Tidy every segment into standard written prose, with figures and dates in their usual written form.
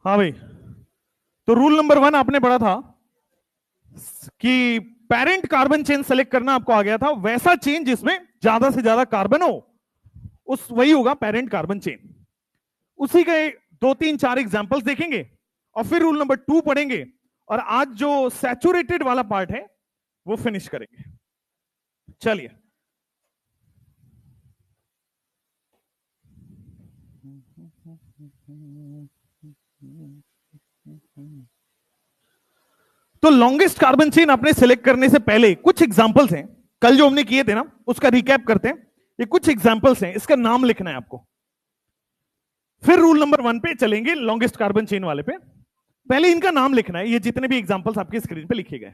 हाँ भाई, तो रूल नंबर 1 आपने पढ़ा था कि पेरेंट कार्बन चेन सेलेक्ट करना आपको आ गया था, वैसा चेन जिसमें ज्यादा से ज्यादा कार्बन हो उस वही होगा पेरेंट कार्बन चेन। उसी के 2 3 4 एग्जांपल्स देखेंगे और फिर रूल नंबर 2 पढ़ेंगे और आज जो सैचुरेटेड वाला पार्ट है वो फिनिश करेंगे। चलिए, तो लॉन्गेस्ट कार्बन चेन आपने सिलेक्ट करने से पहले कुछ एग्जांपल्स हैं, कल जो हमने किए थे ना उसका रिकैप करते हैं। ये कुछ एग्जांपल्स हैं, इसका नाम लिखना है आपको, फिर रूल नंबर 1 पे चलेंगे, लॉन्गेस्ट कार्बन चेन वाले पे। पहले इनका नाम लिखना है, ये जितने भी एग्जांपल्स आपकी स्क्रीन पे लिखे गए,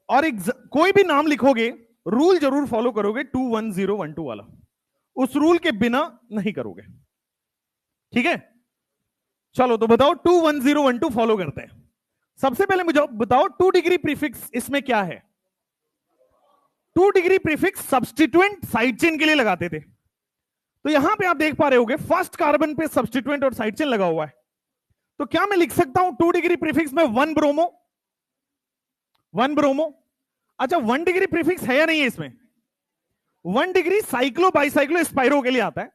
और कोई भी नाम लिखोगे रूल जरूर फॉलो करोगे 21012 वाला, उस रूल के बिना नहीं करोगे, ठीक है? चलो तो बताओ 21012 फॉलो करते हैं। सबसे पहले मुझे बताओ 2 डिग्री प्रीफिक्स इसमें क्या है? 2 degree prefix substituent side chain के लिए लगाते थे। तो यहां पे आप देख पा रहे होगे फर्स्ट कार्बन पे सब्स्टिट्यूएंट और साइड चेन लगा हुआ है। तो क्या मैं लिख सकता हूं 2 डिग्री प्रीफिक्स में 1 ब्रोमो 1 ब्रोमो? अच्छा, 1 डिग्री प्रीफिक्स है या नहीं है इसमें? 1 डिग्री साइक्लो बाइसाइक्लो स्पाइरो के लिए आता है।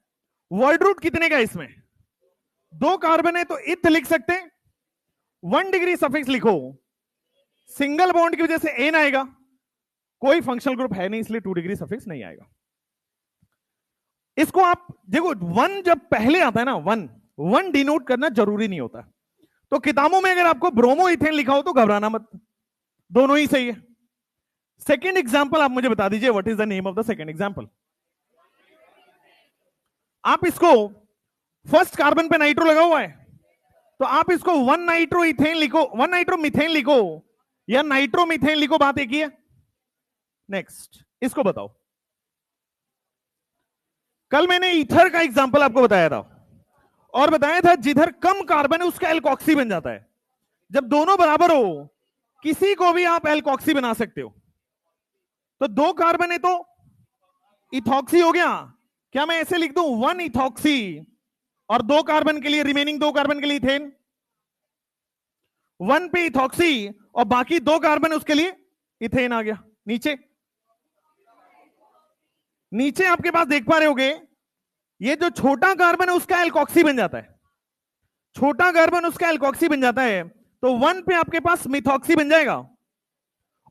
वर्ड रूट कितने का इसमें? 2 कार्बन है तो इथ लिख सकते हैं। 1 डिग्री सफिक्स लिखो, सिंगल बॉन्ड की वजह से एन आएगा, कोई फंक्शनल ग्रुप है नहीं इसलिए 2 डिग्री सफिक्स नहीं आएगा। इसको आप देखो 1 जब पहले आता है ना, 1 डिनोट करना जरूरी नहीं होता। तो किताबों में अगर आपको ब्रोमो इथेन लिखा हो तो घबराना मत, दोनों ही सही है। सेकेंड एग्जाम्पल आप मुझे बता दीजिए, what is the name of the second example? आप इसको फर्स्ट कार्बन पे नाइट्रो लगा हुआ है तो आप इसको 1 नाइट्रो इथेन लिखो, 1 नाइट्रो मिथेन लिखो या नाइट्रो मिथेन लिखो, बात एक ही है। नेक्स्ट, इसको बताओ। कल मैंने ईथर का एग्जांपल आपको बताया था और बताया था जिधर कम कार्बन है उसका एल्कोक्सी बन जाता है। जब दोनों बराबर हो किसी को भी आप एल्कोक्सी बना सकते हो। तो 2 कार्बन है तो इथॉक्सी हो गया। क्या मैं ऐसे लिख दूं 1 इथॉक्सी और 2 कार्बन के लिए, रिमेनिंग 2 कार्बन के लिए इथेन? 1 पे इथॉक्सी और बाकी 2 कार्बन उसके लिए इथेन आ गया। नीचे नीचे आपके पास देख पा रहे होगे ये जो छोटा कार्बन है उसका एल्कोक्सी बन जाता है, छोटा कार्बन उसका एल्कोक्सी बन जाता है। तो 1 पे आपके पास मिथॉक्सी बन जाएगा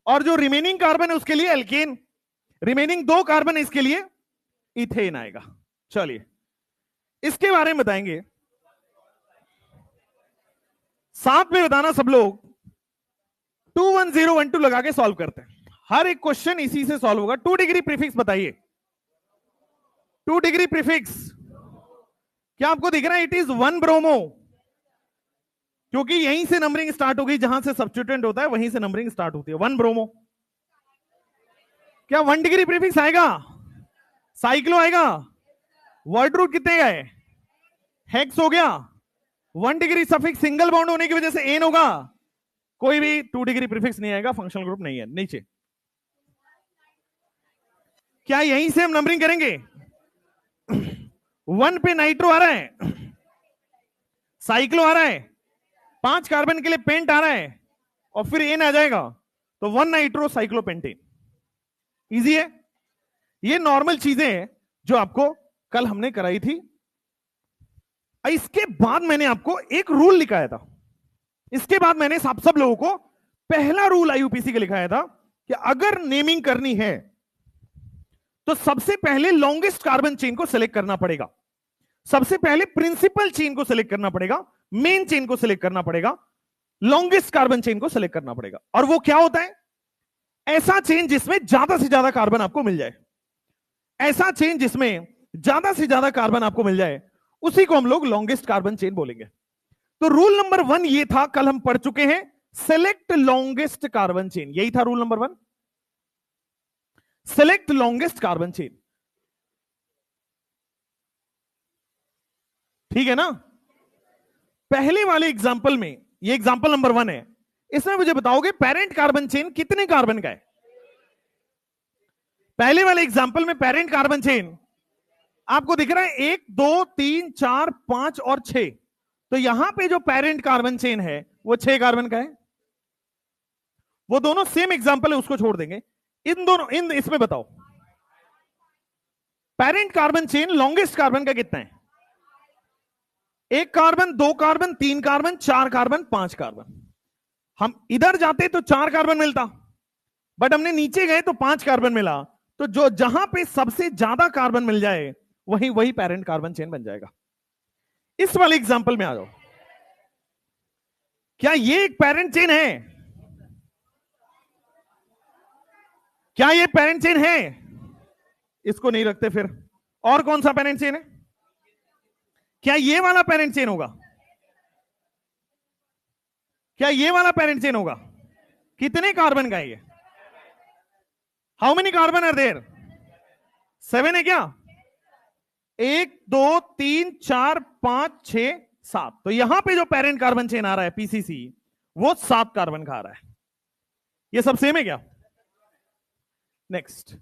और जो रिमेनिंग कार्बन है उसके लिए एल्केन, रिमेनिंग 2 कार्बन इसके लिए इथेन आएगा। चलिए इसके बारे में बताएंगे, साथ में बताना सब लोग। 21012 लगा के सॉल्व करते हैं, हर एक क्वेश्चन इसी से सॉल्व होगा। 2 डिग्री प्रीफिक्स बताइए, 2 डिग्री प्रीफिक्स क्या आपको दिख रहा है? इट इज 1 ब्रोमो, क्योंकि यहीं से नंबरिंग स्टार्ट होगी, जहां से सब्स्टिट्यूएंट होता है वहीं से नंबरिंग स्टार्ट होती है। 1 ब्रोमो। क्या 1 डिग्री प्रीफिक्स आएगा? साइक्लो आएगा। वर्ड रूट कितने का है? हेक्स हो गया। 1 डिग्री सफिक्स सिंगल बॉन्ड होने की वजह से एन होगा, कोई भी 2 डिग्री प्रीफिक्स नहीं आएगा, फंक्शनल ग्रुप नहीं है। नीचे क्या यहीं से हम नंबरिंग करेंगे? 1 पे नाइट्रो आ रहा है, साइक्लो आ रहा है, 5 कार्बन के लिए पेंट आ रहा है और फिर एन आ जाएगा, तो 1 नाइट्रो साइक्लोपेंटेन। इजी है। ये नॉर्मल चीजें हैं जो आपको कल हमने कराई थी। इसके बाद मैंने आपको एक रूल लिखाया था, इसके बाद मैंने सब लोगों को पहला रूल आईयूपीसी का लिखाया था कि अगर नेमिंग करनी है तो सबसे पहले लॉन्गेस्ट कार्बन चेन को सिलेक्ट करना पड़ेगा, सबसे पहले प्रिंसिपल चेन को सिलेक्ट करना पड़ेगा, मेन चेन को सिलेक्ट करना पड़ेगा, लॉन्गेस्ट कार्बन चेन को सिलेक्ट करना पड़ेगा। और वो क्या होता है? ऐसा चेन जिसमें ज्यादा से ज्यादा कार्बन आपको मिल जाए, ऐसा चेन जिसमें ज्यादा से ज्यादा कार्बन आपको मिल जाए, उसी को हम लोग लॉन्गेस्ट कार्बन चेन बोलेंगे। तो रूल नंबर 1 ये था, कल हम पढ़ चुके हैं, सेलेक्ट लॉन्गेस्ट कार्बन चेन, यही था rule number 1, select longest carbon chain. ठीक है ना? पहले वाले एग्जाम्पल में, ये एग्जाम्पल नंबर 1 है, इसमें मुझे बताओगे पेरेंट कार्बन चेन कितने कार्बन का है? पहले वाले एग्जाम्पल में पेरेंट कार्बन चेन आपको दिख रहा है 1 2 3 4 5 और 6, तो यहां पे जो पेरेंट कार्बन चेन है वो 6 कार्बन का है। वो दोनों सेम एग्जांपल है, उसको छोड़ देंगे। इन दोनों इसमें बताओ parent carbon chain longest carbon का कितना है? 1 carbon, 2 carbon, 3 carbon, 4 carbon, 5 carbon. हम इधर जाते तो 4 कार्बन मिलता, बट हमने नीचे गए तो 5 कार्बन मिला। तो जो जहां पे सबसे ज्यादा कार्बन मिल जाए वही पेरेंट कार्बन चेन बन जाएगा। इस वाले एग्जांपल में आ जाओ, क्या ये एक पेरेंट चेन है? क्या ये पेरेंट चेन है? इसको नहीं रखते फिर। और कौन सा पेरेंट चेन है? क्या ये वाला पेरेंट चेन होगा? क्या ये वाला पेरेंट चेन होगा? कितने कार्बन का है ये? How many carbon are there? 7 है क्या? 1 2 3 4 5 6 7। तो यहां पे जो पेरेंट कार्बन चेन आ रहा है पीसीसी, वो 7 कार्बन का आ रहा है। ये सब सेम है क्या? Next,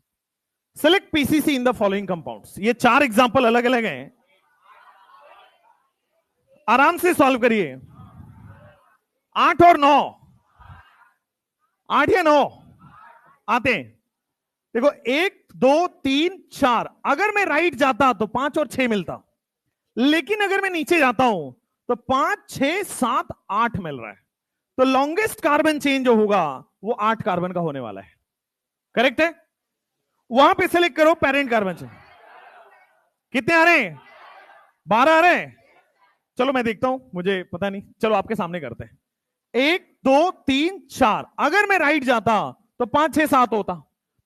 select PCC in the following compounds. ये 4 एग्जांपल अलग अलग हैं, आराम से सॉल्व करिए। 8 और 9, 8 या 9 आते हैं। देखो 1 2 3 4, अगर मैं राइट जाता तो 5 और 6 मिलता, लेकिन अगर मैं नीचे जाता हूं तो 5 6 7 8 मिल रहा है। तो लॉन्गेस्ट कार्बन चेन जो होगा वो 8 कार्बन का होने वाला है। करेक्ट है? वहां पे सेलेक्ट करो पेरेंट कार्बन चेन। कितने आ रहे हैं? 12 आ रहे हैं। चलो मैं देखता हूं, मुझे पता नहीं, चलो आपके सामने करते हैं। 1 2 3 4, अगर मैं राइट जाता तो 5 6 7 होता,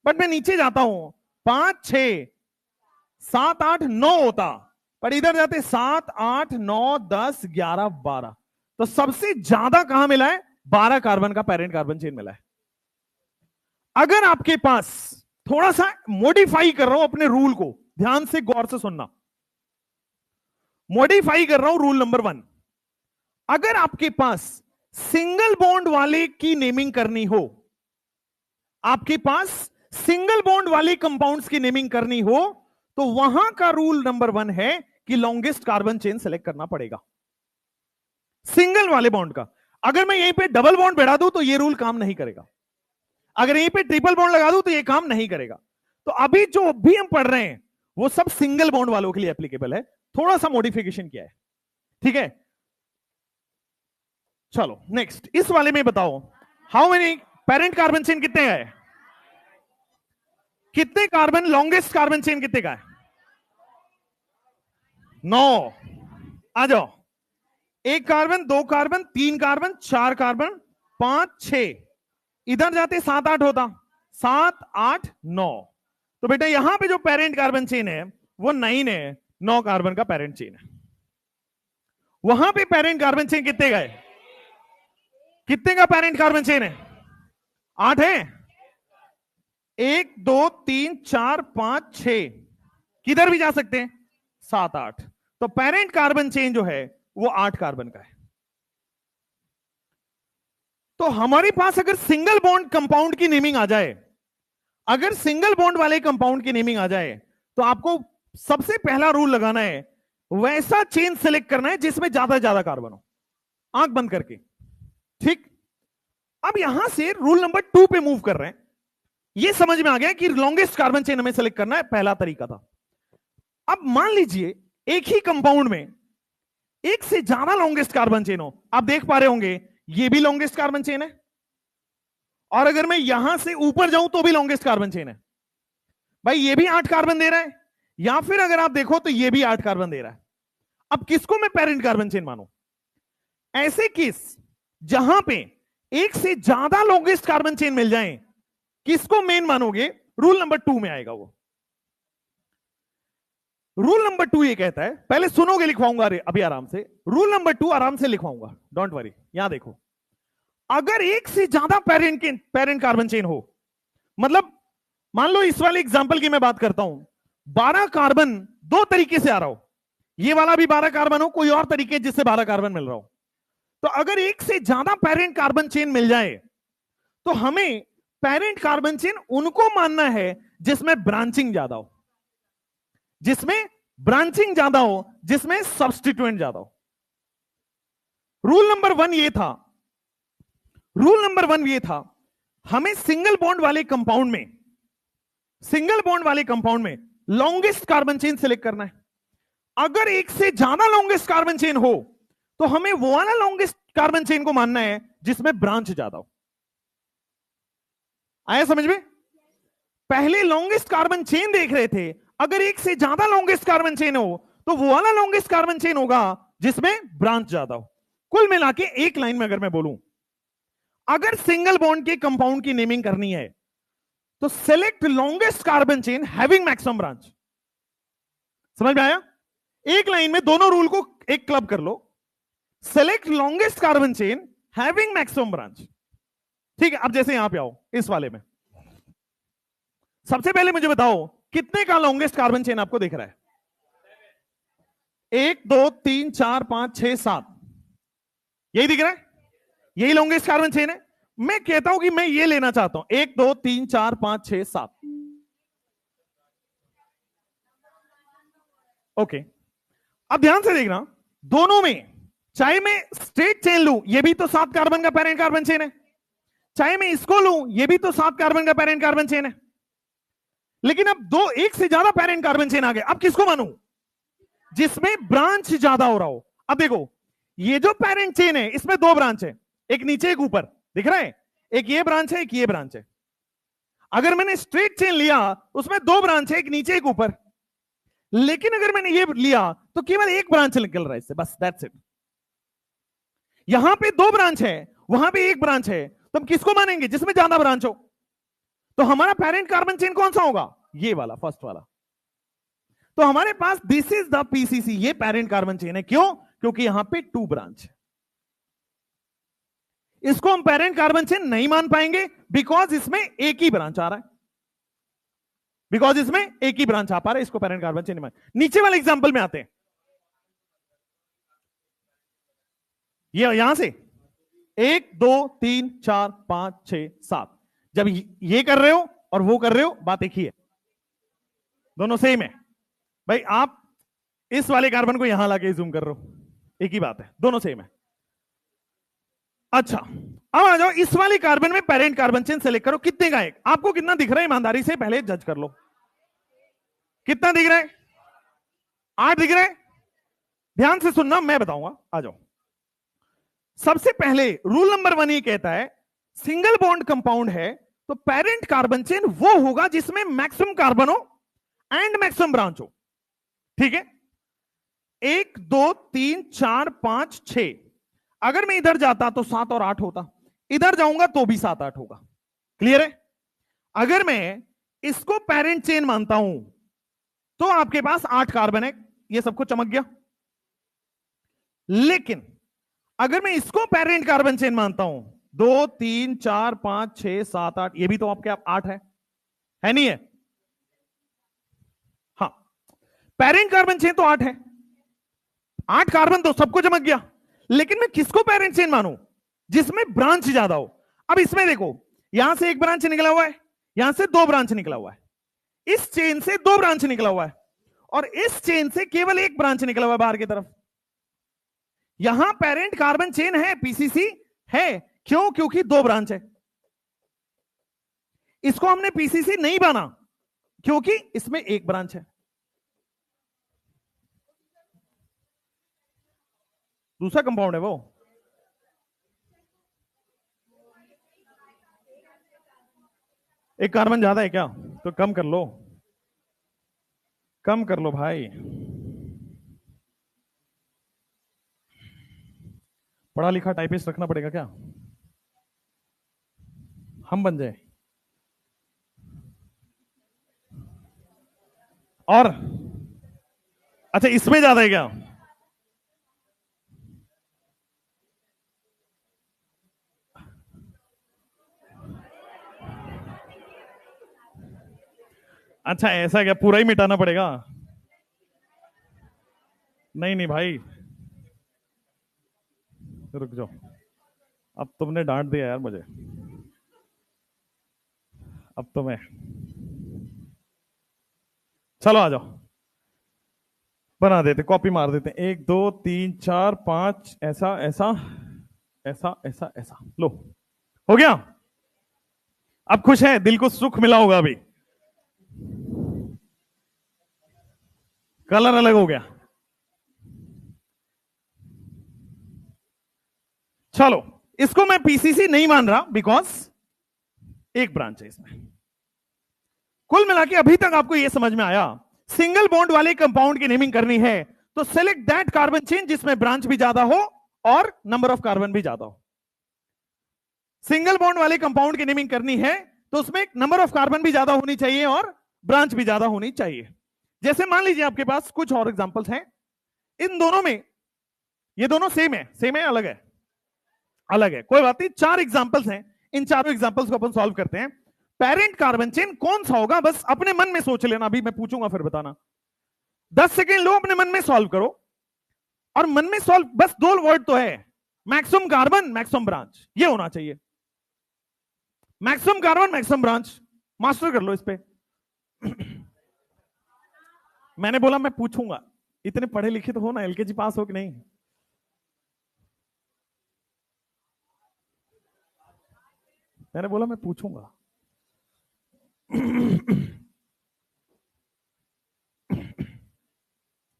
बट मैं नीचे जाता हूं 5 6 7 8 9 होता, पर इधर जाते 7 8 9 10 11 12। तो सबसे ज्यादा कहां मिला है? 12 कार्बन का पेरेंट कार्बन चेन मिला है। अगर आपके पास, थोड़ा सा मॉडिफाई कर रहा हूं अपने रूल को, ध्यान से गौर से सुनना, मॉडिफाई कर रहा हूं रूल नंबर 1। अगर आपके पास सिंगल बॉन्ड वाले की नेमिंग करनी हो, आपके पास सिंगल बॉन्ड वाले कंपाउंड्स की नेमिंग करनी हो, तो वहां का रूल नंबर 1 है कि लॉन्गेस्ट कार्बन चेन सेलेक्ट करना पड़ेगा सिंगल वाले बॉन्ड का। अगर मैं यहीं पे डबल बॉन्ड बढ़ा दूं तो ये रूल काम नहीं करेगा, अगर यहीं पे ट्रिपल बॉन्ड लगा दूं तो ये काम नहीं करेगा। तो अभी जो भी हम पढ़ रहे हैं वो सब सिंगल बॉन्ड वालों के लिए एप्लीकेबल है, थोड़ा सा मॉडिफिकेशन किया है। ठीक है, चलो नेक्स्ट, इस वाले में बताओ how many parent carbon chain कितने का है? कितने कार्बन, लॉन्गेस्ट कार्बन चेन कितने का है? 9। आ जाओ, 1 कार्बन, 2 कार्बन, 3 कार्बन, 4 कार्बन, 5 6, इधर जाते 7 8 होता, 7 8 9। तो बेटा यहां पे जो पेरेंट कार्बन चेन है वो 9 है, 9 कार्बन का पेरेंट चेन है। वहां पे पेरेंट कार्बन चेन कितने का है? कितने का पेरेंट कार्बन चेन है? 8 है। 1 2 3 4 5 6, किधर भी जा सकते हैं, 7 8। तो पेरेंट कार्बन चेन जो है वो 8 कार्बन का है। तो हमारे पास अगर सिंगल बॉन्ड कंपाउंड की नेमिंग आ जाए, अगर सिंगल बॉन्ड वाले कंपाउंड की नेमिंग आ जाए, तो आपको सबसे पहला रूल लगाना है, वैसा चेन सेलेक्ट करना है जिसमें ज्यादा से ज्यादा कार्बन हो, आंख बंद करके। ठीक, अब यहां से रूल नंबर 2 पे मूव कर रहे हैं। यह समझ में आ गया कि लॉन्गेस्ट कार्बन चेन हमें सेलेक्ट करना है, पहला तरीका था। अब मान लीजिए एक ही कंपाउंड में एक से ज्यादा लॉन्गेस्ट कार्बन चेन हो, आप देख पा रहे होंगे ये भी लॉन्गेस्ट कार्बन चेन है, और अगर मैं यहां से ऊपर जाऊं तो भी लॉन्गेस्ट कार्बन चेन है। भाई ये भी 8 कार्बन दे रहा है, या फिर अगर आप देखो तो ये भी 8 कार्बन दे रहा है। अब किसको मैं पेरेंट कार्बन चेन मानूं? ऐसे केस जहां पे एक से ज्यादा लॉन्गेस्ट कार्बन चेन मिल जाए, किसको मेन मानोगे? रूल नंबर 2 में आएगा वो। रूल नंबर 2 ये कहता है, पहले सुनोगे, लिखवाऊंगा अभी आराम से। रूल नंबर 2 आराम से लिखवाऊंगा, डोंट वरी। यहां देखो, अगर एक से ज्यादा पेरेंट कार्बन चेन हो, मतलब मान लो इस वाले एग्जांपल की मैं बात करता हूं, 12 कार्बन दो तरीके से आ रहा हो, ये वाला भी 12 कार्बन हो, कोई और तरीके जिससे 12 कार्बन मिल रहा हो। तो अगर एक से ज्यादा पेरेंट कार्बन चेन मिल जाए तो हमें पेरेंट कार्बन चेन उनको मानना है जिसमें ब्रांचिंग ज्यादा हो, जिसमें ब्रांचिंग ज्यादा हो जिसमें सब्स्टिट्यूएंट ज्यादा हो। रूल नंबर वन ये था, रूल नंबर वन ये था, हमें सिंगल बॉन्ड वाले कंपाउंड में, सिंगल बॉन्ड वाले कंपाउंड में लॉन्गेस्ट कार्बन चेन सिलेक्ट करना है। अगर एक से ज्यादा लॉन्गेस्ट कार्बन चेन हो तो हमें वो वाला लॉन्गेस्ट कार्बन चेन को मानना है जिसमें ब्रांच ज्यादा हो। आया समझ में? पहले लॉन्गेस्ट कार्बन चेन देख रहे थे, अगर एक से ज्यादा लॉन्गेस्ट कार्बन चेन हो तो वो वाला लॉन्गेस्ट कार्बन चेन होगा जिसमें ब्रांच ज्यादा हो। कुल मिला के एक लाइन में अगर मैं बोलूं, अगर सिंगल बॉन्ड के कंपाउंड की नेमिंग करनी है तो select longest carbon chain having maximum branch. समझ में आया? एक लाइन में दोनों रूल को एक क्लब कर लो, select longest carbon chain having maximum branch. ठीक है, अब जैसे यहां पे आओ इस वाले में, सबसे पहले मुझे बताओ कितने का लॉन्गेस्ट कार्बन चेन आपको दिख रहा है? 1 2 3 4 5 6 7, यही दिख रहा है? यही लॉन्गेस्ट कार्बन चेन है। मैं कहता हूं कि मैं ये लेना चाहता हूं, 1 2 3 4 5 6 7। ओके, अब ध्यान से देखना, दोनों में चाहे मैं स्ट्रेट चेन लूं, ये भी तो 7 कार्बन का पेरेंट कार्बन चेन है, चाहे मैं इसको लूं, ये भी तो 7 कार्बन का पेरेंट कार्बन चेन है। लेकिन अब दो, एक से ज्यादा पेरेंट कार्बन चेन आ गए, अब किसको मानूं? जिसमें ब्रांच ज्यादा हो रहा हो। अब देखो, ये जो पेरेंट चेन है इसमें दो ब्रांच है, एक नीचे एक ऊपर, दिख रहा है? एक ये ब्रांच है, एक ये ब्रांच है। अगर मैंने स्ट्रेट चेन लिया उसमें दो ब्रांच है, एक नीचे एक ऊपर। लेकिन अगर मैंने ये लिया तो केवल एक ब्रांच निकल रहा है इससे, बस दैट्स इट। यहां पे दो ब्रांच है, वहां पे एक ब्रांच है, तो हम किसको मानेंगे? जिसमें ज्यादा ब्रांच हो। तो हमारा पेरेंट कार्बन चेन कौन सा होगा? ये वाला, फर्स्ट वाला। तो हमारे पास दिस इज द पीसीसी, ये पेरेंट कार्बन चेन है। क्यों? क्योंकि यहां पे 2 ब्रांच है। इसको हम पेरेंट कार्बन चेन नहीं मान पाएंगे बिकॉज इसमें एक ही ब्रांच आ रहा है, बिकॉज इसमें एक ही ब्रांच आ पा रहा है, इसको पेरेंट कार्बन चेन नहीं मान। नीचे वाले एग्जांपल में आते हैं, ये यहां से 1 2 3 4 5 6 7, जब ये कर रहे हो और वो कर रहे हो, बात एक ही है, दोनों सेम है। भाई आप इस वाले कार्बन को यहां लाके जूम कर रहे हो, एक ही बात है, दोनों सेम है। अच्छा, अब आ जाओ इस वाले कार्बन में पेरेंट कार्बन चेन सेलेक्ट करो, कितने का? एक। आपको कितना दिख रहा है ईमानदारी से पहले जज कर लो, कितना दिख रहा है? 8 दिख रहा है? ध्यान से सुनना, मैं बताऊंगा, आ जाओ। सबसे पहले रूल नंबर 1 ये कहता है, सिंगल बॉन्ड कंपाउंड है तो पेरेंट कार्बन चेन वो होगा जिसमें मैक्सिमम कार्बन हो एंड मैक्सिमम ब्रांच हो। ठीक है? 1 2 3 4 5 6, अगर मैं इधर जाता तो 7 और 8 होता, इधर जाऊंगा तो भी 7 8 होगा। क्लियर है? अगर मैं इसको पेरेंट चेन मानता हूं तो आपके पास 8 कार्बन है, ये सबको चमक गया। लेकिन अगर मैं इसको पेरेंट कार्बन चेन मानता हूं, 2 3 4 5 6 7 8, ये भी तो आपके 8 है नहीं है? हाँ, पेरेंट कार्बन चेन तो 8 है, 8 कार्बन तो सबको चमक गया। लेकिन मैं किसको पेरेंट चेन मानूं? जिसमें ब्रांच ज्यादा हो। अब इसमें देखो, यहां से एक ब्रांच निकला हुआ है, यहां से 2 ब्रांच निकला हुआ है, इस चेन से 2 ब्रांच निकला हुआ है, और इस चेन से केवल एक ब्रांच निकला हुआ है बाहर की तरफ। यहां पेरेंट कार्बन चेन है, पीसीसी है। क्यों? क्योंकि 2 ब्रांच है। इसको हमने पीसीसी नहीं माना क्योंकि इसमें एक ब्रांच है। दूसरा कंपाउंड है वो। एक कार्बन ज्यादा है क्या? तो कम कर लो, कम कर लो भाई। पढ़ा लिखा टाइपिस्ट रखना पड़ेगा क्या? हम बन जाए। और अच्छा, इसमें ज्यादा है क्या? अच्छा ऐसा क्या, पूरा ही मिटाना पड़ेगा? नहीं नहीं भाई, रुक जाओ, अब तुमने डांट दिया यार मुझे, अब तो मैं, चलो आ जाओ। बना देते, कॉपी मार देते, 1 2 3 4 5, ऐसा ऐसा ऐसा ऐसा ऐसा, लो हो गया। अब खुश है, दिल को सुख मिला होगा अभी, कलर अलग हो गया। चलो, इसको मैं पीसीसी नहीं मान रहा बिकॉज एक ब्रांच है इसमें। कुल मिला के अभी तक आपको यह समझ में आया, सिंगल बॉन्ड वाले कंपाउंड की नेमिंग करनी है तो सेलेक्ट दैट कार्बन चेन जिसमें ब्रांच भी ज्यादा हो और नंबर ऑफ कार्बन भी ज्यादा हो। सिंगल बॉन्ड वाले कंपाउंड की नेमिंग करनी है तो उसमें नंबर ऑफ कार्बन भी ज्यादा होनी चाहिए और ब्रांच भी ज्यादा होनी चाहिए। जैसे मान लीजिए आपके पास कुछ और एग्जांपल्स हैं, इन दोनों में ये दोनों सेम है अलग है, अलग है, कोई बात नहीं। 4 एग्जांपल्स हैं, इन चारों एग्जांपल्स को अपन सॉल्व करते हैं। पेरेंट कार्बन चेन कौन सा होगा बस अपने मन में सोच लेना, अभी मैं पूछूंगा फिर बताना। 10 सेकेंड लो, अपने मन में सॉल्व करो, और मन में सॉल्व बस 2 वर्ड तो है, मैक्सिमम कार्बन मैक्सिमम ब्रांच, ये होना चाहिए। Maximum carbon maximum branch, master कर लो इस पे। मैंने बोला मैं पूछूंगा, इतने पढ़े लिखे तो हो ना, एलकेजी पास हो कि नहीं। मैंने बोला मैं पूछूंगा।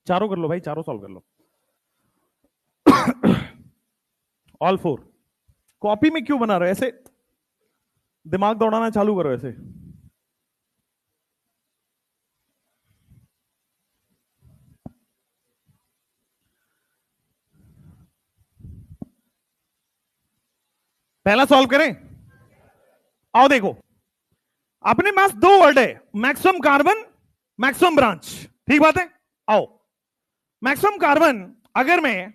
चारों कर लो भाई, चारों सॉल्व कर लो। ऑल 4। कॉपी में क्यों बना रहे हो ऐसे, दिमाग दौड़ाना चालू करो ऐसे। पहला सॉल्व करें, आओ देखो, अपने पास 2 वर्ड है, मैक्सिमम कार्बन मैक्सिमम ब्रांच, ठीक बात है। आओ, मैक्सिमम कार्बन अगर मैं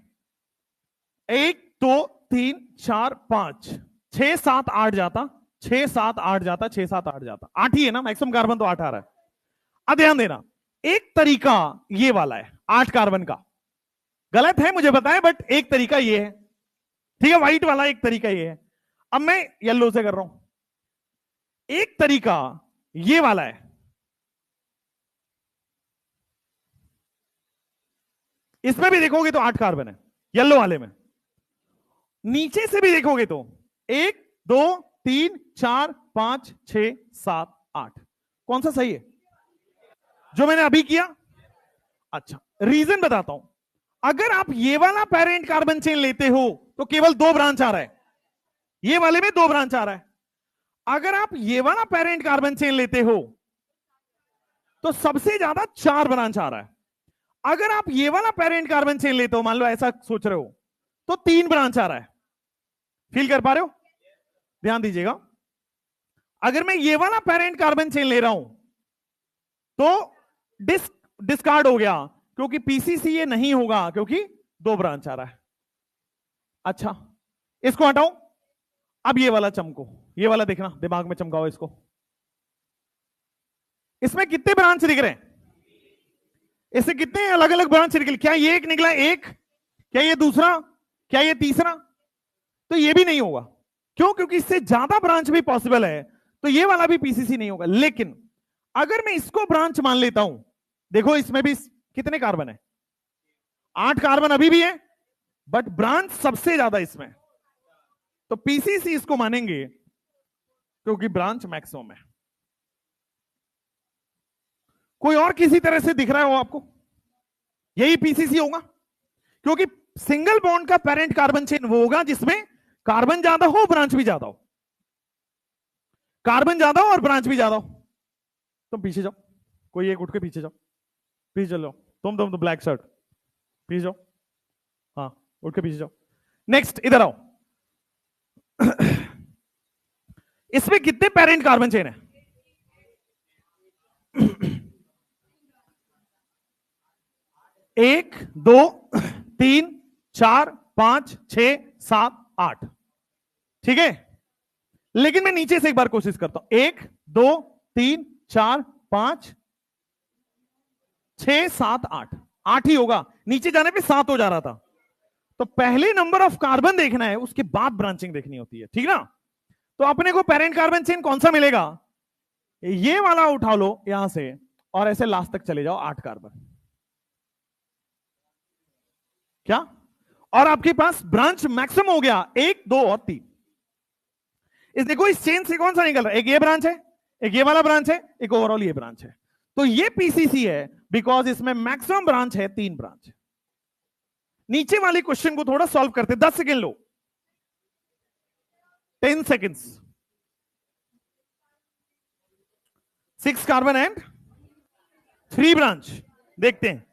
1 2 3 4 5 6 7 8 जाता, 6 7 8 जाता, 6 7 8 जाता, 8 ही है ना मैक्सिमम कार्बन, तो 8 आ रहा है। अब ध्यान देना, एक तरीका ये वाला है 8 कार्बन का, गलत है मुझे पता है, बट एक तरीका ये है, ठीक है, व्हाइट वाला एक तरीका ये है। अब मैं येलो से कर रहा हूं, एक तरीका ये वाला है, इसमें भी देखोगे तो 8 कार्बन है येलो वाले में, नीचे से भी देखोगे तो 1 2 3 4 5 6 7 8, कौन सा सही है जो मैंने अभी किया। अच्छा, रीजन बताता हूं, अगर आप ये वाला पेरेंट कार्बन चेन लेते हो तो केवल 2 ब्रांच आ रहा है, ये वाले में 2 ब्रांच आ रहा है। अगर आप ये वाला पेरेंट कार्बन चेन लेते हो तो सबसे ज्यादा 4 ब्रांच आ रहा है। अगर आप ये वाला पेरेंट कार्बन चेन लेते हो, मान लो ऐसा सोच रहे हो, तो 3 ब्रांच आ रहा है। फील कर पा रहे हो, ध्यान दीजिएगा, अगर मैं ये वाला पेरेंट कार्बन चेन ले रहा हूं तो डिस्कार्ड हो गया, क्योंकि पीसीसी ये नहीं होगा क्योंकि 2 ब्रांच आ रहा है। अच्छा, इसको हटाओ, अब ये वाला चमको, ये वाला देखना, दिमाग में चमकाओ इसको। इसमें कितने ब्रांच दिख रहे हैं, इससे कितने अलग अलग ब्रांच निकले, क्या ये एक निकला एक, क्या ये दूसरा, क्या ये तीसरा, तो ये भी नहीं होगा। क्यों, क्योंकि इससे ज्यादा ब्रांच भी पॉसिबल है, तो ये वाला भी पीसीसी नहीं होगा। लेकिन अगर मैं इसको ब्रांच मान लेता हूं, देखो इसमें भी कितने कार्बन है, 8 कार्बन अभी भी है, बट ब्रांच सबसे ज्यादा इसमें, तो पीसीसी इसको मानेंगे क्योंकि ब्रांच मैक्सिमम है। कोई और किसी तरह से दिख रहा हो आपको, यही पीसीसी होगा, क्योंकि सिंगल बॉन्ड का पेरेंट कार्बन चेन वो होगा जिसमें कार्बन ज्यादा हो ब्रांच भी ज्यादा हो, कार्बन ज्यादा हो और ब्रांच भी ज्यादा हो। तुम पीछे जाओ, कोई एक उठ के पीछे जाओ, पीछे चलो, तुम ब्लैक शर्ट पीछे जाओ, हाँ उठ के पीछे जाओ। नेक्स्ट इधर आओ, इसमें कितने पेरेंट कार्बन चेन है, 1 2 3 4 5 6 7 8, ठीक है। लेकिन मैं नीचे से एक बार कोशिश करता हूं, 1 2 3 4 5 6 7 8, 8 ही होगा, नीचे जाने पे 7 हो जा रहा था। तो पहले नंबर ऑफ कार्बन देखना है, उसके बाद ब्रांचिंग देखनी होती है, ठीक ना। तो अपने को पेरेंट कार्बन चेन कौन सा मिलेगा, ये वाला उठा लो यहां से और ऐसे लास्ट तक चले जाओ, 8 कार्बन। क्या? और आपके पास ब्रांच मैक्सिमम हो गया 1 2 और 3। इस देखो इस चेन से कौन सा निकल रहा है? एक ये ब्रांच है, एक ये वाला ब्रांच है, एक ओवरऑल ये ब्रांच है। तो ये पीसीसी है बिकॉज इसमें मैक्सिमम ब्रांच है, 3 ब्रांच। नीचे वाले क्वेश्चन को थोड़ा सॉल्व करते, 10 second low, 10 seconds. 6 carbon and 3 branch. देखते हैं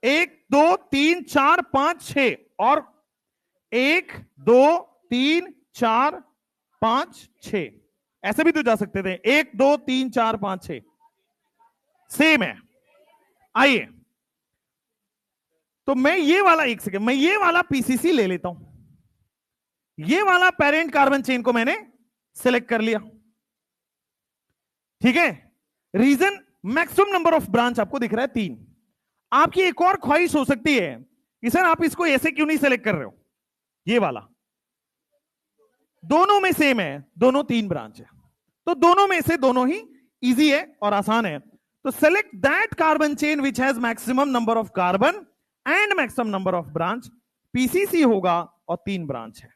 1 2 3 4 5 6 और 1 2 3 4 5 6। ऐसे भी तो जा सकते थे, 1 2 3 4 5 6 सेम है। आइए तो मैं ये वाला, एक सेकेंड, मैं ये वाला पीसीसी ले लेता हूं। ये वाला पेरेंट कार्बन चेन को मैंने सिलेक्ट कर लिया, ठीक है। Reason maximum number of branch आपको दिख रहा है 3। आपकी एक और ख्वाहिश हो सकती है कि सर आप इसको ऐसे क्यों नहीं सिलेक्ट कर रहे हो, ये वाला दोनों में सेम है, दोनों 3 ब्रांच है, तो दोनों में से दोनों ही इजी है और आसान है। तो select that carbon chain which has maximum number of carbon and maximum number of branch. PCC होगा और 3 ब्रांच है,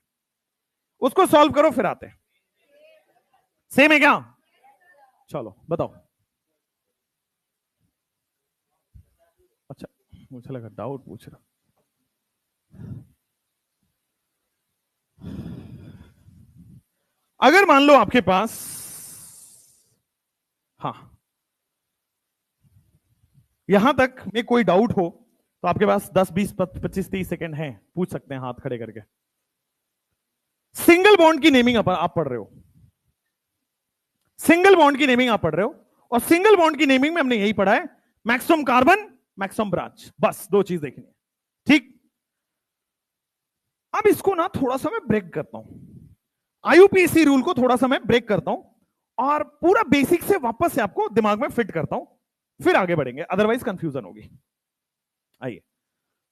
उसको सॉल्व करो फिर आते हैं। सेम है क्या? चलो बताओ। अच्छा मुझे लगा डाउट पूछ रहा। अगर मान लो आपके पास, हाँ यहां तक में कोई डाउट हो तो आपके पास 10 20 25 30 सेकंड हैं, पूछ सकते हैं हाथ खड़े करके। सिंगल बॉन्ड की नेमिंग आप पढ़ रहे हो, सिंगल बॉन्ड की नेमिंग आप पढ़ रहे हो, और सिंगल बॉन्ड की नेमिंग में हमने यही पढ़ा है, मैक्सिमम कार्बन मैक्सिमम ब्रांच, बस 2 चीज देखनी है, ठीक। अब इसको ना थोड़ा सा मैं ब्रेक करता हूं, आईयूपीएसी रूल को थोड़ा सा मैं ब्रेक करता हूं और पूरा बेसिक से वापस से आपको दिमाग में फिट करता हूं, फिर आगे बढ़ेंगे, अदरवाइज कंफ्यूजन होगी। आइए,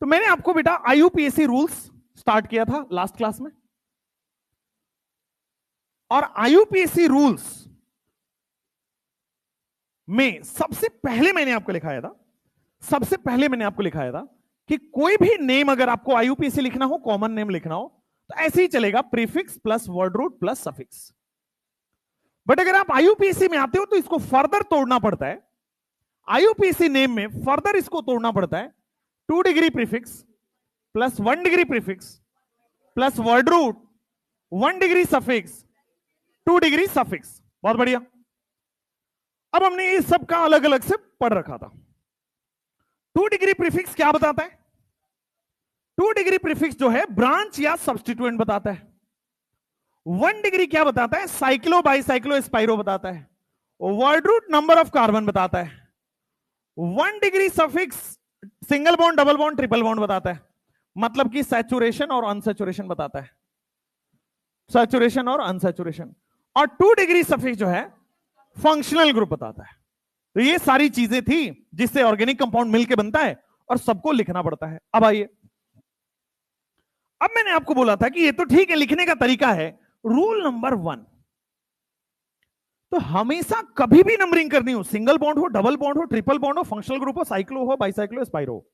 तो मैंने आपको बेटा आईयूपीएसी रूल्स स्टार्ट किया था लास्ट क्लास में, और आईयूपीएसी रूल्स में सबसे पहले मैंने आपको लिखाया था, सबसे पहले मैंने आपको लिखाया था कि कोई भी नेम अगर आपको आईयूपीएसी लिखना हो, कॉमन नेम लिखना हो, तो ऐसे ही चलेगा, prefix plus word root plus suffix. But अगर आप आईयूपीएसी में आते हो तो इसको फर्दर तोड़ना पड़ता है, आईयूपीएसी नेम में फर्दर इसको तोड़ना पड़ता है, 2 degree prefix plus 1 degree prefix plus word root 1 degree suffix 2 degree suffix. बहुत बढ़िया। अब हमने ये सब का अलग अलग से पढ़ रखा था। 2 डिग्री प्रीफिक्स क्या बताता है? 2 डिग्री प्रीफिक्स जो है ब्रांच या सब्स्टिट्यूएंट बताता है। 1 डिग्री क्या बताता है? साइक्लो बाइसाइक्लो स्पाइरो बताता है। Word root number of carbon बताता है। 1 degree suffix single bond, double bond, triple bond बताता है, मतलब कि सैचुरेशन और अनसैचुरेशन बताता है, सैचुरेशन और अनसैचुरेशन। और 2 डिग्री सफिक्स जो है फंक्शनल ग्रुप बताता है। तो ये सारी चीजें थी जिससे ऑर्गेनिक कंपाउंड मिलकर बनता है और सबको लिखना पड़ता है। अब आइए, अब मैंने आपको बोला था कि ये तो ठीक है, लिखने का तरीका है। रूल नंबर 1, तो हमेशा कभी भी नंबरिंग करनी हो, सिंगल बॉन्ड हो, डबल बॉन्ड हो, ट्रिपल बॉन्ड हो, फंक्शनल ग्रुप हो, साइक्लो हो, बाइसाइक्लो, स्पाइरो,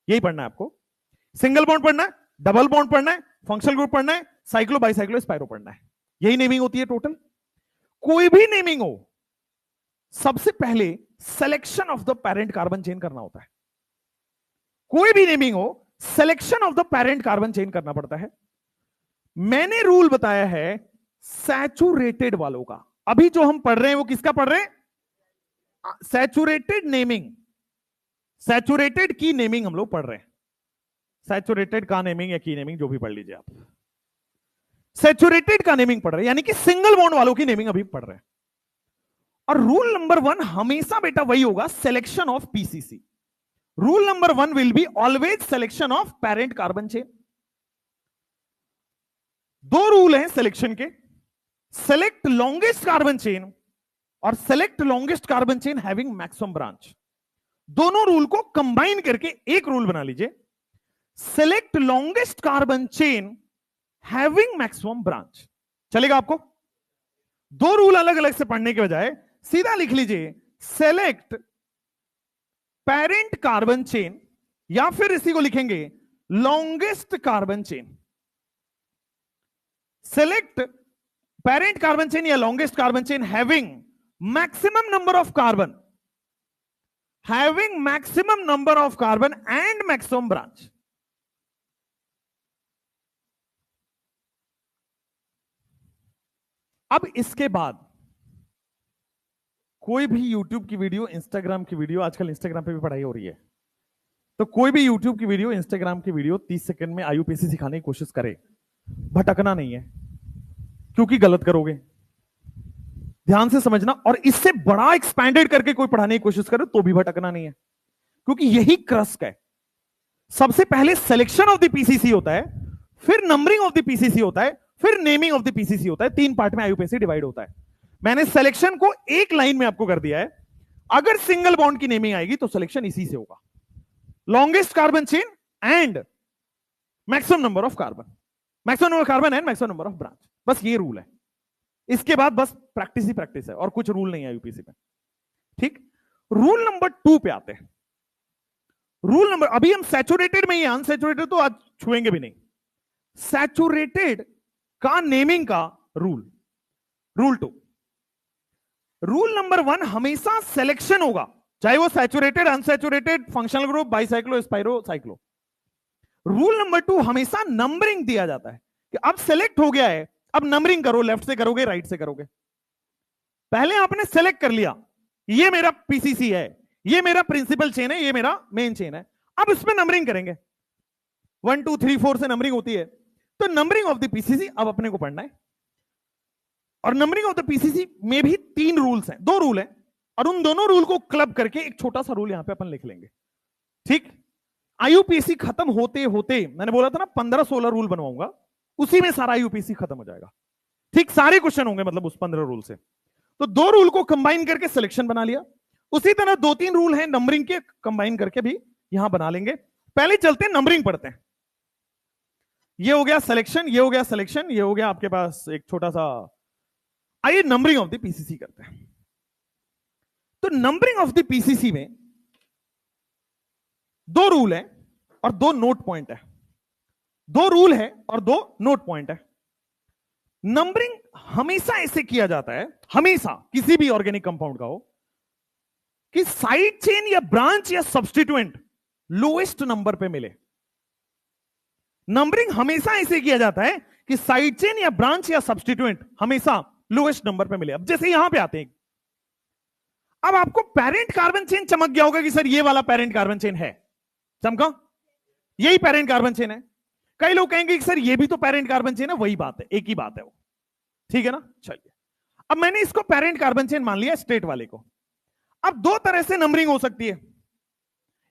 यही पढ़ना है आपको। सिंगल बॉन्ड पढ़ना है, डबल बॉन्ड पढ़ना है, फंक्शनल ग्रुप पढ़ना है, साइक्लो बाइसाइक्लो स्पाइरो पढ़ना है, यही नेमिंग होती है टोटल। कोई भी नेमिंग हो, सबसे पहले selection of the parent carbon chain करना होता है। कोई भी नेमिंग हो, selection of the parent carbon chain करना पड़ता है। मैंने रूल बताया है सैचुरेटेड वालों का। अभी जो हम पढ़ रहे हैं वो किसका पढ़ रहे हैं? सैचुरेटेड नेमिंग, सैचुरेटेड की नेमिंग हम लोग पढ़ रहे हैं। सैचुरेटेड का नेमिंग या की नेमिंग जो भी पढ़ लीजिए आप, सैचुरेटेड का नेमिंग पढ़ रहे हैं, यानी कि सिंगल बॉन्ड वालों की नेमिंग अभी पढ़ रहे हैं। और रूल नंबर 1 हमेशा बेटा वही होगा, selection of PCC. Rule number 1 will be always selection of parent carbon chain. 2 rule हैं सिलेक्शन के, सेलेक्ट लॉन्गेस्ट कार्बन चेन और select longest carbon chain having maximum branch. दोनों रूल को कंबाइन करके एक रूल बना लीजिए, select longest carbon chain having maximum branch. चलेगा आपको? 2 रूल अलग अलग से पढ़ने के बजाय सीधा लिख लीजिए सेलेक्ट पेरेंट कार्बन चेन, या फिर इसी को लिखेंगे longest carbon chain. Select parent carbon chain या longest carbon chain having maximum number of carbon, having maximum number of carbon and maximum branch. अब इसके बाद कोई भी YouTube की वीडियो, Instagram की वीडियो, आजकल Instagram पे भी पढ़ाई हो रही है, तो कोई भी YouTube की वीडियो, Instagram की वीडियो 30 सेकंड में IUPAC सिखाने की कोशिश करे, भटकना नहीं है, क्योंकि गलत करोगे। ध्यान से समझना। और इससे बड़ा एक्सपैंडेड करके कोई पढ़ाने की कोशिश करे तो भी भटकना नहीं है, क्योंकि यही क्रस्ट है। सबसे पहले सिलेक्शन ऑफ द पीसीसी होता है, फिर नंबरिंग ऑफ द पीसीसी होता है, फिर नेमिंग ऑफ द पीसीसी होता है। 3 पार्ट में IUPAC डिवाइड होता है। मैंने सिलेक्शन को एक लाइन में आपको कर दिया है। अगर सिंगल बॉन्ड की नेमिंग आएगी तो सिलेक्शन इसी से होगा, longest carbon chain and maximum number of carbon, maximum number of carbon and maximum number of branch. बस ये रूल है। इसके बाद बस प्रैक्टिस ही प्रैक्टिस है और कुछ रूल नहीं है IUPAC में। ठीक, रूल नंबर 2 पे आते हैं। रूल नंबर, अभी हम सैचुरेटेड में ही, अनसैचुरेटेड तो आज छुएंगे भी नहीं। सैचुरेटेड का नेमिंग का रूल, रूल 2। रूल नंबर 1 हमेशा सिलेक्शन होगा, चाहे वो saturated, unsaturated, functional group, bicyclo, spiro, cyclo. Rule number 2 हमेशा नंबरिंग दिया जाता है कि अब सेलेक्ट हो गया है, अब नंबरिंग करो, लेफ्ट से करोगे राइट से करोगे। पहले आपने सेलेक्ट कर लिया, ये मेरा पीसीसी है, ये मेरा प्रिंसिपल चेन है, ये मेरा मेन चेन है, अब इसमें नंबरिंग करेंगे। 1 2 3 4 से नंबरिंग होती है, तो नंबरिंग ऑफ द पीसीसी अब अपने को पढ़ना है। और नंबरिंग ऑफ द पीसीसी में भी 3 रूल्स हैं, 2 रूल हैं, और उन दोनों रूल को क्लब करके एक छोटा सा रूल यहां पे अपन लिख लेंगे। ठीक, IUPAC खत्म होते होते, मैंने बोला था ना 15-16 रूल बनवाऊंगा, उसी में सारा IUPAC खत्म हो जाएगा। ठीक, सारे क्वेश्चन होंगे मतलब उस 15 रूल से। तो 2 रूल को कंबाइन करके सिलेक्शन बना लिया। उसी तरह 2-3 रूल हैं नंबरिंग के, कंबाइन करके भी यहां बना लेंगे। पहले चलते हैं नंबरिंग पढ़ते हैं। ये हो गया सिलेक्शन, ये हो गया सिलेक्शन, ये हो गया आपके पास एक छोटा सा। आइए नंबरिंग ऑफ द पीसीसी करते हैं। तो नंबरिंग ऑफ द पीसीसी में 2 रूल है और 2 नोट पॉइंट है। 2 रूल है और 2 नोट पॉइंट है। नंबरिंग हमेशा ऐसे किया जाता है, हमेशा किसी भी ऑर्गेनिक कंपाउंड का हो, कि साइड चेन या ब्रांच या सब्स्टिट्यूएंट लोएस्ट नंबर पे मिले। नंबरिंग हमेशा ऐसे किया जाता है कि साइड चेन या ब्रांच या सब्स्टिट्यूएंट हमेशा लोएस्ट नंबर पे मिले। अब जैसे यहां पे आते हैं, अब आपको पेरेंट कार्बन चेन चमक गया होगा कि सर ये वाला पेरेंट कार्बन चेन है, चमका, यही पेरेंट कार्बन चेन है। कई लोग कहेंगे कि सर ये भी तो पेरेंट कार्बन चेन है, वही बात है, एक ही बात है वो, ठीक है ना। चलिए, अब मैंने इसको पेरेंट कार्बन चेन मान लिया, स्ट्रेट वाले को। अब 2 तरह से नंबरिंग हो सकती है,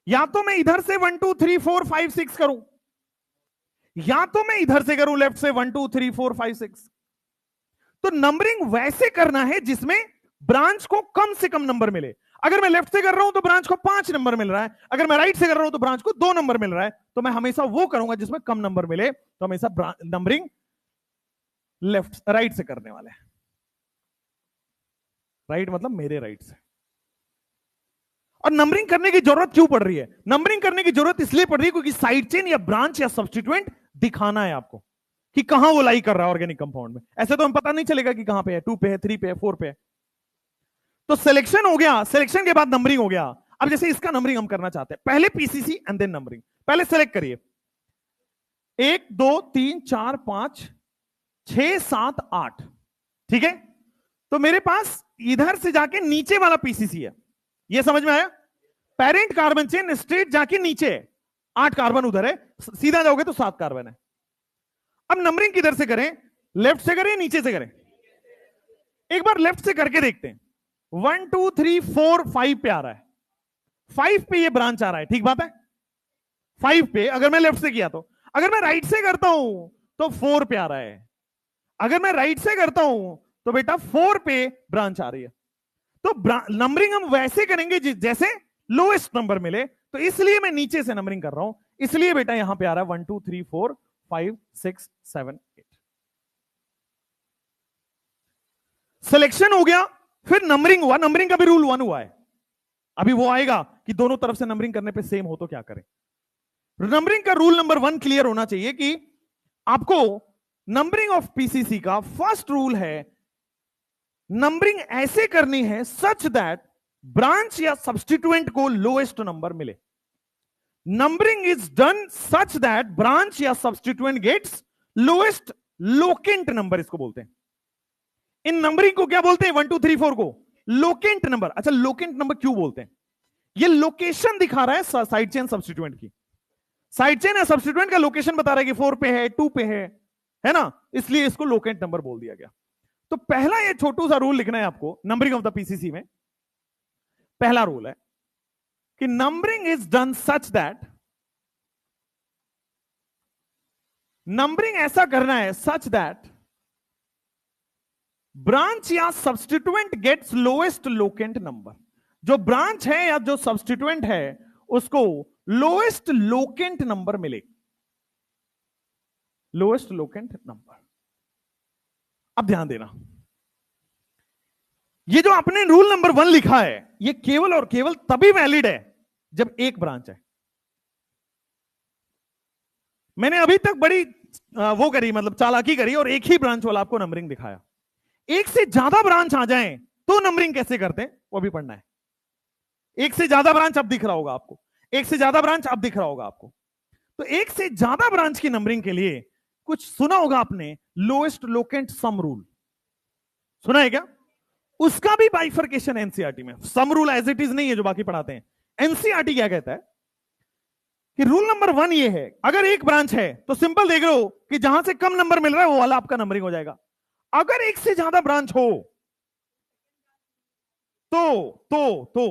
या तो मैं इधर से 1 2 3 4 5 6 करूं, या तो मैं इधर से करूं लेफ्ट से 1 2 3 4 5 6। तो नंबरिंग वैसे करना है जिसमें ब्रांच को कम से कम नंबर मिले। अगर मैं लेफ्ट से कर रहा हूं तो ब्रांच को 5 नंबर मिल रहा है, अगर मैं राइट से कर रहा हूं तो ब्रांच को 2 नंबर मिल रहा है। तो मैं हमेशा वो करूंगा जिसमें कम नंबर मिले, तो हमेशा नंबरिंग लेफ्ट राइट से करने वाले हैं। राइट मतलब मेरे राइट से। और नंबरिंग करने की जरूरत क्यों पड़ रही है? नंबरिंग करने की जरूरत इसलिए पड़ रही है क्योंकि साइड चेन या ब्रांच या सब्स्टिट्यूएंट दिखाना है आपको कि कहां वो लाई कर रहा है ऑर्गेनिक कंपाउंड में। ऐसे तो हमें पता नहीं चलेगा कि कहां पे है, 2 पे है, 3 पे है, 4 पे है। तो सिलेक्शन हो गया, सिलेक्शन के बाद नंबरिंग हो गया। अब जैसे इसका नंबरिंग हम करना चाहते हैं, पहले पीसीसी एंड देन नंबरिंग। पहले सेलेक्ट करिए, 1 2 3 4 5 6 7 8, ठीक है। तो मेरे पास इधर से जाके नीचे वाला पीसीसी है, ये समझ में आया? पेरेंट कार्बन चेन स्ट्रेट जाके नीचे है, 8 कार्बन उधर है, सीधा जाओगे तो 7 कार्बन है। अब नंबरिंग किधर से करें? लेफ्ट से करें, नीचे से करें? एक बार लेफ्ट से करके देखते हैं। 1 2 3 4 5 पे आ रहा है, 5 पे ये ब्रांच आ रहा है, ठीक बात है। 5 पे अगर मैं लेफ्ट से किया तो, अगर मैं राइट से करता हूं तो 4 पे आ रहा है। अगर मैं राइट से करता हूं तो बेटा 4 पे ब्रांच आ रही है। तो नंबरिंग हम वैसे करेंगे जैसे लोएस्ट नंबर मिले, तो इसलिए मैं नीचे से नंबरिंग कर रहा हूं। इसलिए बेटा यहां पे आ रहा है 1 2 3 4 5 6 7 8। सिलेक्शन हो गया, फिर नंबरिंग हुआ। नंबरिंग का भी रूल 1 हुआ है, अभी वो आएगा कि दोनों तरफ से नंबरिंग करने पे सेम हो तो क्या करें। नंबरिंग का रूल नंबर 1 क्लियर होना चाहिए कि आपको नंबरिंग ऑफ पीसीसी का फर्स्ट रूल है, नंबरिंग ऐसे करनी है सच दैट ब्रांच या सब्स्टिट्यूएंट को लोएस्ट नंबर मिले। Numbering is done such that branch या substituent gets lowest locant number, इसको बोलते हैं। इन नंबरिंग को क्या बोलते हैं? 1 2 3 4 को लोकेंट नंबर। अच्छा, लोकेंट नंबर क्यों बोलते हैं? ये लोकेशन दिखा रहा है साइड चेन सब्स्टिट्यूएंट की। साइड चेन या सब्स्टिट्यूएंट का लोकेशन बता रहा है कि 4 पे है, 2 पे है ना, इसलिए इसको लोकेंट नंबर बोल दिया गया। तो पहला ये छोटू सा रूल लिखना है आपको नंबरिंग ऑफ द पीसीसी में। पहला रूल है कि numbering is done such that, numbering ऐसा करना है सच दैट ब्रांच या substituent gets lowest locant number. जो ब्रांच है या जो सब्स्टिट्यूएंट है उसको लोएस्ट लोकेंट नंबर मिले, लोएस्ट लोकेंट नंबर। अब ध्यान देना, ये जो आपने रूल नंबर 1 लिखा है ये केवल और केवल तभी वैलिड है जब एक ब्रांच है। मैंने अभी तक बड़ी वो करी, मतलब चालाकी करी और एक ही ब्रांच वाला आपको नंबरिंग दिखाया। एक से ज्यादा ब्रांच आ जाएं तो नंबरिंग कैसे करते हैं वो भी पढ़ना है। एक से ज्यादा ब्रांच अब दिख रहा होगा आपको, एक से ज्यादा ब्रांच अब दिख रहा होगा आपको। तो एक से ज्यादा ब्रांच की नंबरिंग के लिए कुछ सुना होगा आपने, लोएस्ट लोकेंट सम रूल सुना है क्या? उसका भी बाइफर्केशन एनसीईआरटी में। Some rule as it is नहीं है जो बाकी पढ़ाते हैं। एनसीईआरटी क्या कहता है कि रूल नंबर 1 ये है, अगर एक ब्रांच है तो सिंपल देख लो कि जहां से कम नंबर मिल रहा है वो वाला आपका नंबरिंग हो जाएगा। अगर एक से ज्यादा ब्रांच हो तो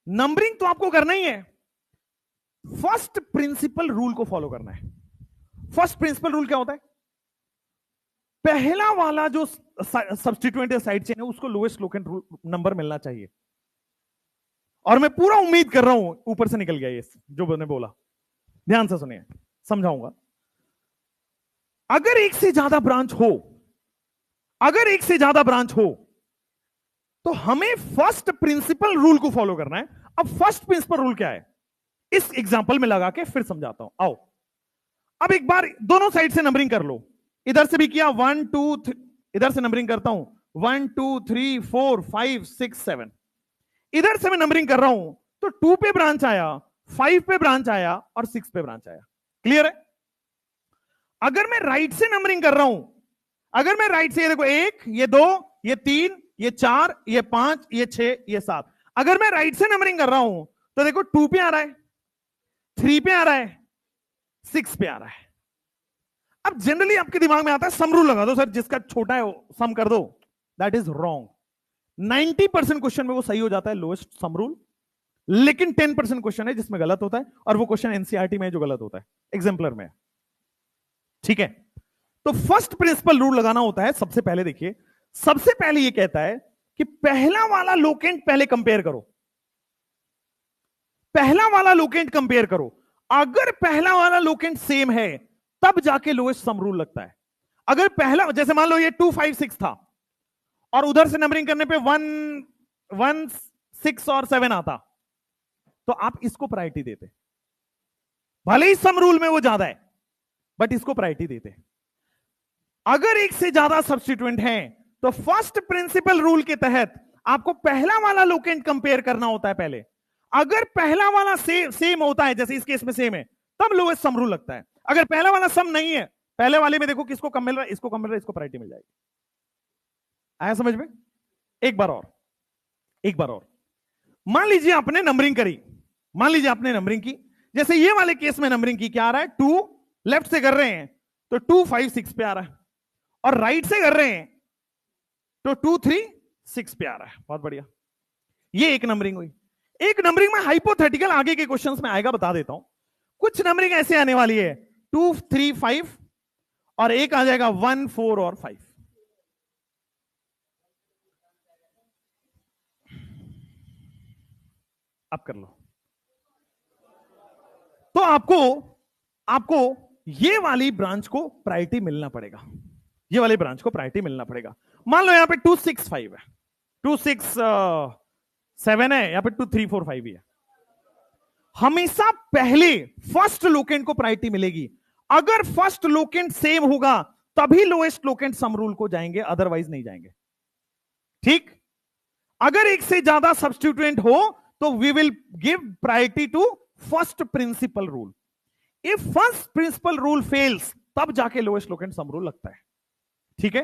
नंबरिंग तो आपको करना ही है, फर्स्ट प्रिंसिपल रूल को फॉलो करना है। फर्स्ट प्रिंसिपल रूल क्या होता है? पहला वाला जो सब्स्टिट्यूएंट या साइड चेन है उसको लोएस्ट लोकेंट नंबर मिलना चाहिए। और मैं पूरा उम्मीद कर रहा हूं ऊपर से निकल गया ये जो मैंने बोला, ध्यान से सुनिए, समझाऊंगा। अगर एक से ज्यादा ब्रांच हो, अगर एक से ज्यादा ब्रांच हो तो हमें फर्स्ट प्रिंसिपल रूल को फॉलो करना है। अब फर्स्ट प्रिंसिपल रूल क्या है इस एग्जांपल में लगा के फिर समझाता हूं। आओ अब एक बार दोनों साइड से नंबरिंग कर लो। इधर से भी किया 1 2 3, इधर से नंबरिंग करता हूं 1 2 3 4 5 6 7। इधर से मैं नंबरिंग कर रहा हूं तो 2 पे ब्रांच आया, 5 पे ब्रांच आया और 6 पे ब्रांच आया। क्लियर है? अगर मैं राइट से नंबरिंग कर रहा हूं, अगर मैं राइट से, ये देखो 1 ये 2 ये 3 ये 4 ये 5 ये 6 ये 7, अगर मैं राइट से नंबरिंग कर रहा हूं तो देखो 2 पे आ रहा है, 3 पे आ रहा है, 6 पे आ रहा है। अब जनरली आपके दिमाग में आता है सम रूल लगा दो सर, जिसका छोटा है वो सम कर दो। That is wrong. 90% क्वेश्चन में वो सही हो जाता है लोएस्ट सम रूल, लेकिन 10% क्वेश्चन है जिसमें गलत होता है, और वो क्वेश्चन एनसीईआरटी में जो गलत होता है एग्जाम्पलर में। ठीक है, तो फर्स्ट प्रिंसिपल रूल लगाना होता है। सबसे पहले देखिए, सबसे पहले ये कहता है कि पहला वाला लोकेंट पहले कंपेयर करो, पहला वाला लोकेंट कंपेयर करो। अगर पहला वाला लोकेंट सेम है तब जाके लोएस्ट सम रूल लगता है। अगर पहला, जैसे मान लो ये 2 5 6 था और उधर से नंबरिंग करने पे 1 1 6 और 7 आता तो आप इसको प्रायोरिटी देते, भले ही सम रूल में वो ज्यादा है बट इसको प्रायोरिटी देते। अगर एक से ज्यादा सब्स्टिट्यूएंट हैं तो फर्स्ट प्रिंसिपल रूल के तहत आपको पहला वाला लोकेंट कंपेयर करना होता है पहले। अगर पहला वाला सेम होता है, जैसे इस केस में सेम है, तब लोएस्ट सम रूल लगता है। अगर पहला वाला सम नहीं है, पहले वाले में देखो किसको कम मिल रहा है, इसको कम मिल रहा है, इसको प्रायोरिटी मिल जाएगी। आया समझ में? एक बार और, एक बार और। मान लीजिए आपने नंबरिंग करी, मान लीजिए आपने नंबरिंग की, जैसे ये वाले केस में नंबरिंग की, क्या आ रहा है 2 लेफ्ट से कर रहे हैं तो 2 5 6 पे आ रहा है, और राइट से कर रहे हैं तो 2 3 6 पे आ रहा है। बहुत बढ़िया, ये एक नंबरिंग हुई। एक नंबरिंग में हाइपोथेटिकल आगे के क्वेश्चंस में आएगा, बता देता हूं। कुछ नंबरिंग ऐसे आने वाली है 2 3 5 और एक आ जाएगा 1 4 और 5। अब कर लो। तो आपको ये वाली ब्रांच को प्रायोरिटी मिलना पड़ेगा, ये वाली ब्रांच को प्रायोरिटी मिलना पड़ेगा। मान लो यहां पे 2 6 5 है, 2 6 7 है, यहां पे 2 3 4 5 ही है। हमेशा पहले फर्स्ट लोकेंट को प्रायोरिटी मिलेगी। अगर फर्स्ट लोकेंट सेम होगा तभी लोएस्ट लोकेंट सम रूल को जाएंगे, अदरवाइज नहीं जाएंगे। ठीक, अगर एक से ज्यादा सब्स्टिट्यूएंट हो तो we will give priority to first principle rule. If first principle rule fails तब जाके लोएस्ट लोकेंट सम रूल लगता है। ठीक है,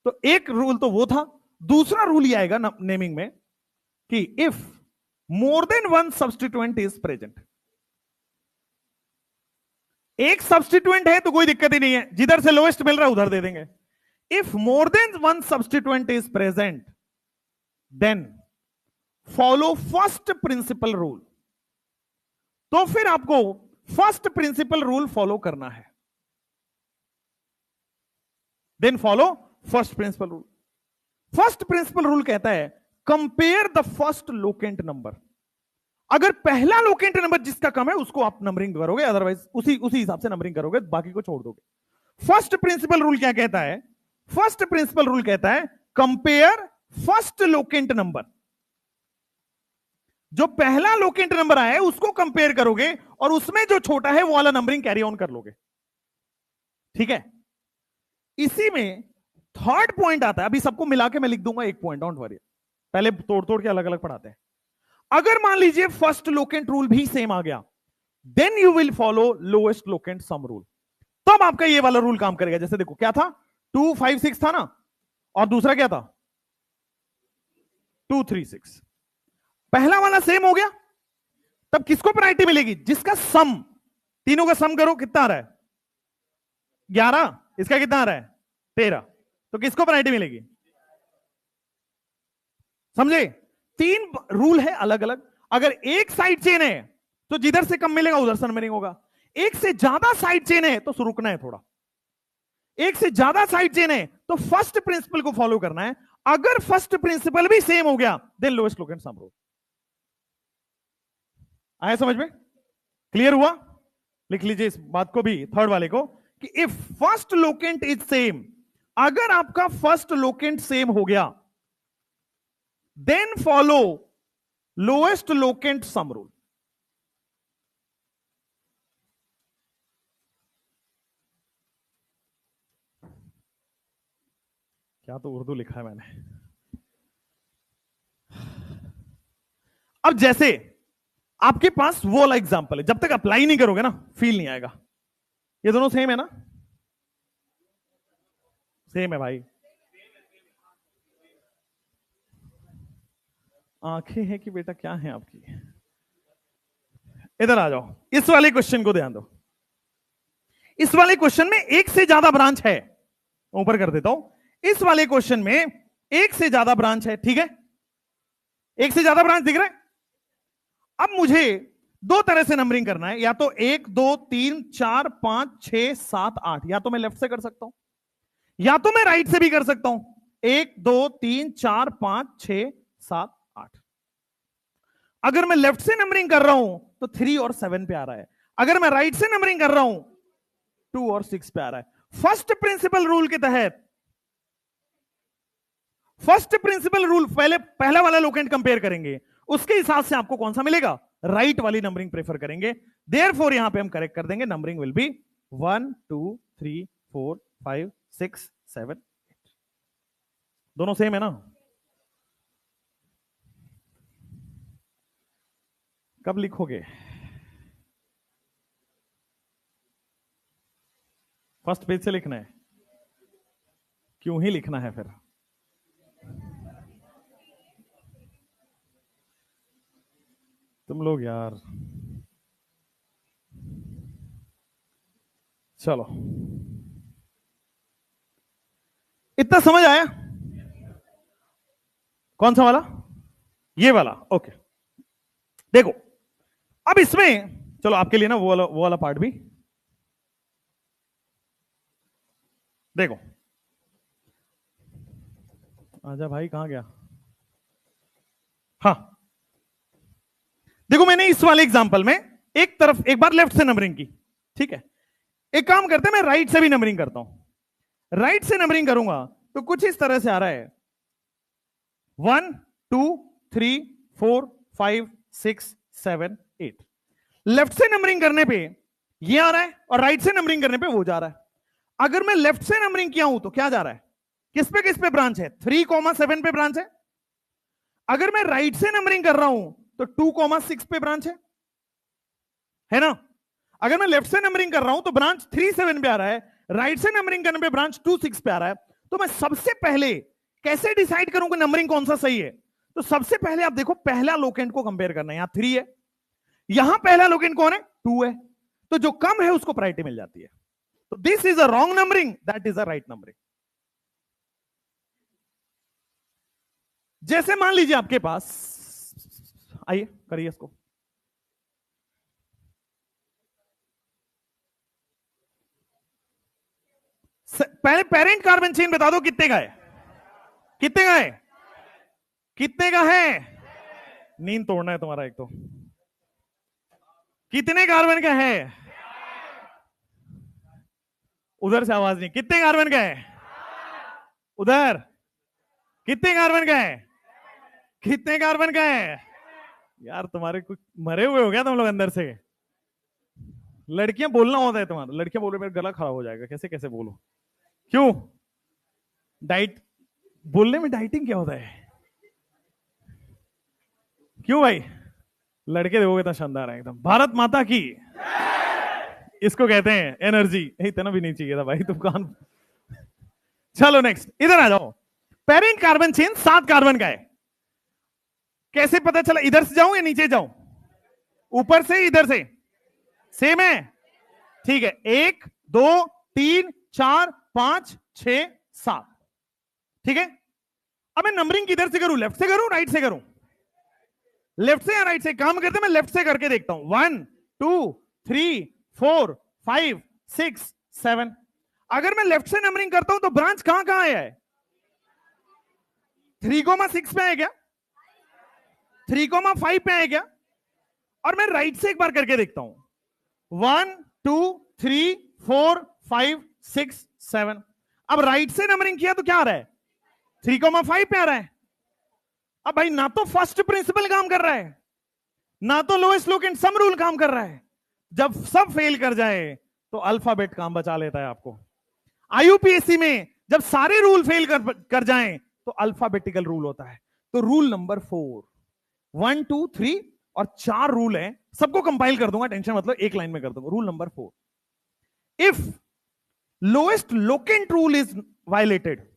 तो एक रूल तो वो था। दूसरा रूल ये आएगा नेमिंग में कि if more than one substituent is present, एक सब्स्टिट्यूएंट है तो कोई दिक्कत ही नहीं है, जिधर से लोएस्ट मिल रहा है उधर दे देंगे। If more than one substituent is present then follow first principle rule. तो फिर आपको फर्स्ट प्रिंसिपल रूल फॉलो करना है। Then follow first principle rule. First principle rule कहता है compare the first locant number. अगर पहला लोकेंट नंबर जिसका कम है उसको आप नंबरिंग करोगे, अदरवाइज उसी हिसाब से नंबरिंग करोगे, बाकी को छोड़ दोगे। फर्स्ट प्रिंसिपल रूल क्या कहता है? फर्स्ट प्रिंसिपल रूल कहता है कंपेयर फर्स्ट लोकेंट नंबर। जो पहला लोकेंट नंबर आया है उसको कंपेयर करोगे और उसमें जो छोटा है वो वाला नंबरिंग कैरी ऑन कर लोगे। ठीक है, इसी में थर्ड पॉइंट आता है। अभी सबको मिला के मैं लिख दूंगा एक पॉइंट, डोंट वरी, पहले तोड़ तोड़ के अलग अलग पढ़ाते हैं। अगर मान लीजिए फर्स्ट लोकेंट रूल भी सेम आ गया, then you will follow lowest locant sum rule. तब आपका ये वाला रूल काम करेगा। जैसे देखो क्या था, 2 5 6 था ना, और दूसरा क्या था 2 3 6। पहला वाला सेम हो गया, तब किसको प्रायोरिटी मिलेगी? जिसका सम, तीनों का सम करो कितना आ रहा है 11, इसका कितना आ रहा है 13, तो किसको प्रायोरिटी मिलेगी? समझे? 3 रूल है अलग अलग। अगर एक साइड चेन है तो जिधर से कम मिलेगा उधर से नंबरिंग होगा। एक से ज्यादा साइड चेन है तो रुकना है थोड़ा। एक से ज्यादा साइड चेन है तो फर्स्ट प्रिंसिपल को फॉलो करना है। अगर फर्स्ट प्रिंसिपल भी सेम हो गया then lowest locant sum rule. आया समझ में? क्लियर हुआ? लिख लीजिए इस बात को भी, थर्ड वाले को, कि if first locant is same, अगर आपका फर्स्ट लोकेंट सेम हो गया then follow lowest locant sum rule. क्या तो उर्दू लिखा है मैंने। अब जैसे आपके पास वो वाला एग्जांपल है, जब तक अप्लाई नहीं करोगे ना फील नहीं आएगा। ये दोनों सेम है ना? सेम है भाई। आंखें हैं कि बेटा क्या है आपकी? इधर आ जाओ, इस वाले क्वेश्चन को ध्यान दो। इस वाले क्वेश्चन में एक से ज्यादा ब्रांच है, ऊपर कर देता हूं। इस वाले क्वेश्चन में एक से ज्यादा ब्रांच है, ठीक है? एक से ज्यादा ब्रांच दिख रहा है। अब मुझे 2 तरह से नंबरिंग करना है, या तो 1 2 3 4 5 6 7 8। या तो मैं लेफ्ट से कर सकता हूं या तो मैं राइट से भी कर सकता हूं। 1 2 3 4 5 6 7 8। अगर मैं लेफ्ट से नंबरिंग कर रहा हूं तो 3 और 7 पे आ रहा है। अगर मैं राइट से नंबरिंग कर रहा हूं 2 और 6 पे आ रहा है। फर्स्ट प्रिंसिपल रूल के तहत, फर्स्ट प्रिंसिपल रूल पहला वाला लोकेंट कंपेयर करेंगे, उसके हिसाब से आपको कौन सा मिलेगा? राइट वाली नंबरिंग प्रेफर करेंगे। देयरफॉर यहां पे हम करेक्ट कर देंगे, नंबरिंग विल बी 1 2 3 4 5 6 7 8। दोनों सेम है ना? कब लिखोगे? फर्स्ट पेज से लिखना है? क्यों ही लिखना है फिर? तुम लोग यार, चलो इतना समझ आया? कौन सा वाला? ये वाला, ओके। देखो अब इसमें, चलो आपके लिए ना वो वाला पार्ट भी देखो। आजा भाई, कहां गया? हाँ देखो, मैंने इस वाले एग्जांपल में एक तरफ एक बार लेफ्ट से नंबरिंग की, ठीक है? एक काम करते हैं, मैं राइट से भी नंबरिंग करता हूं। राइट से नंबरिंग करूंगा तो कुछ इस तरह से आ रहा है 1 2 3 4 5 6 7 8। लेफ्ट से नंबरिंग करने पे ये आ रहा है और राइट से नंबरिंग करने पे वो जा रहा है। अगर मैं लेफ्ट से नंबरिंग किया हूं तो क्या जा रहा है, किस पे ब्रांच है, 3,7 पे ब्रांच है। अगर मैं राइट से नंबरिंग कर रहा हूं तो 2,6 पे ब्रांच है ना। अगर मैं लेफ्ट से नंबरिंग कर रहा हूं तो ब्रांच 3,7 पे आ रहा है, राइट से नंबरिंग करने पे ब्रांच 2,6 पे आ रहा है। तो मैं सबसे पहले कैसे डिसाइड करूं कि नंबरिंग कौन सा सही है, तो सबसे पहले आप देखो पहला लोकेंट को कंपेयर करना है। यहां 3 है, यहां पहला लोकेंट कौन है, 2 है, तो जो कम है उसको प्रायोरिटी मिल जाती है। तो this is a wrong numbering, that is a right numbering. जैसे मान लीजिए आपके पास, आइए करिए इसको, पहले पेरेंट कार्बन चेन बता दो कितने का है, कितने का है, कितने का है, नींद तोड़ना है तुम्हारा एक तो, कितने कार्बन का है, उधर से आवाज नहीं, कितने कार्बन का है, उधर कितने कार्बन का है, कितने कार्बन का है, यार तुम्हारे कुछ मरे हुए हो गया तुम लोग अंदर से। लड़कियां बोलना होता है तुम्हारा, लड़कियां बोल रहे मेरा गला खराब हो जाएगा, कैसे कैसे बोलो, क्यों, डाइट, बोलने में डाइटिंग क्या होता है, क्यों भाई, लड़के देखोगे तो शानदार है एकदम, भारत माता की, इसको कहते हैं एनर्जी। इतना भी नहीं चाहिए था भाई तुम कान। चलो नेक्स्ट, इधर आ जाओ। पेरेंट कार्बन चेन 7 कार्बन का है, कैसे पता चला, इधर से जाऊं या नीचे जाऊं, ऊपर से इधर से, सेम है, ठीक है, 1 2 3 4 5 6 7, ठीक है। अब मैं नंबरिंग किधर से करूं, लेफ्ट से करूं राइट से करूं, लेफ्ट से या राइट से, काम करते मैं लेफ्ट से करके देखता हूं, 1 2 3 4 5 6 7। अगर मैं लेफ्ट से नंबरिंग करता हूं तो ब्रांच कहां कहां है, 3,6 पे है क्या, 3,5 पे है क्या, और मैं राइट से एक बार करके देखता हूं, 1 2 3 4 5 6 7। अब राइट से नंबरिंग किया तो क्या आ रहा है, 3,5 पे आ रहा है। अब भाई ना तो फर्स्ट प्रिंसिपल काम कर रहा है, ना तो लोएस्ट लोकेंट सम रूल काम कर रहा है। जब सब फेल कर जाए तो अल्फाबेट काम बचा लेता है आपको। आईयूपीएससी में जब सारे रूल फेल कर जाएं तो अल्फाबेटिकल रूल होता है। तो रूल नंबर 4, 1 2 3 और 4 रूल है, सबको कंपाइल कर दूंगा, टेंशन मतलब एक लाइन में कर दूंगा। Rule number 4, if lowest locant rule is violated,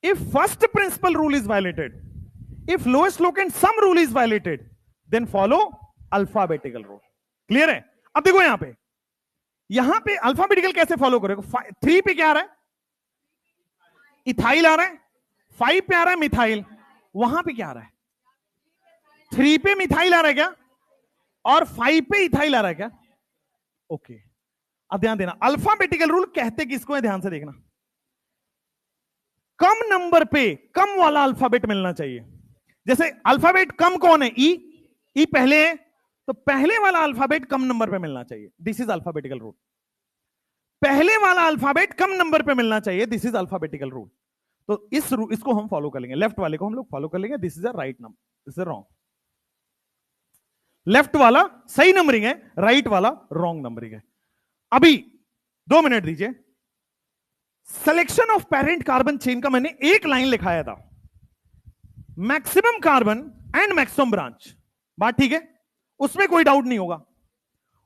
if first principle rule is violated, if lowest locant sum rule is violated, then follow alphabetical rule। Clear है। अब देखो यहां पे अल्फाबेटिकल कैसे फॉलो करोगे, 3 पे क्या आ रहा है, इथाइल आ रहा है, 5 पे आ रहा है मिथाइल, वहां पे क्या आ रहा है, 3 पे मिथाइल आ रहा है क्या, और 5 पे इथाइल आ रहा है क्या, ओके। अब ध्यान देना, अल्फाबेटिकल रूल कहते किसको है, ध्यान से देखना, कम नंबर पे कम वाला अल्फाबेट मिलना चाहिए। जैसे अल्फाबेट कम कौन है, ई पहले है, तो पहले वाला अल्फाबेट कम नंबर पे मिलना चाहिए, दिस इज अल्फाबेटिकल रूल। पहले वाला अल्फाबेट कम नंबर पे मिलना चाहिए, दिस इज अल्फाबेटिकल रूल। तो इसको हम फॉलो कर लेंगे, लेफ्ट वाले को हम लोग फॉलो कर लेंगे, this is a right number, this is wrong. Left वाला सही नंबरिंग है, राइट वाला रॉन्ग नंबरिंग है। अभी 2 मिनट दीजिए। Selection of parent carbon chain का मैंने एक लाइन लिखाया था, maximum carbon and maximum branch, बात ठीक है, उसमें कोई डाउट नहीं होगा।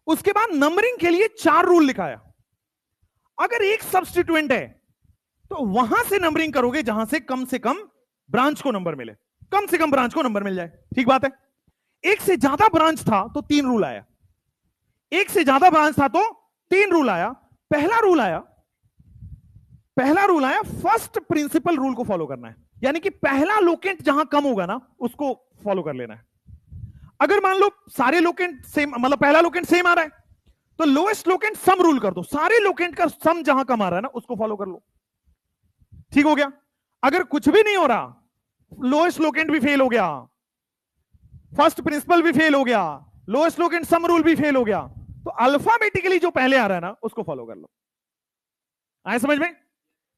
उसके बाद नंबरिंग के लिए 4 रूल लिखाया। अगर एक सब्स्टिट्यूएंट है तो वहां से नंबरिंग करोगे जहां से कम ब्रांच को नंबर मिले, कम से कम ब्रांच को नंबर मिल जाए, ठीक बात है। एक से ज्यादा ब्रांच था तो 3 रूल आया, एक से ज्यादा ब्रांच था तो 3 रूल आया। पहला रूल आया फर्स्ट प्रिंसिपल रूल को फॉलो करना है, यानी कि पहला लोकेंट जहां कम होगा ना उसको फॉलो कर लेना है। अगर मान लो सारे लोकेंट सेम, मतलब पहला लोकेंट सेम आ रहा है, तो लोएस्ट लोकेंट सम रूल कर दो, सारे लोकेंट का सम जहां कम आ रहा है ना उसको फॉलो कर लो, ठीक हो गया। अगर कुछ भी नहीं हो रहा, लोएस्ट लोकेंट भी फेल हो गया, फर्स्ट प्रिंसिपल भी फेल हो गया, लोएस्ट लोकेंट सम रूल भी फेल हो गया, तो अल्फाबेटिकली जो पहले आ रहा है ना उसको फॉलो कर लो। आए समझ में,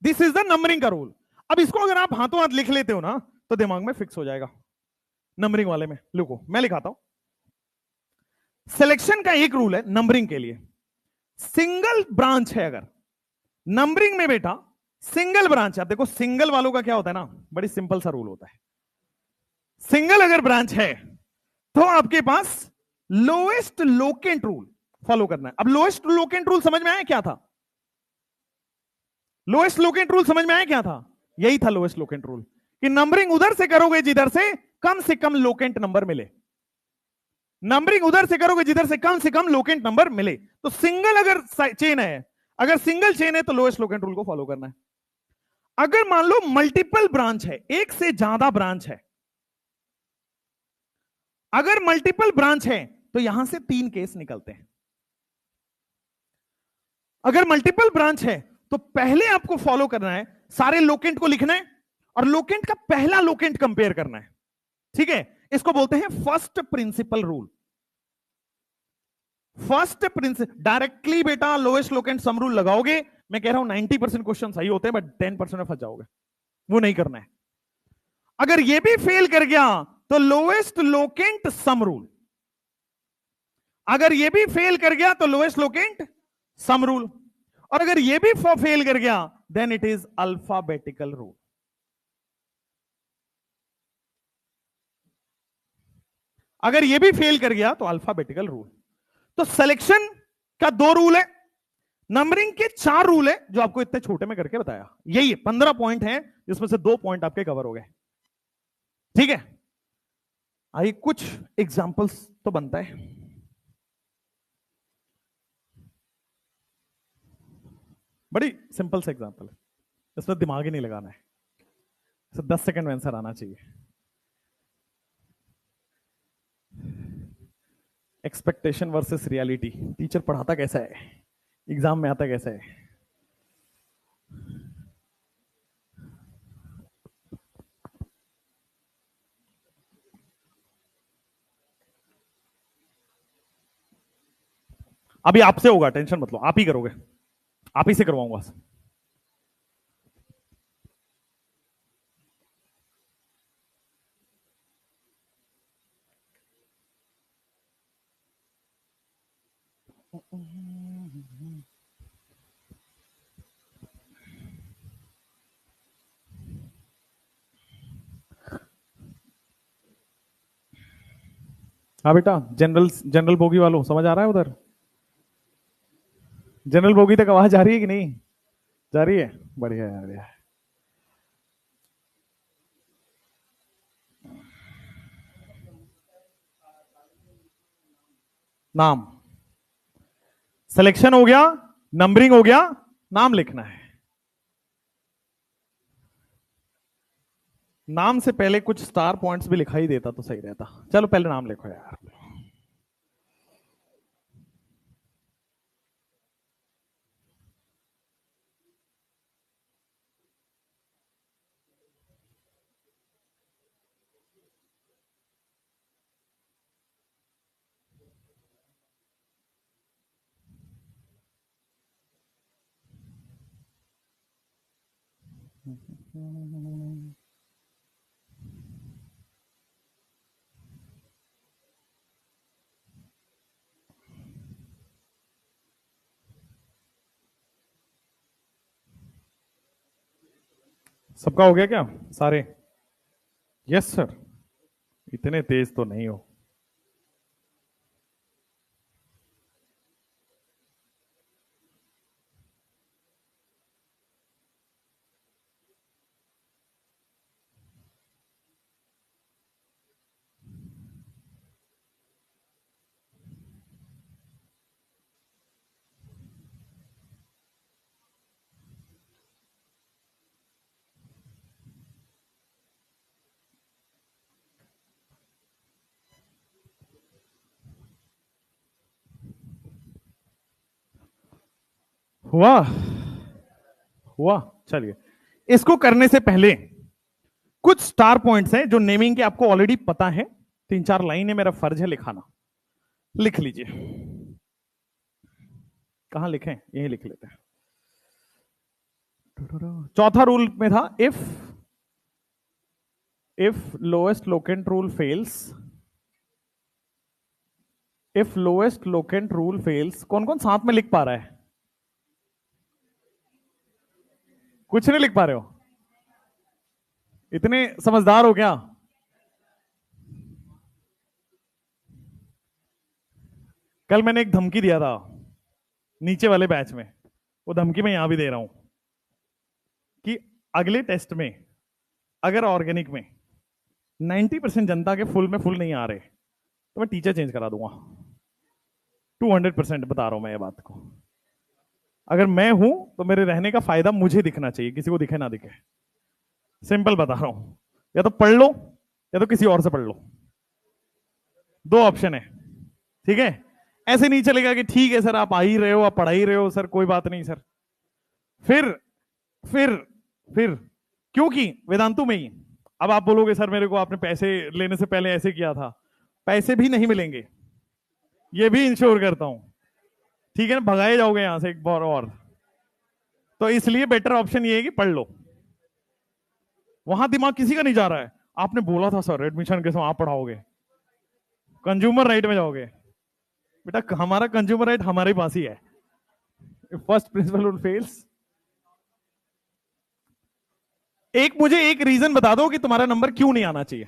दिस इज द नंबरिंग का रूल। अब इसको अगर आप हाथों हाथ लिख लेते हो ना तो दिमाग में फिक्स हो जाएगा। नंबरिंग वाले में लिखो, मैं लिखाता हूं, सिलेक्शन का एक रूल है नंबरिंग के लिए, सिंगल ब्रांच है अगर नंबरिंग में बेटा, सिंगल ब्रांच है। आप देखो सिंगल वालों का क्या होता है ना, बड़ी सिंपल सा रूल होता है, सिंगल अगर ब्रांच है तो आपके पास लोएस्ट लोकेंट रूल फॉलो करना है। अब लोएस्ट लोकेंट रूल समझ में आया क्या था? लोएस्ट लोकेंट रूल समझ में आया क्या था? यही था लोएस्ट लोकेंट रूल, कि नंबरिंग उधर से करोगे जिधर से कम लोकेंट नंबर मिले, नंबरिंग उधर से करोगे जिधर से कम लोकेंट नंबर मिले। तो सिंगल अगर चेन है, अगर सिंगल चेन है तो लोएस्ट लोकेंट रूल को फॉलो करना है। अगर मान लो मल्टीपल ब्रांच है, एक से ज्यादा ब्रांच है, अगर मल्टीपल ब्रांच है तो यहां से 3 केस निकलते हैं। अगर मल्टीपल ब्रांच है तो पहले आपको फॉलो करना है, सारे लोकेंट को लिखना है और लोकेंट का पहला लोकेंट कंपेयर करना है, ठीक है? इसको बोलते हैं first principle rule. First principal, directly बेटा लोएस्ट लोकेंट सम रूल लगाओगे, मैं कह रहा हूं 90% क्वेश्चन सही होते हैं, बट 10% में फंस जाओगे, वो नहीं करना है। अगर ये भी फेल कर गया तो लोएस्ट लोकेंट सम रूल, अगर ये भी फेल कर गया तो लोएस्ट लोकेंट सम रूल, और अगर ये भी फेल कर गया then it is alphabetical rule. अगर ये भी फेल कर गया तो अल्फाबेटिकल रूल। तो सिलेक्शन का 2 रूल है, नंबरिंग के 4 रूल है, जो आपको इतने छोटे में करके बताया। यही 15 पॉइंट है, जिसमें से 2 पॉइंट आपके कवर हो गए, ठीक है? आइए कुछ एग्जांपल्स तो बनता है। बड़ी सिंपल सा एग्जांपल है, इसमें दिमाग ही नहीं लगाना है, 10 सेकंड में आंसर आना चाहिए। एक्सपेक्टेशन वर्सेस रियलिटी, टीचर पढ़ाता कैसा है, एग्जाम में आता कैसा है? अभी आपसे होगा, टेंशन मत लो, आप ही करोगे, आप ही से करवाऊंगा। हाँ बेटा, जनरल बोगी वालों समझ आ रहा है? उधर जनरल बोगी तक आवाज जा रही है कि नहीं जा रही है? बढ़िया है, बढ़िया है। नाम, सिलेक्शन हो गया, नंबरिंग हो गया, नाम लिखना है। नाम से पहले कुछ स्टार पॉइंट्स भी लिखा ही देता तो सही रहता। चलो पहले नाम लिखो यार। सबका हो गया क्या? सारे? यस सर, इतने तेज तो नहीं हो। हुआ? हुआ? चलिए, इसको करने से पहले कुछ स्टार पॉइंट्स हैं जो नेमिंग के आपको ऑलरेडी पता है, 3-4 लाइन है, मेरा फर्ज है लिखाना। लिख लीजिए। कहां लिखें? यही लिख लेते हैं। चौथा रूल में था, if lowest locant rule fails if lowest locant rule fails, कौन कौन साथ में लिख पा रहा है? कुछ नहीं लिख पा रहे हो? इतने समझदार हो क्या? कल मैंने एक धमकी दिया था नीचे वाले बैच में, वो धमकी मैं यहां भी दे रहा हूं कि अगले टेस्ट में अगर ऑर्गेनिक में 90% जनता के फुल में फुल नहीं आ रहे तो मैं टीचर चेंज करा दूंगा। 200% बता रहा हूं मैं ये बात को। अगर मैं हूं तो मेरे रहने का फायदा मुझे दिखना चाहिए, किसी को दिखे ना दिखे। सिंपल बता रहा हूं, या तो पढ़ लो या तो किसी और से पढ़ लो, दो ऑप्शन है, ठीक है? ऐसे नहीं चलेगा कि ठीक है सर आप आ ही रहे हो, आप पढ़ा ही रहे हो सर, कोई बात नहीं सर। फिर फिर फिर क्योंकि वेदांतु में ही अब आप बोलोगे सर मेरे को आपने पैसे लेने से पहले ऐसे किया था, पैसे भी नहीं मिलेंगे, ये भी इंश्योर करता हूं, ठीक है ना? भगाए जाओगे यहां से एक बार और। तो इसलिए बेटर ऑप्शन ये है कि पढ़ लो। वहां दिमाग किसी का नहीं जा रहा है, आपने बोला था सर एडमिशन के समय आप पढ़ाओगे, कंज्यूमर राइट में जाओगे। बेटा हमारा कंज्यूमर राइट हमारे पास ही है। First principle rule fails. मुझे एक रीजन बता दो कि तुम्हारा नंबर क्यों नहीं आना चाहिए।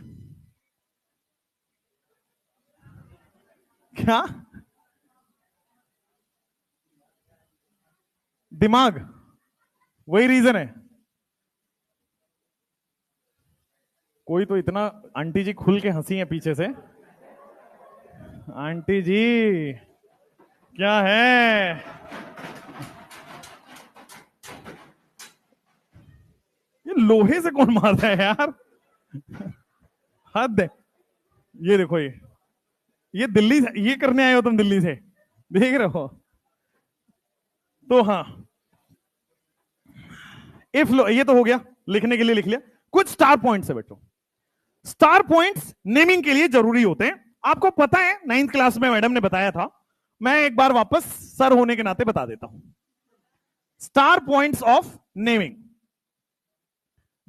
क्या? दिमाग, वही रीजन है। कोई तो इतना, आंटी जी खुल के हंसी है पीछे से। आंटी जी क्या है? ये लोहे से कौन मार रहा है यार? हद है। ये देखो, ये दिल्ली से, ये करने आए हो तुम दिल्ली से, देख रहे हो? तो हाँ, इफ ये तो हो गया, लिखने के लिए लिख लिया। कुछ स्टार पॉइंट्स है बेटो। स्टार पॉइंट्स नेमिंग के लिए जरूरी होते हैं, आपको पता है, 9th क्लास में मैडम ने बताया था, मैं एक बार वापस सर होने के नाते बता देता हूं। स्टार पॉइंट्स ऑफ नेमिंग,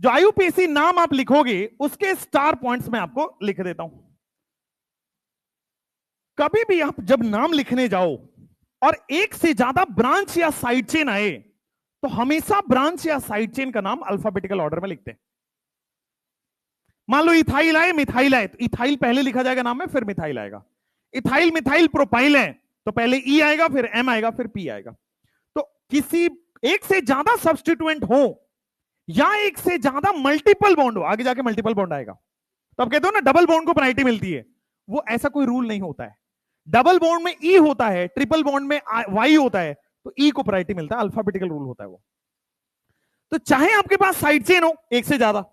जो आईयूपीएसी नाम आप लिखोगे उसके स्टार पॉइंट्स में आपको लिख देता हूं। कभी भी आप जब नाम लिखने जाओ और एक से ज्यादा ब्रांच या साइड चेन आए तो हमेशा ब्रांच या साइड चेन का नाम अल्फाबेटिकल ऑर्डर में लिखते हैं। मान लो इथाइल आए, मिथाइल आए, तो इथाइल पहले लिखा जाएगा नाम में, फिर मिथाइल आएगा। इथाइल मिथाइल प्रोपाइल है तो पहले ई आएगा, फिर एम आएगा, फिर पी आएगा। तो किसी एक से ज्यादा सब्स्टिट्यूएंट हो या एक से ज्यादा मल्टीपल बॉन्ड हो, आगे जाके मल्टीपल बॉन्ड आएगा, तो आप कहते हो ना डबल बॉन्ड को प्रायोरिटी मिलती है, वो ऐसा कोई रूल नहीं होता है। डबल बॉन्ड में ई होता है, ट्रिपल बॉन्ड में वाई होता है, तो ई को प्रायोरिटी मिलता है, अल्फाबेटिकल रूल होता है वो। तो चाहे आपके पास साइड चेन हो एक से ज्यादा,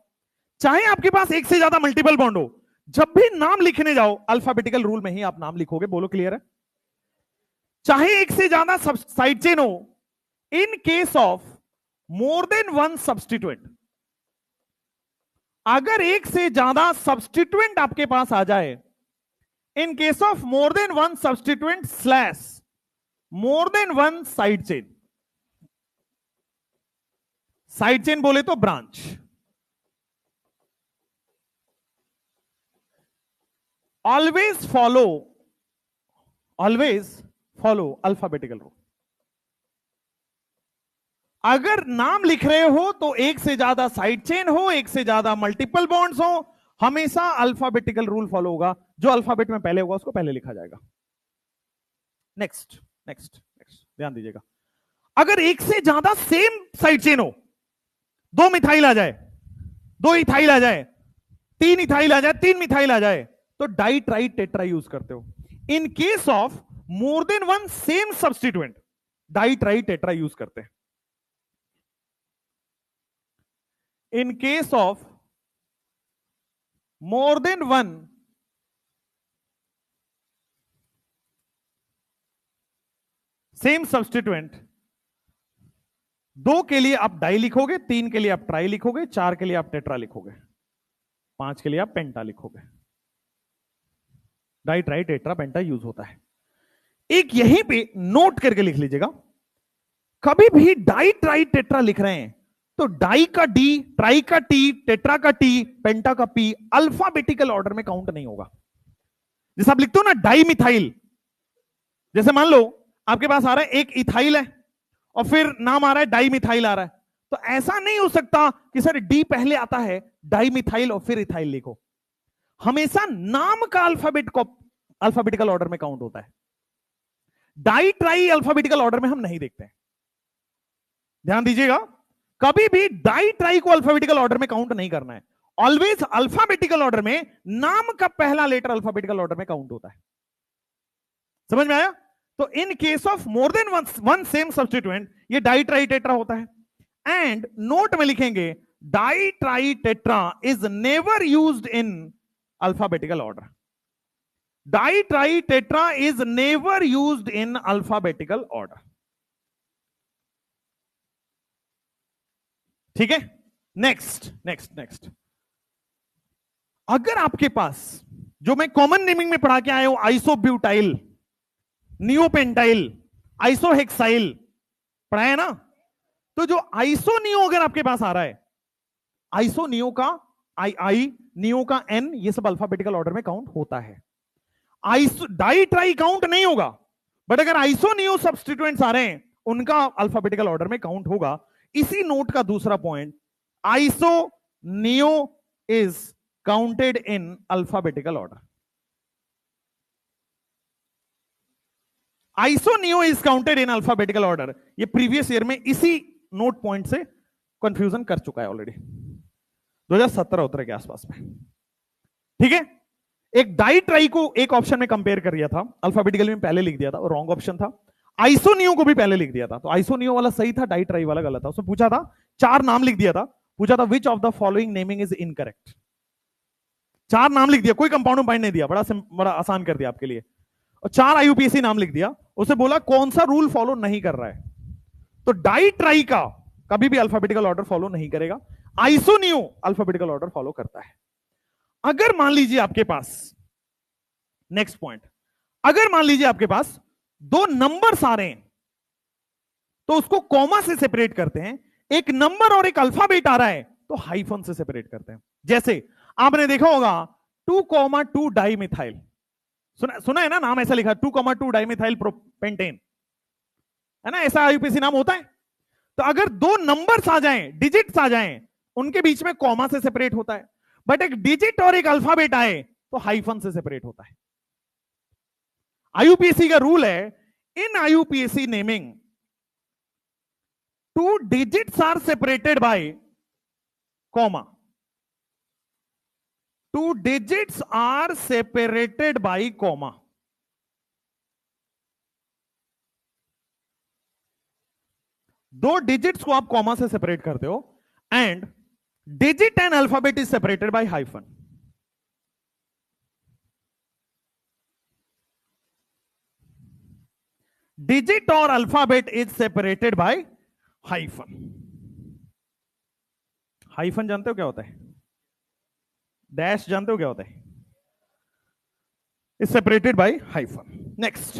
चाहे आपके पास एक से ज्यादा मल्टीपल बॉन्ड हो, जब भी नाम लिखने जाओ अल्फाबेटिकल रूल में ही आप नाम लिखोगे। बोलो क्लियर है? चाहे एक से ज्यादा साइड चेन हो, in case of more than one substituent, अगर एक से ज्यादा सब्स्टिट्यूएंट आपके पास आ जाए, in case of more than one substituent slash more than one side chain, side chain बोले तो branch, always follow alphabetical rule. अगर नाम लिख रहे हो तो एक से ज्यादा साइड चेन हो, एक से ज्यादा मल्टीपल बॉन्ड्स हो, हमेशा अल्फाबेटिकल रूल फॉलो होगा। जो अल्फाबेट में पहले होगा उसको पहले लिखा जाएगा। नेक्स्ट नेक्स्ट नेक्स्ट, ध्यान दीजिएगा। अगर एक से ज्यादा सेम साइड चेन हो, दो मिथाइल आ जाए, दो इथाइल आ जाए, तीन इथाइल आ जाए, तीन मिथाइल आ जाए, तो डाई ट्राई टेट्रा यूज करते हो। In case of more than one same substituent, di tri tetra use करते हैं। In case of more than one same substituent, दो के लिए आप डाई लिखोगे, तीन के लिए आप ट्राई लिखोगे, चार के लिए आप टेट्रा लिखोगे, पांच के लिए आप पेंटा लिखोगे। डाई ट्राई टेट्रा पेंटा यूज होता है। एक यहीं पे नोट करके लिख लीजिएगा, कभी भी डाई ट्राई टेट्रा लिख रहे हैं तो डाई का डी, ट्राई का टी, टेट्रा का टी, पेंटा का पी अल्फाबेटिकल ऑर्डर में काउंट नहीं होगा। जैसे आप लिखते हो ना डाई मिथाइल, जैसे मान लो आपके पास आ रहा है एक इथाइल है और फिर नाम आ रहा है डाई मिथाइल आ रहा है, तो ऐसा नहीं हो सकता कि सर डी पहले आता है डाई मिथाइल और फिर इथाइल लिखो। हमेशा नाम का अल्फाबेटिकल ऑर्डर में काउंट होता है। डाई ट्राई अल्फाबेटिकल ऑर्डर में हम नहीं देखते हैं, ध्यान दीजिएगा। कभी भी डाई ट्राई को अल्फाबेटिकल ऑर्डर में काउंट नहीं करना है। ऑलवेज अल्फाबेटिकल ऑर्डर में नाम का पहला लेटर अल्फाबेटिकल ऑर्डर में काउंट होता है। समझ में आया? तो in case of more than one same substituent ये डाई ट्राई टेट्रा होता है। एंड नोट में लिखेंगे di tri tetra is never used in alphabetical order. Di tri tetra is never used in alphabetical order. ठीक है, next next next. अगर आपके पास जो मैं कॉमन नेमिंग में पढ़ा के आया हूं, आइसोब्यूटाइल, नियोपेंटाइल, आइसोहेक्साइल पढ़ा है ना, तो जो आइसोनियो अगर आपके पास आ रहा है, आइसोनियो का आई, नियो का एन, ये सब अल्फाबेटिकल ऑर्डर में काउंट होता है। डाई ट्राई काउंट नहीं होगा, बट अगर आइसोनियो सब्स्टिट्यूएंट्स आ रहे हैं उनका अल्फाबेटिकल ऑर्डर में काउंट होगा। इसी नोट का दूसरा point, iso neo is counted in alphabetical order. Iso neo is counted in alphabetical order. ये प्रीवियस ईयर में इसी नोट पॉइंट से कंफ्यूजन कर चुका है ऑलरेडी, 2017-18 के आसपास में। ठीक है, एक डाई ट्राई को एक ऑप्शन में कंपेयर कर दिया था, अल्फाबेटिकल में पहले लिख दिया था, और रॉन्ग ऑप्शन था। आइसोनियो को भी पहले लिख दिया था, तो आइसोनियो वाला सही था, डाई ट्राई वाला गलत था। उसमें पूछा था, 4 नाम लिख दिया था, पूछा था which of the following naming is incorrect. 4 नाम लिख दिया, कोई कंपाउंड पॉइंट नहीं दिया, बड़ा आसान कर दिया आपके लिए। और 4 आईयूपीएसी नाम लिख दिया, उसे बोला कौन सा रूल फॉलो नहीं कर रहा है। तो डाई ट्राई का कभी भी अल्फाबेटिकल ऑर्डर फॉलो नहीं करेगा, आइसोनियो अल्फाबेटिकल ऑर्डर फॉलो करता है। अगर मान लीजिए आपके पास, नेक्स्ट पॉइंट, अगर मान लीजिए आपके पास 2 नंबर्स आ रहे हैं तो उसको कॉमा से सेपरेट करते हैं। एक नंबर और एक अल्फाबेट आ रहा है तो हाइफन से सेपरेट करते हैं। जैसे आपने देखा होगा 2,2 डाइमिथाइल, सुना है ना, नाम ऐसा लिखा 2,2 डाइमिथाइल पेंटेन, है ना, ऐसा आईयूपीएसी नाम होता है। तो अगर 2 नंबर्स आ जाएं, डिजिट्स आ जाएं, उनके बीच में कॉमा से सेपरेट होता है। बट एक डिजिट और एक अल्फाबेट आए तो हाइफन से सेपरेट होता है। आईयूपीएसी का रूल है, इन IUPAC naming 2 digits are separated by comma. 2 digits are separated by comma. दो डिजिट्स को आप कॉमा से सेपरेट करते हो, and digit and alphabet is separated by hyphen. डिजिट और alphabet is separated by hyphen. Hyphen जानते हो क्या होता है? डैश जानते हो क्या होता है? Is separated by hyphen. Next,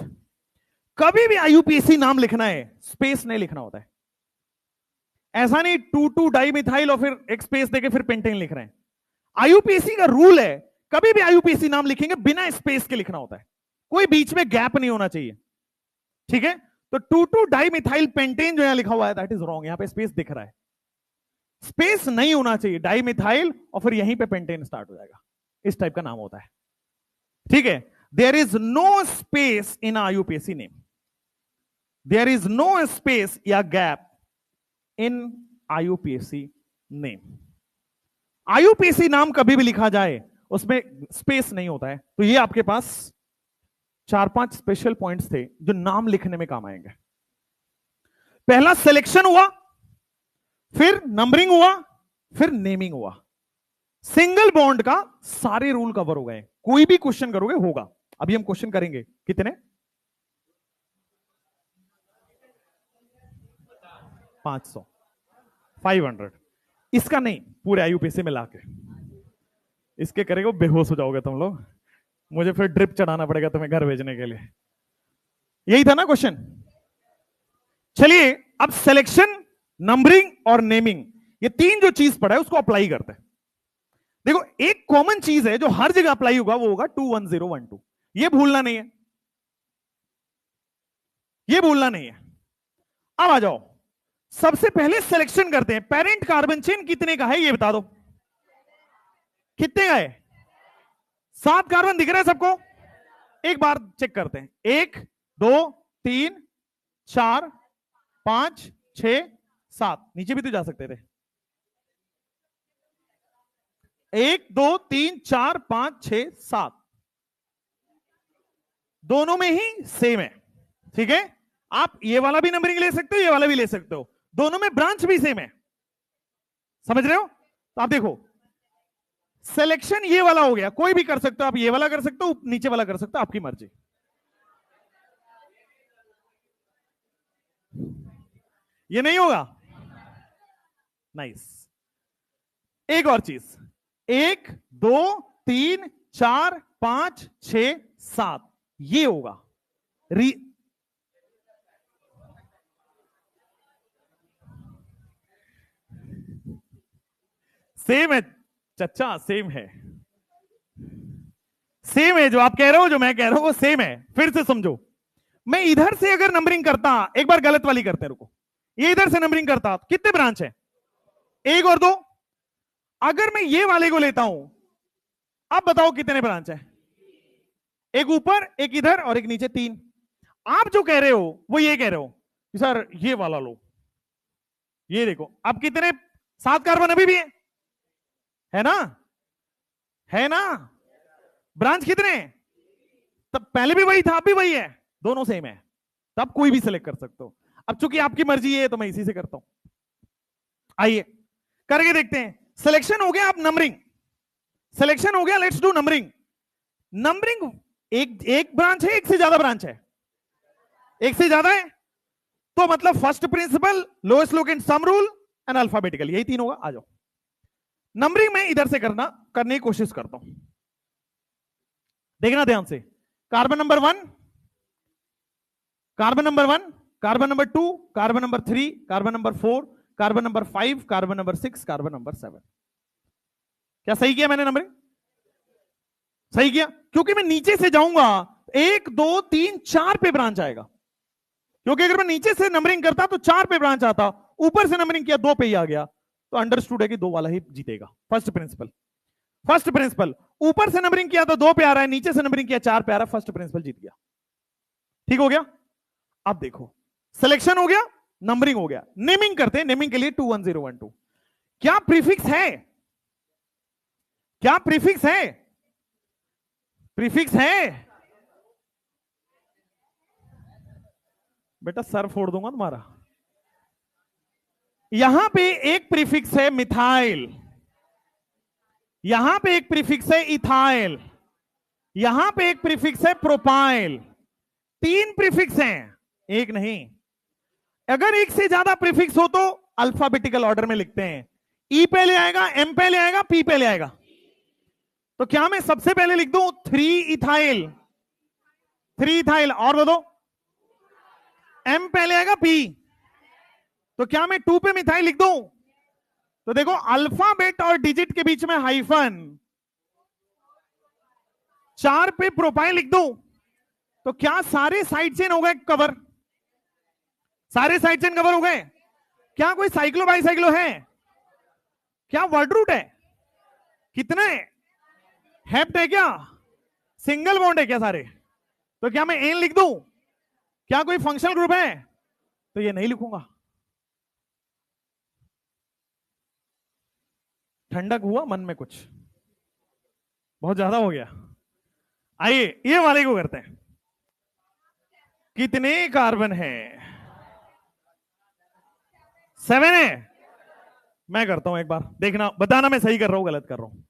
कभी भी आईयूपीएसी नाम लिखना है स्पेस नहीं लिखना होता है। ऐसा नहीं 2,2 डाइमिथाइल और फिर एक स्पेस देके फिर पेंटेन लिख रहे हैं। आईयूपीएसी का रूल है, कभी भी आईयूपीएसी नाम लिखेंगे बिना स्पेस के लिखना होता है, कोई बीच में गैप नहीं होना चाहिए। ठीक है, तो 2,2 डाइमिथाइल पेंटेन जो यहां लिखा हुआ है दैट इज रॉन्ग, यहां पे स्पेस दिख रहा है, स्पेस नहीं होना चाहिए। डाइमिथाइल और फिर यहीं पे पेंटेन स्टार्ट हो जाएगा, इस टाइप का नाम होता है। ठीक है, there is no space in IUPAC name, there is no space या gap in IUPAC name. IUPAC नाम कभी भी लिखा जाए उसमें स्पेस नहीं होता है। तो ये आपके पास 4-5 स्पेशल पॉइंट्स थे जो नाम लिखने में काम आएंगे। पहला सिलेक्शन हुआ, फिर नंबरिंग हुआ, फिर नेमिंग हुआ। सिंगल बॉन्ड का सारे रूल कवर हो गए। कोई भी क्वेश्चन करोगे होगा। अभी हम क्वेश्चन करेंगे कितने, 500, 500। इसका नहीं, पूरे आईयूपीएसी में लाके इसके करेगा बेहोश हो जाओगे तुम लोग, मुझे फिर ड्रिप चढ़ाना पड़ेगा तुम्हें घर भेजने के लिए। यही था ना क्वेश्चन। चलिए अब सिलेक्शन, नंबरिंग और नेमिंग, ये 3 जो चीज पढ़ा है उसको अप्लाई करते हैं। देखो एक कॉमन चीज है जो हर जगह अप्लाई होगा, वो होगा 21012। ये भूलना नहीं है। ये भूलना नहीं है। अब आ जाओ, सबसे पहले सिलेक्शन करते हैं। पेरेंट कार्बन चेन कितने का है ये बता दो, कितने का है? 7 कार्बन दिख रहा है सबको? एक बार चेक करते हैं। 1 2 3 4 5 6 7, नीचे भी तो जा सकते थे। 1 2 3 4 5 6 7, दोनों में ही सेम है, ठीक है। आप ये वाला भी नंबरिंग ले सकते हो, ये वाला भी ले सकते हो, दोनों में ब्रांच भी सेम है, समझ रहे हो? तो आप देखो, सिलेक्शन ये वाला हो गया, कोई भी कर सकते हो, आप ये वाला कर सकते हो, नीचे वाला कर सकते हो, आपकी मर्जी। ये नहीं होगा, नाइस। एक और चीज, 1 2 3 4 5 6 7, ये होगा। सेम है चच्चा, सेम है, सेम है। जो आप कह रहे हो, जो मैं कह रहा हूं, वो सेम है। फिर से समझो, मैं इधर से अगर नंबरिंग करता, एक बार गलत वाली करते, रुको, ये इधर से नंबरिंग करता, कितने ब्रांच है? 1 और 2। अगर मैं ये वाले को लेता हूं, अब बताओ कितने ब्रांच है? एक ऊपर, एक इधर और एक नीचे, 3। आप जो कह रहे हो वो ये कह रहे हो कि सर ये वाला लो, ये देखो, अब कितने? 7 कार्बन अभी भी है ना? है ना? ब्रांच कितने? तब पहले भी वही था, अब भी वही है, दोनों सेम है, तब कोई भी सिलेक्ट कर सकते हो। अब चूंकि आपकी मर्जी है तो मैं इसी से करता हूं। आइए करके देखते हैं। सिलेक्शन हो गया, आप नंबरिंग, सिलेक्शन हो गया, लेट्स डू नंबरिंग। नंबरिंग, एक ब्रांच है, एक से ज्यादा ब्रांच है? एक से ज्यादा है, तो मतलब first principle, lowest locant, sum rule and alphabetical, यही 3 होगा। आ जाओ, नंबरिंग में इधर से करने की कोशिश करता हूं, देखना ध्यान से। Carbon number 1, carbon number 1, carbon number 2, carbon number 3, carbon number 4, carbon number 5, carbon number 6, carbon number 7। क्या सही किया मैंने नंबरिंग? सही किया, क्योंकि मैं नीचे से जाऊंगा 1 2 3 4 पे ब्रांच आएगा, क्योंकि अगर मैं नीचे से नंबरिंग करता तो 4 पे ब्रांच आता, ऊपर से नंबरिंग किया 2 पे ही आ गया, तो अंडरस्टूड है कि 2 वाला ही जीतेगा। फर्स्ट प्रिंसिपल, फर्स्ट प्रिंसिपल, ऊपर से नंबरिंग किया तो 2 पे आ रहा है, नीचे से नंबरिंग किया 4 पे आ रहा है, फर्स्ट प्रिंसिपल जीत गया। ठीक हो गया? अब देखो, सिलेक्शन हो गया, नंबरिंग हो गया, नेमिंग करते हैं। नेमिंग के लिए 21012, क्या प्रीफिक्स है? क्या प्रीफिक्स है? प्रीफिक्स है? बेटा सर फोड़ दूंगा तुम्हारा। यहां पे एक प्रीफिक्स है मिथाइल, यहां पे एक प्रीफिक्स है इथाइल, यहां पे एक प्रीफिक्स है प्रोपाइल। 3 प्रीफिक्स हैं, एक नहीं। अगर एक से ज्यादा प्रीफिक्स हो तो अल्फाबेटिकल ऑर्डर में लिखते हैं। ई पहले आएगा, एम पहले आएगा, पी पहले आएगा। तो क्या मैं सबसे पहले लिख दूं 3 इथाइल, 3 इथाइल, और बताओ एम पहले आएगा, पी, तो क्या मैं 2 पे मिथाइल लिख दूं? तो देखो, अल्फाबेट और डिजिट के बीच में हाइफन, 4 पे प्रोपाइल लिख दूं, तो क्या सारे साइड चेन हो गए कवर? सारे साइड चेन कवर हो गए? क्या कोई साइक्लो बाइसाइक्लो है? क्या वर्ड रूट है? कितने हेप्ट है? क्या सिंगल बॉन्ड है? क्या सारे? तो क्या मैं एन लिख दूं? क्या कोई फंक्शनल ग्रुप है? तो ये नहीं लिखूंगा। ठंडक हुआ मन में, कुछ बहुत ज्यादा हो गया। आइए ये वाले को करते हैं। कितने कार्बन है? 7 है। मैं करता हूं, एक बार देखना, बताना मैं सही कर रहा हूं गलत कर रहा हूं।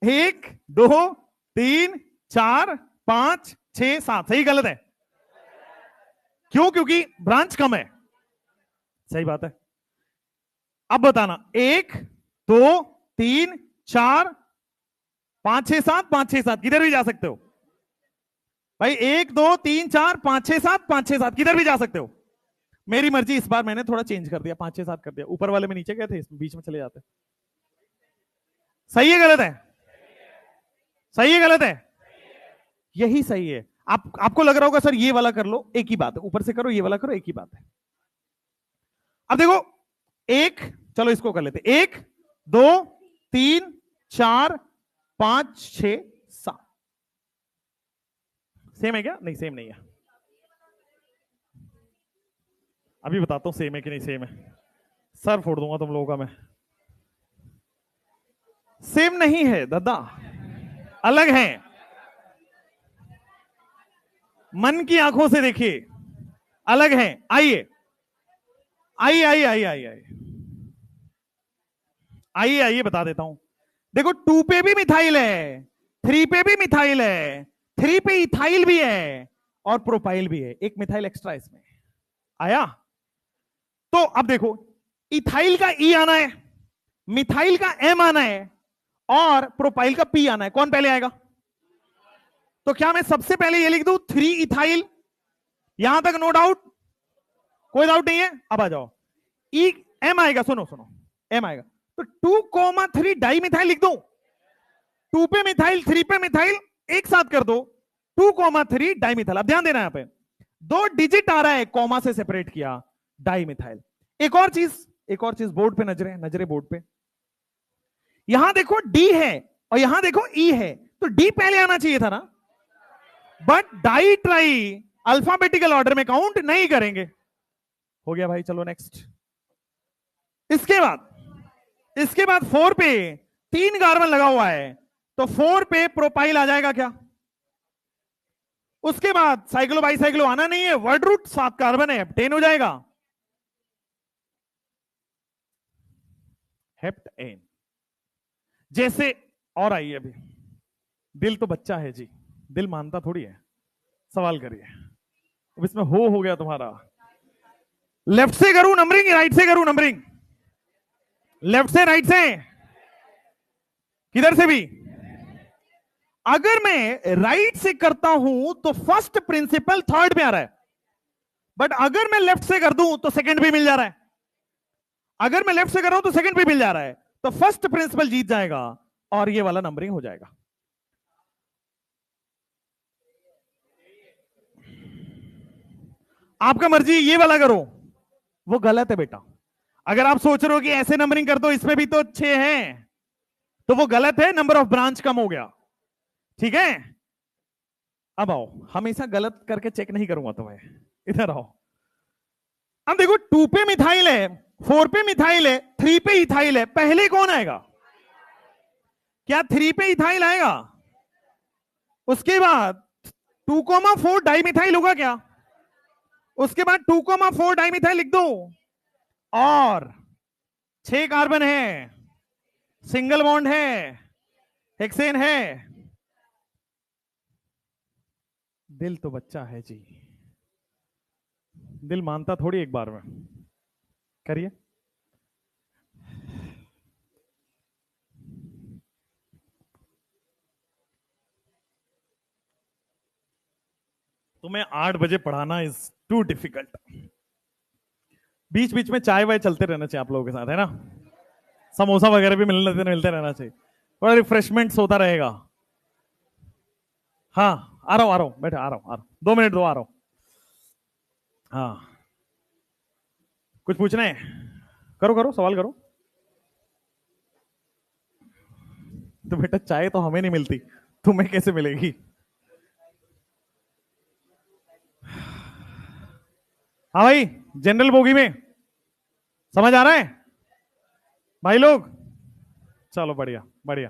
1 2 3 4 5 6 7, सही गलत है? क्यों? क्योंकि ब्रांच कम है। सही बात है। अब बताना, 1 2 3 4 5 6 7, 5 6 7, किधर भी जा सकते हो भाई। 1 2 3 4 5 6 7, 5 6 7, किधर भी जा सकते हो। मेरी मर्जी, इस बार मैंने थोड़ा चेंज कर दिया, 5 6 7 कर दिया। ऊपर वाले में नीचे गए थे, इसमें बीच में चले जाते। सही है गलत है? सही है गलत है? यही सही है। आपको लग रहा होगा सर ये वाला कर लो, एक ही बात है, ऊपर से करो, ये वाला करो, एक ही बात है। अब देखो, एक, चलो इसको कर लेते, 1 2 3 4 5 6 7। सेम है क्या? नहीं सेम नहीं है। अभी बताता हूं सेम है कि नहीं सेम है। सर फोड़ दूंगा तुम लोगों का मैं। सेम नहीं है दादा, अलग है। मन की आंखों से देखिए, अलग है। आइए आइए आइए आइए आइए आइए आइए आइए बता देता हूं। देखो 2 पे भी मिथाइल है, 3 पे भी मिथाइल है, 3 पे इथाइल भी है और प्रोपाइल भी है, एक मिथाइल एक्स्ट्रा इसमें आया। तो अब देखो, इथाइल का ई आना है, मिथाइल का एम आना है और प्रोपाइल का पी आना है। कौन पहले आएगा? तो क्या मैं सबसे पहले ये लिख दूं 3 इथाइल, यहां तक नो डाउट, कोई डाउट नहीं है। अब आ जाओ, ई एम आएगा, सुनो सुनो, एम आएगा तो 2,3 डाई मिथाइल लिख दो। 2 पे मिथाइल, 3 पे मिथाइल, एक साथ कर दो 2,3 डाई मिथाइल। अब ध्यान देना, यहां पे 2 डिजिट आ रहा है, कॉमा से सेपरेट किया, डाई मिथाइल। एक और चीज, बोर्ड पे नजरे नजरे बोर्ड पे, यहां देखो डी है और यहां देखो ई है, तो डी पहले आना चाहिए था ना, but di tri alphabetical order में काउंट नहीं करेंगे। हो गया भाई, चलो नेक्स्ट। इसके बाद 4 पे 3 कार्बन लगा हुआ है, तो 4 पे प्रोपाइल आ जाएगा क्या? उसके बाद साइक्लो बाई साइक्लो आना नहीं है, वर्ड रूट 7 कार्बन है, हेप्टेन हो जाएगा, हेप्टेन जैसे। और आइए, अभी दिल तो बच्चा है जी, दिल मानता थोड़ी है। सवाल करिए। अब इसमें हो गया तुम्हारा। लेफ्ट से करूं नंबरिंग, राइट से करूं नंबरिंग? लेफ्ट से, राइट से, किधर से भी? अगर मैं राइट से करता हूं तो फर्स्ट प्रिंसिपल थर्ड में आ रहा है, बट अगर मैं लेफ्ट से कर दूं तो सेकंड भी मिल जा रहा है। अगर मैं लेफ्ट से कर रहा हूं तो सेकंड भी मिल जा रहा है, तो फर्स्ट प्रिंसिपल जीत जाएगा और ये वाला नंबरिंग हो जाएगा। आपका मर्जी, ये वाला करो, वो गलत है बेटा। अगर आप सोच रहे हो कि ऐसे नंबरिंग कर दो, इसमें भी तो 6 हैं, तो वो गलत है, नंबर ऑफ ब्रांच कम हो गया। ठीक है, अब आओ, हमेशा गलत करके चेक नहीं करूंगा तुम्हें, इधर आओ। अब देखो 2 पे मिथाइल है, 4 पे मिथाइल है, 3 पे इथाइल है, पहले कौन आएगा? क्या 3 पे इथाइल आएगा? उसके बाद 2,4 डाई मिथाइल होगा क्या? उसके बाद 2,4 डाई मिथाइल लिख दो, और 6 कार्बन है, सिंगल बॉन्ड है, हेक्सेन है। दिल तो बच्चा है जी, दिल मानता थोड़ी एक बार में। करिए। तुम्हें 8 बजे पढ़ाना इज टू डिफिकल्ट। बीच बीच में चाय वाय चलते रहना चाहिए आप लोगों के साथ, है ना? समोसा वगैरह भी मिलते रहना चाहिए, थोड़ा रिफ्रेशमेंट्स होता रहेगा। हाँ, आ रहा हूं बैठे, आ रहा हूं 2 मिनट दो, आ रहा हूं। हाँ, कुछ पूछना है? करो करो, सवाल करो। तो बेटा चाय तो हमें नहीं मिलती, तुम्हें कैसे मिलेगी? हाँ भाई, जनरल बोगी में समझ आ रहा है भाई लोग? चलो बढ़िया बढ़िया।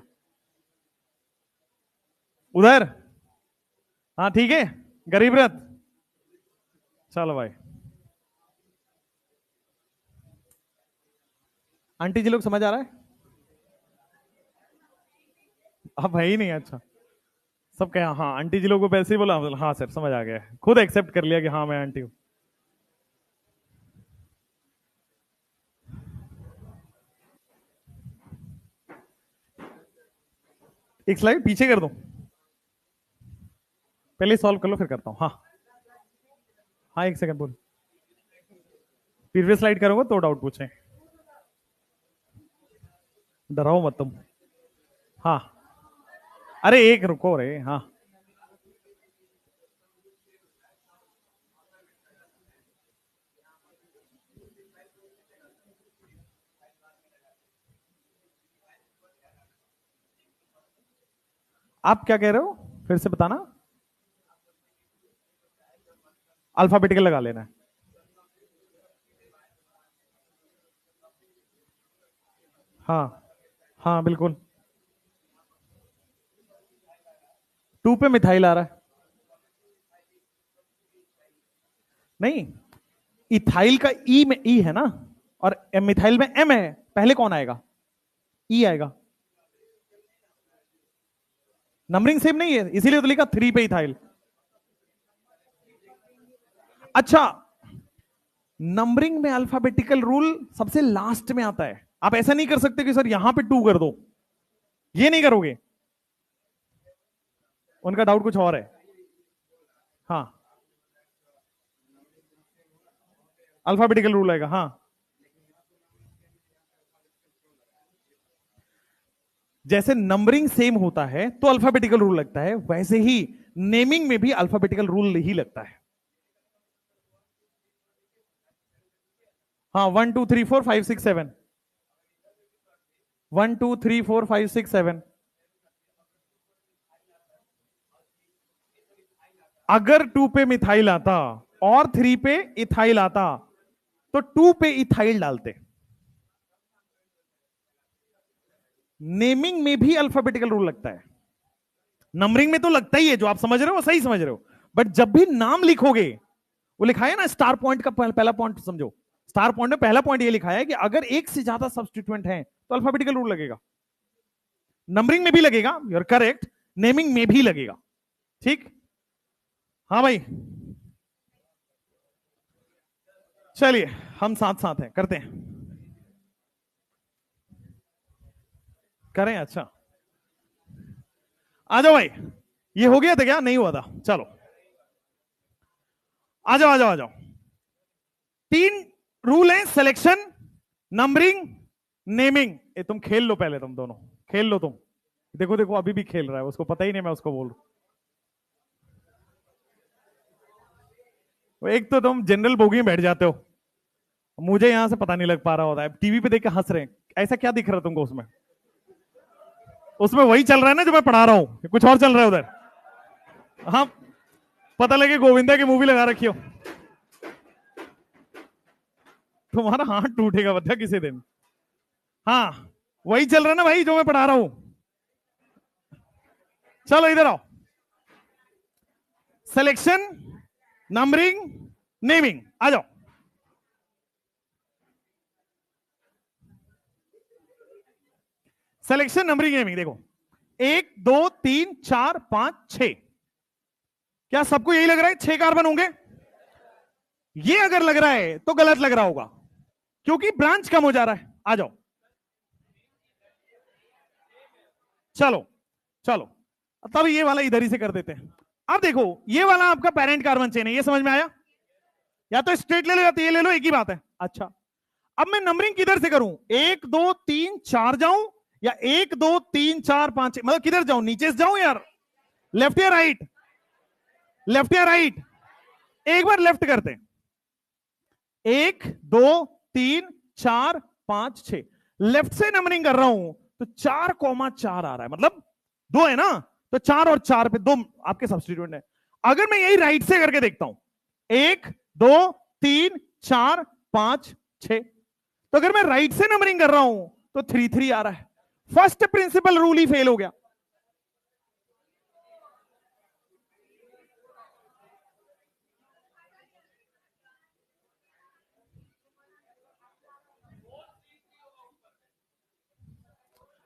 उधर, हाँ ठीक है, गरीब रथ, चलो भाई। आंटी जी लोग समझ आ रहा है? अब है ही नहीं, अच्छा। सब कहे हाँ, आंटी जी लोग को पैसे ही बोला, हाँ सर समझ आ गया, खुद एक्सेप्ट कर लिया कि हाँ मैं आंटी हूं। एक स्लाइड पीछे कर दूं, पहले सॉल्व कर लो फिर करता हूं। हाँ हाँ, एक सेकंड बोल, प्रीवियस स्लाइड करूंगा तो डाउट पूछे, डराओ मत तुम। हाँ, अरे एक रुको रे। हाँ आप क्या कह रहे हो, फिर से बताना। अल्फाबेटिकल लगा लेना है। हाँ हाँ बिल्कुल। 2 पे मिथाइल आ रहा है। नहीं, इथाइल का ई में ई है ना, और मिथाइल में एम है, पहले कौन आएगा? ई आएगा। नंबरिंग सेम नहीं है, इसीलिए तो लिखा 3 पे इथाइल। अच्छा, नंबरिंग में अल्फाबेटिकल रूल सबसे लास्ट में आता है। आप ऐसा नहीं कर सकते कि सर यहां पे 2 कर दो, ये नहीं करोगे। उनका डाउट कुछ और है। हाँ, अल्फाबेटिकल रूल आएगा। हाँ, जैसे नंबरिंग सेम होता है तो अल्फाबेटिकल रूल लगता है, वैसे ही नेमिंग में भी अल्फाबेटिकल रूल ही लगता है। हाँ, 1 2 3 4 5 6 7। 1 2 3 4 5 6 7। अगर 2 पे मिथाइल आता और 3 पे इथाइल आता तो 2 पे इथाइल डालते। नेमिंग में भी अल्फाबेटिकल रूल लगता है। नंबरिंग में तो लगता ही है, जो आप समझ रहे हो सही समझ रहे हो, बट जब भी नाम लिखोगे, वो लिखा है ना स्टार पॉइंट का पहला पॉइंट समझो। स्टार पॉइंट में पहला पॉइंट ये लिखा है कि अगर एक से ज्यादा सब्स्टिट्यूएंट है तो अल्फाबेटिकल रूल लगेगा। नंबरिंग में भी लगेगा, यू आर करेक्ट, नेमिंग में भी लगेगा। ठीक। हाँ भाई, चलिए हम साथ साथ हैं, करते हैं, करें। अच्छा, आ जाओ भाई। ये हो गया था क्या? नहीं हुआ था? चलो आ जाओ आ जाओ आ जाओ। 3 रूल हैं, सिलेक्शन, नंबरिंग, नेमिंग। ये तुम खेल लो पहले, तुम दोनों खेल लो तुम। देखो देखो अभी भी खेल रहा है, उसको पता ही नहीं मैं उसको बोल रहा हूं। एक तो तुम जनरल बोगी में बैठ जाते हो, मुझे यहां से पता नहीं लग पा रहा होता है, टीवी पे देख के हंस रहे हैं। ऐसा क्या दिख रहा है तुमको उसमें? उसमें वही चल रहा है ना जो मैं पढ़ा रहा हूं, कुछ और चल रहा है उधर। हाँ, पता लगे गोविंदा की मूवी लगा रखी हो। तुम्हारा हाथ टूटेगा बच्चा किसी दिन। हाँ, वही चल रहा है ना भाई जो मैं पढ़ा रहा हूं। चलो इधर आओ। सिलेक्शन, नंबरिंग, नेमिंग, आ जाओ। Selection, numbering, naming. देखो, 1 2 3 4 5 6। क्या सबको यही लग रहा है 6 कार्बन होंगे? ये अगर लग रहा है तो गलत लग रहा होगा, क्योंकि ब्रांच कम हो जा रहा है। आ जाओ, चलो चलो, तब ये वाला इधर ही से कर देते हैं। अब देखो, ये वाला आपका पेरेंट कार्बन चेन है, ये समझ में आया? या तो स्ट्रेट ले लो या तो ये ले लो, एक ही बात है। अच्छा, अब मैं नंबरिंग किधर से करूं? 1 2 3 4 जाऊं, या 1 2 3 4 5 मतलब किधर जाऊं? नीचे से जाऊं यार, लेफ्ट या राइट? लेफ्ट या राइट? एक बार लेफ्ट करते हैं। 1 2 3 4 5 6, लेफ्ट से नंबरिंग कर रहा हूं तो 4,4 आ रहा है, मतलब 2 है ना, तो 4 और 4 पे 2 आपके सब्स्टिट्यूएंट है। अगर मैं यही राइट से करके देखता हूं, 1 2 3 4 5 6, तो अगर मैं राइट से नंबरिंग कर रहा हूं तो 3 3 आ रहा है। फर्स्ट प्रिंसिपल रूल ही फेल हो गया।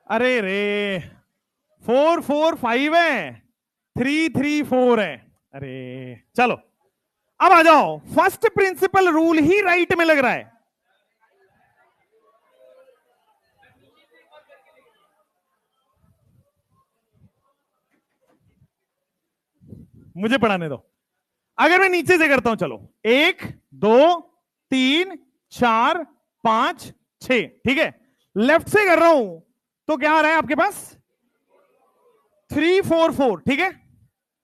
अरे रे, 4 4 5 है, 3 3 4 है। अरे चलो, अब आ जाओ। फर्स्ट प्रिंसिपल रूल ही राइट में लग रहा है। मुझे पढ़ाने दो। अगर मैं नीचे से करता हूं, चलो 1 2 3 4 5 6, ठीक है। लेफ्ट से कर रहा हूं तो क्या आ रहा है आपके पास? 3 4 4, ठीक है।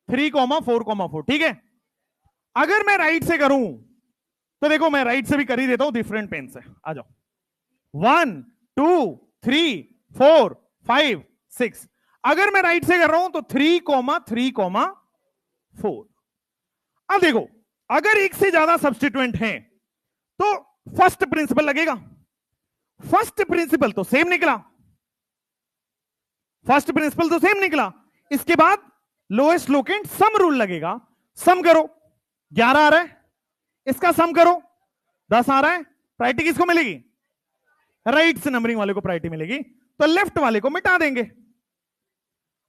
3,4,4, ठीक है। अगर मैं राइट से करूं तो देखो, मैं राइट से भी कर ही देता हूं डिफरेंट पेन से। आ जाओ, 1 2 3 4 5 6। अगर मैं राइट से कर रहा हूं तो 3,3,4। अब देखो, अगर एक से ज्यादा सब्स्टिट्यूएंट हैं तो फर्स्ट प्रिंसिपल लगेगा। फर्स्ट प्रिंसिपल तो सेम निकला, फर्स्ट प्रिंसिपल तो सेम निकला। इसके बाद लोएस्ट लोकेंट सम रूल लगेगा। सम करो, 11 आ रहा है, इसका सम करो 10 आ रहा है। प्रायोरिटी किसको मिलेगी? राइट से नंबरिंग वाले को प्रायोरिटी मिलेगी, तो लेफ्ट वाले को मिटा देंगे।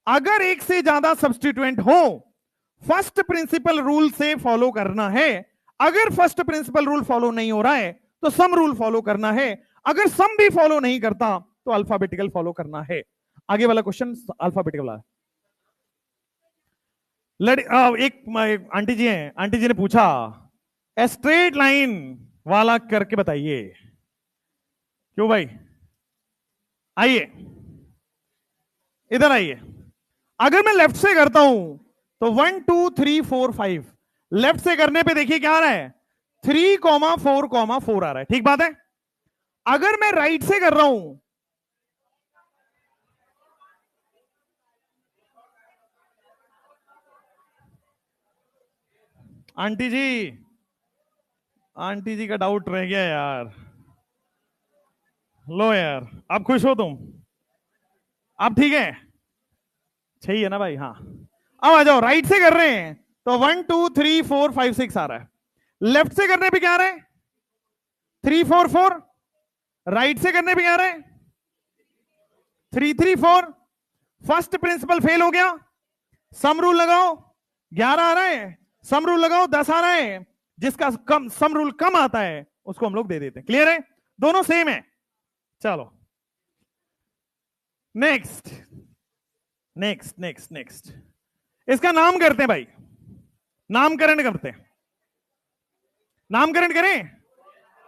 अगर एक से ज्यादा सब्स्टिट्यूएंट हो, फर्स्ट प्रिंसिपल रूल से फॉलो करना है। अगर फर्स्ट प्रिंसिपल रूल फॉलो नहीं हो रहा है तो सम रूल फॉलो करना है। अगर सम भी फॉलो नहीं करता तो अल्फाबेटिकल फॉलो करना है। आगे वाला क्वेश्चन अल्फाबेटिकल वाला। एक आंटी जी हैं, आंटी जी ने पूछा स्ट्रेट लाइन वाला करके बताइए। क्यों भाई? आइए इधर आइए। अगर मैं लेफ्ट से करता हूं तो 1 2 3 4 5, लेफ्ट से करने पे देखिए क्या आ रहा है, 3,4,4 आ रहा है। ठीक बात है। अगर मैं राइट से कर रहा हूं, आंटी जी का डाउट रह गया यार। लो यार, आप खुश हो तुम? आप ठीक है? सही है ना भाई? हाँ, अब आ जाओ। राइट से कर रहे हैं तो 1 2 3 4 5 6 आ रहा है। लेफ्ट से करने पे क्या आ रहा है? 3 4 4। राइट से करने पे क्या आ रहा है? 3 3 4। फर्स्ट प्रिंसिपल फेल हो गया। सम रूल लगाओ, 11 आ रहा है। सम रूल लगाओ, 10 आ रहा है। जिसका कम सम रूल कम आता है उसको हम लोग दे देते हैं। क्लियर है? दोनों सेम है। चलो नेक्स्ट नेक्स्ट नेक्स्ट नेक्स्ट, इसका नाम करते हैं भाई, नामकरण करते हैं। नामकरण करें?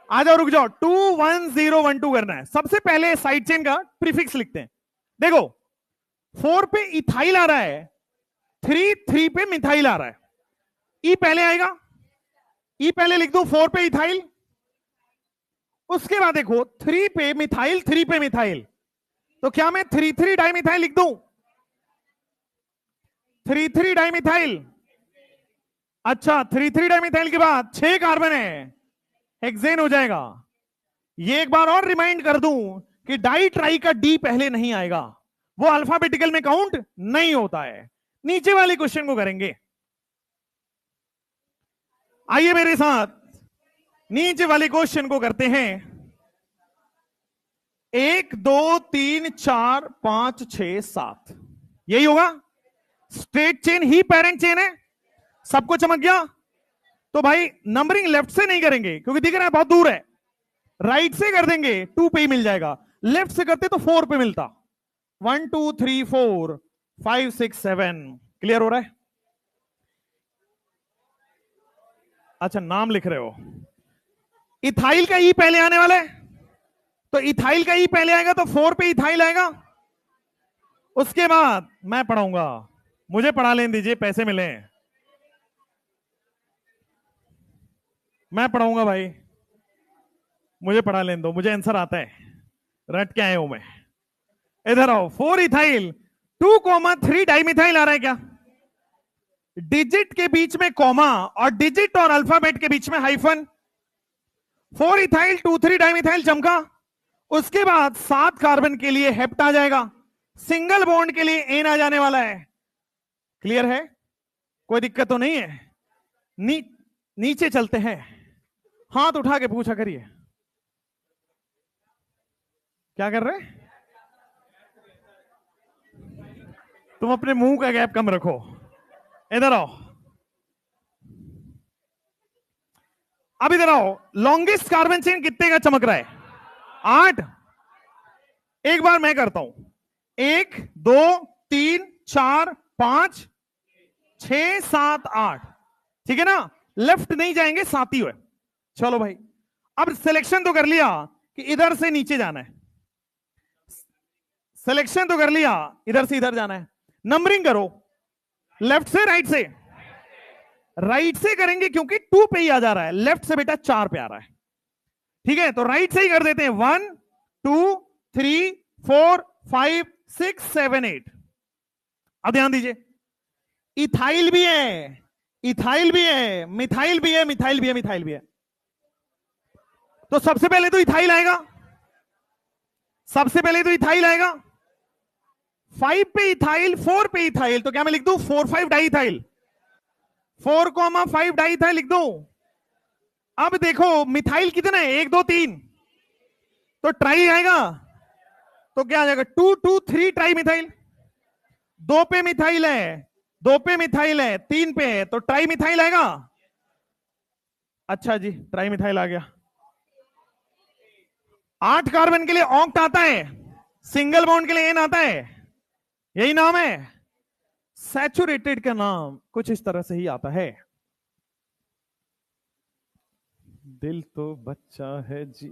आ जाओ, रुक जाओ। 2 1 0 1 2 करना है। सबसे पहले साइड चेन का प्रीफिक्स लिखते हैं। देखो 4 पे इथाइल आ रहा है, 3 पे मिथाइल आ रहा है। ई पहले आएगा, ई पहले लिख दो। 4 पे इथाइल, उसके बाद देखो 3 पे मिथाइल, 3 पे मिथाइल, तो क्या मैं 3 डाइमिथाइल लिख दूं? 3 डाइमिथाइल। अच्छा, 3 डाइमिथाइल के बाद 6 कार्बन है, हेक्सेन हो जाएगा। ये एक बार और रिमाइंड कर दूं कि डाई ट्राई का डी पहले नहीं आएगा, वो अल्फाबेटिकल में काउंट नहीं होता है। नीचे वाले क्वेश्चन को करेंगे। आइए मेरे साथ नीचे वाले क्वेश्चन को करते हैं। 1 2 3 4 5 6 7, यही होगा। स्ट्रेट चेन ही पेरेंट चेन है। सबको चमक गया? तो भाई नंबरिंग लेफ्ट से नहीं करेंगे क्योंकि दिख रहा है बहुत दूर है। राइट से कर देंगे, 2 पे ही मिल जाएगा। लेफ्ट से करते तो 4 पे मिलता। 1 2 3 4 5 6 7। क्लियर हो रहा है? अच्छा, नाम लिख रहे हो। इथाइल का ई पहले आने वाला है, तो इथाइल का ई पहले आएगा तो 4 पे इथाइल आएगा। उसके बाद मैं पढ़ाऊंगा, मुझे पढ़ा लेने दीजिए, पैसे मिले। मैं पढ़ाऊंगा भाई, मुझे पढ़ा लेने दो, मुझे आंसर आता है। रट के आए हूं मैं। इधर आओ। 4 इथाइल 2,3 डाइमिथाइल आ रहा है क्या? डिजिट के बीच में कॉमा और डिजिट और अल्फाबेट के बीच में हाइफन। 4 इथाइल 2 3 डाइमिथाइल चमका। उसके बाद 7 कार्बन के लिए हेप्ट आ जाएगा। सिंगल बॉन्ड के लिए एन आ जाने वाला है। क्लियर है? कोई दिक्कत तो नहीं है? नीचे चलते हैं। हाथ उठा के पूछा करिए, क्या कर रहे? तुम अपने मुंह का गैप कम रखो। इधर आओ, अब इधर आओ। लॉन्गेस्ट कार्बन चेन कितने का चमक रहा है? 8। एक बार मैं करता हूं। 1 2 3 4 5 6 7 8, ठीक है ना? लेफ्ट नहीं जाएंगे, साथ ही हुए। चलो भाई, अब सिलेक्शन तो कर लिया कि इधर से नीचे जाना है। सिलेक्शन तो कर लिया, इधर से इधर जाना है। नंबरिंग करो, लेफ्ट से राइट से। राइट से करेंगे क्योंकि 2 पे ही आ जा रहा है, लेफ्ट से बेटा 4 पे आ रहा है। ठीक है, तो राइट से ही कर देते हैं। 1 2 3 4 5 6 7 8। अब ध्यान दीजिए, इथाइल भी है, इथाइल भी है, मिथाइल भी है, मिथाइल भी है, मिथाइल भी है। तो सबसे पहले तो इथाइल आएगा, सबसे पहले तो इथाइल आएगा। 5 पे इथाइल, 4 पे इथाइल, तो क्या मैं लिख दूं 4,5 डाई इथाइल, 4,5 डाई इथाइल लिख दूं। अब देखो मिथाइल कितना है, 1 2 3, तो ट्राई आएगा, तो क्या आ जाएगा 2 2 3 ट्राई मिथाइल। 2 पे मिथाइल है, 2 पे मिथाइल है, 3 पे है, तो ट्राई मिथाइल आएगा। अच्छा जी, ट्राई मिथाइल आ गया। 8 कार्बन के लिए ऑक्ट आता है, सिंगल बॉन्ड के लिए एन आता है, यही नाम है। सैचुरेटेड का नाम कुछ इस तरह से ही आता है। दिल तो बच्चा है जी।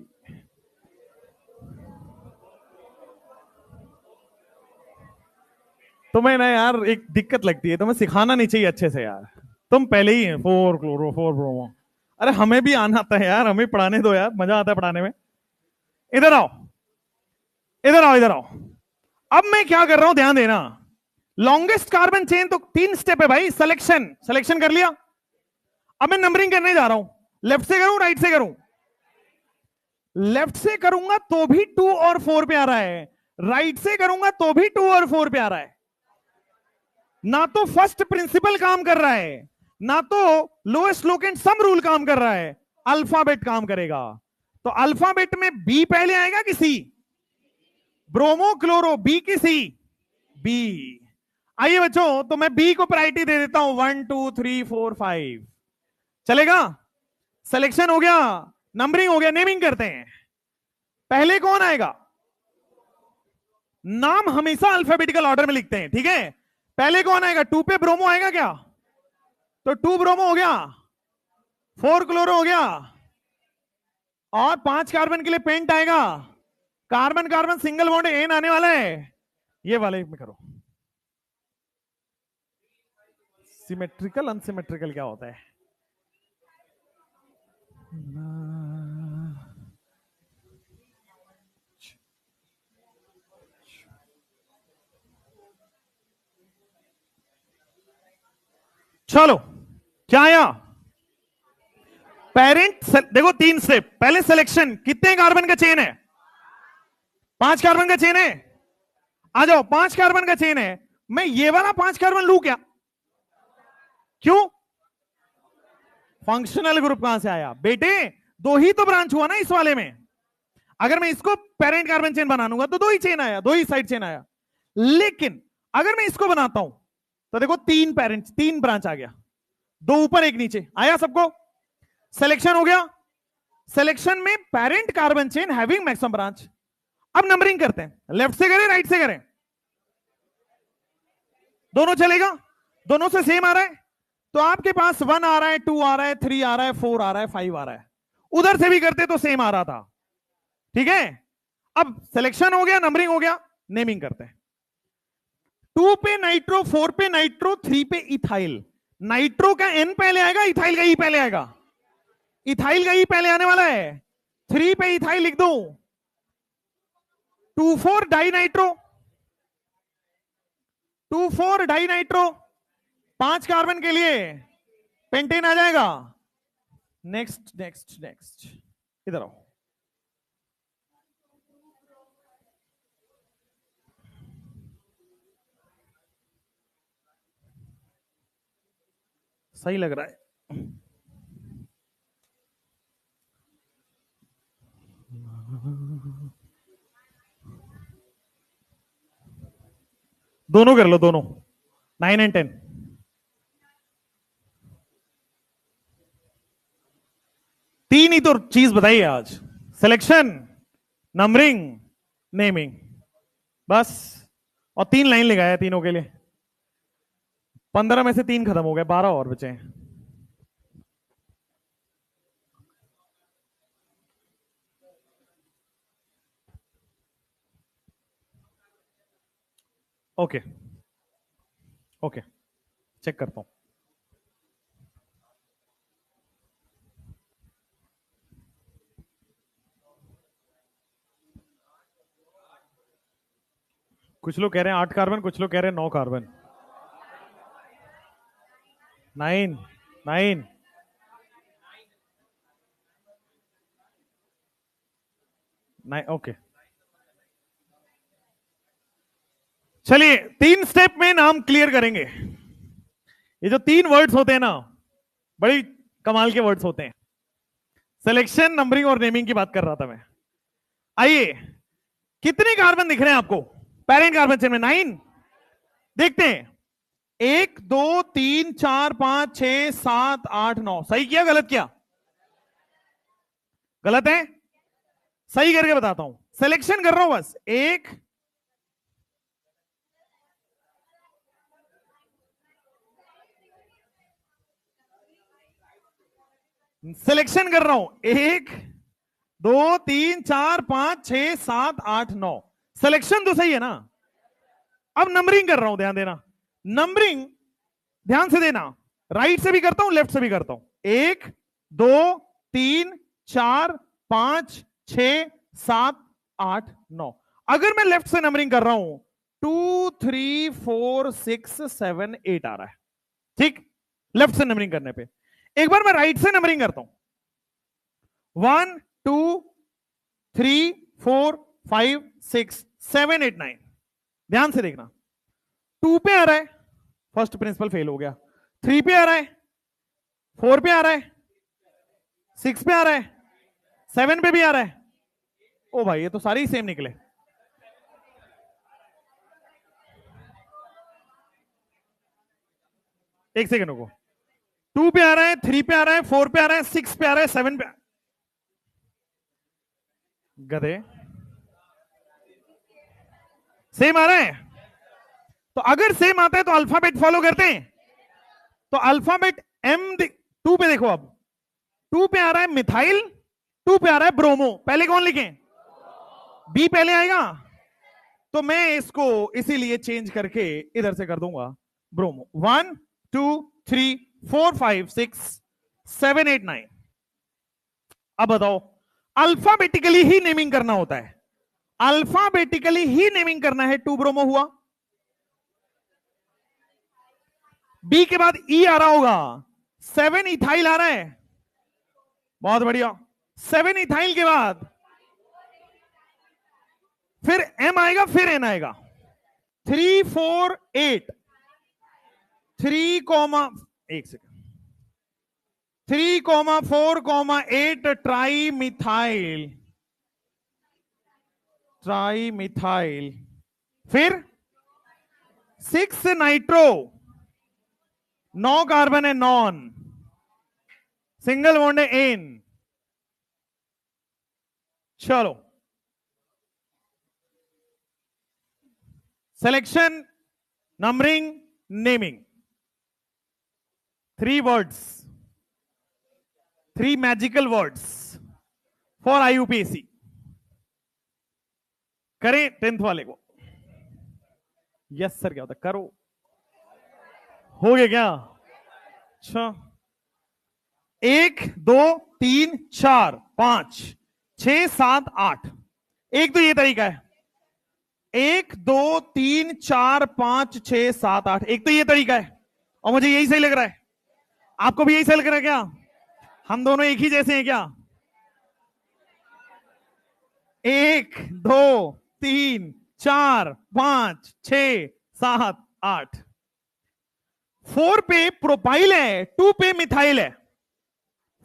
तुम्हें ना यार एक दिक्कत लगती है, तुम्हें सिखाना नहीं चाहिए अच्छे से यार, तुम पहले ही 4 क्लोरो 4 ब्रोमो। अरे हमें भी आना आता है यार, हमें पढ़ाने दो यार, मजा आता है पढ़ाने में। इधर आओ, इधर आओ, इधर आओ। अब मैं क्या कर रहा हूं ध्यान देना, लॉन्गेस्ट कार्बन चेन तो 3 स्टेप है भाई, सिलेक्शन, सिलेक्शन कर लिया। अब मैं नंबरिंग करने जा रहा हूं, लेफ्ट से करूं राइट से करूं? लेफ्ट से करूंगा तो भी 2 और 4 पे आ रहा है, राइट से करूंगा तो भी 2 और 4 पे आ रहा है। ना तो फर्स्ट प्रिंसिपल काम कर रहा है, ना तो लोएस्ट लोकेंट सम रूल काम कर रहा है, अल्फाबेट काम करेगा। तो अल्फाबेट में बी पहले आएगा कि सी? ब्रोमो क्लोरो, बी की सी? बी। आइए बच्चों, तो मैं बी को प्रायोरिटी दे देता हूं, 1 2 3 4 5, चलेगा? सिलेक्शन हो गया, नंबरिंग हो गया, नेमिंग करते हैं। पहले कौन आएगा? नाम हमेशा अल्फाबेटिकल ऑर्डर में लिखते हैं, ठीक है? पहले कौन आएगा? 2 पे ब्रोमो आएगा क्या? तो 2 ब्रोमो हो गया, 4 क्लोरो हो गया, और 5 कार्बन के लिए पेंट आएगा। Carbon carbon single bond ane आने वाला है, ये वाले में करो। सिमेट्रिकल अनसिमेट्रिकल क्या होता है? चलो क्या आया? पेरेंट, देखो 3 स्टेप, पहले सिलेक्शन, कितने कार्बन का चेन है? 5 कार्बन का चेन है। आ जाओ, 5 कार्बन का चेन है, मैं ये वाला 5 कार्बन लू क्या? क्यों? फंक्शनल ग्रुप कहां से आया बेटे? 2 ही तो ब्रांच हुआ ना इस वाले में। अगर मैं इसको पेरेंट कार्बन चेन बनाऊंगा तो 2 ही चेन आया, 2 ही साइड चेन आया। लेकिन अगर मैं इसको बनाता हूं तो देखो 3 पेरेंट, 3 ब्रांच आ गया, 2 ऊपर 1 नीचे आया, सबको सिलेक्शन हो गया। सिलेक्शन में parent carbon chain having maximum branch. अब नंबरिंग करते हैं, लेफ्ट से करें राइट से करें? दोनों चलेगा, दोनों से सेम आ रहा है, तो आपके पास 1 आ रहा है, 2 आ रहा है, 3 आ रहा है, 4 आ रहा है, 5 आ रहा है। उधर से भी करते तो सेम आ रहा था, ठीक है? अब सिलेक्शन हो गया, नंबरिंग हो गया, नेमिंग करते हैं। 2 पे नाइट्रो, 4 पे नाइट्रो, 3 पे इथाइल। नाइट्रो का एन पहले आएगा, इथाइल का ई पहले आएगा? इथाइल का ई पहले आने वाला है, 3 पे इथाइल लिख दो। 2 4 di nitro, 2 4 di nitro, 5 carbon के लिए पेंटेन आ जाएगा। नेक्स्ट नेक्स्ट नेक्स्ट, इधर आओ। सही लग रहा है? दोनों कर लो, दोनों 9 एंड 10। तीन ही तो चीज बताइए आज, सिलेक्शन, नंबरिंग, नेमिंग, बस। और 3 लाइन लगाया तीनों के लिए। 15 में से 3 खत्म हो गए, 12 और बचे हैं। ओके ओके, चेक करता हूं। कुछ लोग कह रहे हैं 8 कार्बन, कुछ लोग कह रहे हैं 9 कार्बन। 9 9 9 ओके, चलिए 3 स्टेप में नाम क्लियर करेंगे। ये जो 3 वर्ड्स होते हैं ना, बड़ी कमाल के वर्ड्स होते हैं। सिलेक्शन, नंबरिंग और नेमिंग की बात कर रहा था मैं। आइए, कितने कार्बन दिख रहे हैं आपको पेरेंट कार्बन चेन में? 9। देखते हैं, 1 2 3 4 5 6 7 8 9। सही किया गलत किया? गलत है, सही करके बताता हूं। सिलेक्शन कर रहा हूं बस। एक, सिलेक्शन कर रहा हूं, 1 2 3 4 5 6 7 8 9। सिलेक्शन तो सही है ना। अब नंबरिंग कर रहा हूं, ध्यान देना। नंबरिंग ध्यान से देना, राइट से भी करता हूं, लेफ्ट से भी करता हूं। 1 2 3 4 5 6 7 8 9। अगर मैं लेफ्ट से नंबरिंग कर रहा हूं, 2 3 4 6 7 8 आ रहा है, ठीक, लेफ्ट से नंबरिंग करने पे। एक बार मैं राइट से नंबरिंग करता हूं, 1 2 3 4 5 6 7 8 9। ध्यान से देखना, 2 पे आ रहा है, फर्स्ट प्रिंसिपल फेल हो गया। 3 पे आ रहा है, 4 पे आ रहा है, 6 पे आ रहा है, 7 पे भी आ रहा है। ओ भाई, ये तो सारे ही सेम निकले। एक सेकंड रुको, 2 पे आ रहा है, 3 पे आ रहा है, 4 पे आ रहा है, 6 पे आ रहा है, 7 पे। गधे, सेम आ रहा है। तो अगर सेम आता है तो अल्फाबेट फॉलो करते हैं। तो अल्फाबेट एम 2 पे देखो, अब 2 पे आ रहा है मिथाइल, 2 पे आ रहा है ब्रोमो। पहले कौन लिखें? बी पहले आएगा, तो मैं इसको इसीलिए चेंज करके इधर से कर दूंगा ब्रोमो। 1 2 3 4 5 6 7 8 9। अब बताओ, अल्फाबेटिकली ही नेमिंग करना होता है, अल्फाबेटिकली ही नेमिंग करना है। 2 ब्रोमो हुआ, बी के बाद ई आ रहा होगा, 7 इथाइल आ रहा है, बहुत बढ़िया। 7 इथाइल के बाद फिर एम आएगा, फिर एन आएगा। 3 4 8, 3 कॉमा, एक second, 3 4 8 tri methyl, tri methyl. फिर 6 नाइट्रो, 9 कार्बन है, नॉन, सिंगल बॉन्ड है, एन। चलो, selection, numbering, naming, 3 words, 3 magical words for IUPAC. करें 10th वाले को? यस सर, क्या होता है? करो, हो गया क्या? अच्छा, 1 2 3 4 5 6 7 8। एक तो ये तरीका है, 1 2 3 4 5 6 7 8। एक तो ये तरीका है, और मुझे यही सही लग रहा है। आपको भी यही सही लग रहा है क्या? हम दोनों एक ही जैसे हैं क्या? 1 2 3 4 5 6 7 8। 4 पे प्रोपाइल है, 2 पे मिथाइल है।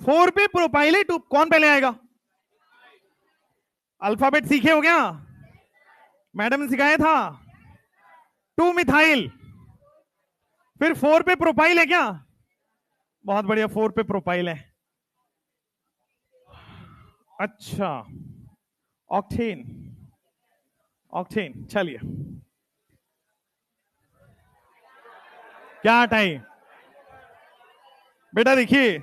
4 पे प्रोपाइल है, 2 कौन पहले आएगा? अल्फाबेट सीखे हो क्या? मैडम ने सिखाया था। 2 मिथाइल, फिर 4 पे प्रोपाइल है क्या? बहुत बढ़िया, 4 पे प्रोपाइल है। अच्छा, ऑक्टेन, ऑक्टेन। चलिए, क्या हटाई? बेटा देखिए,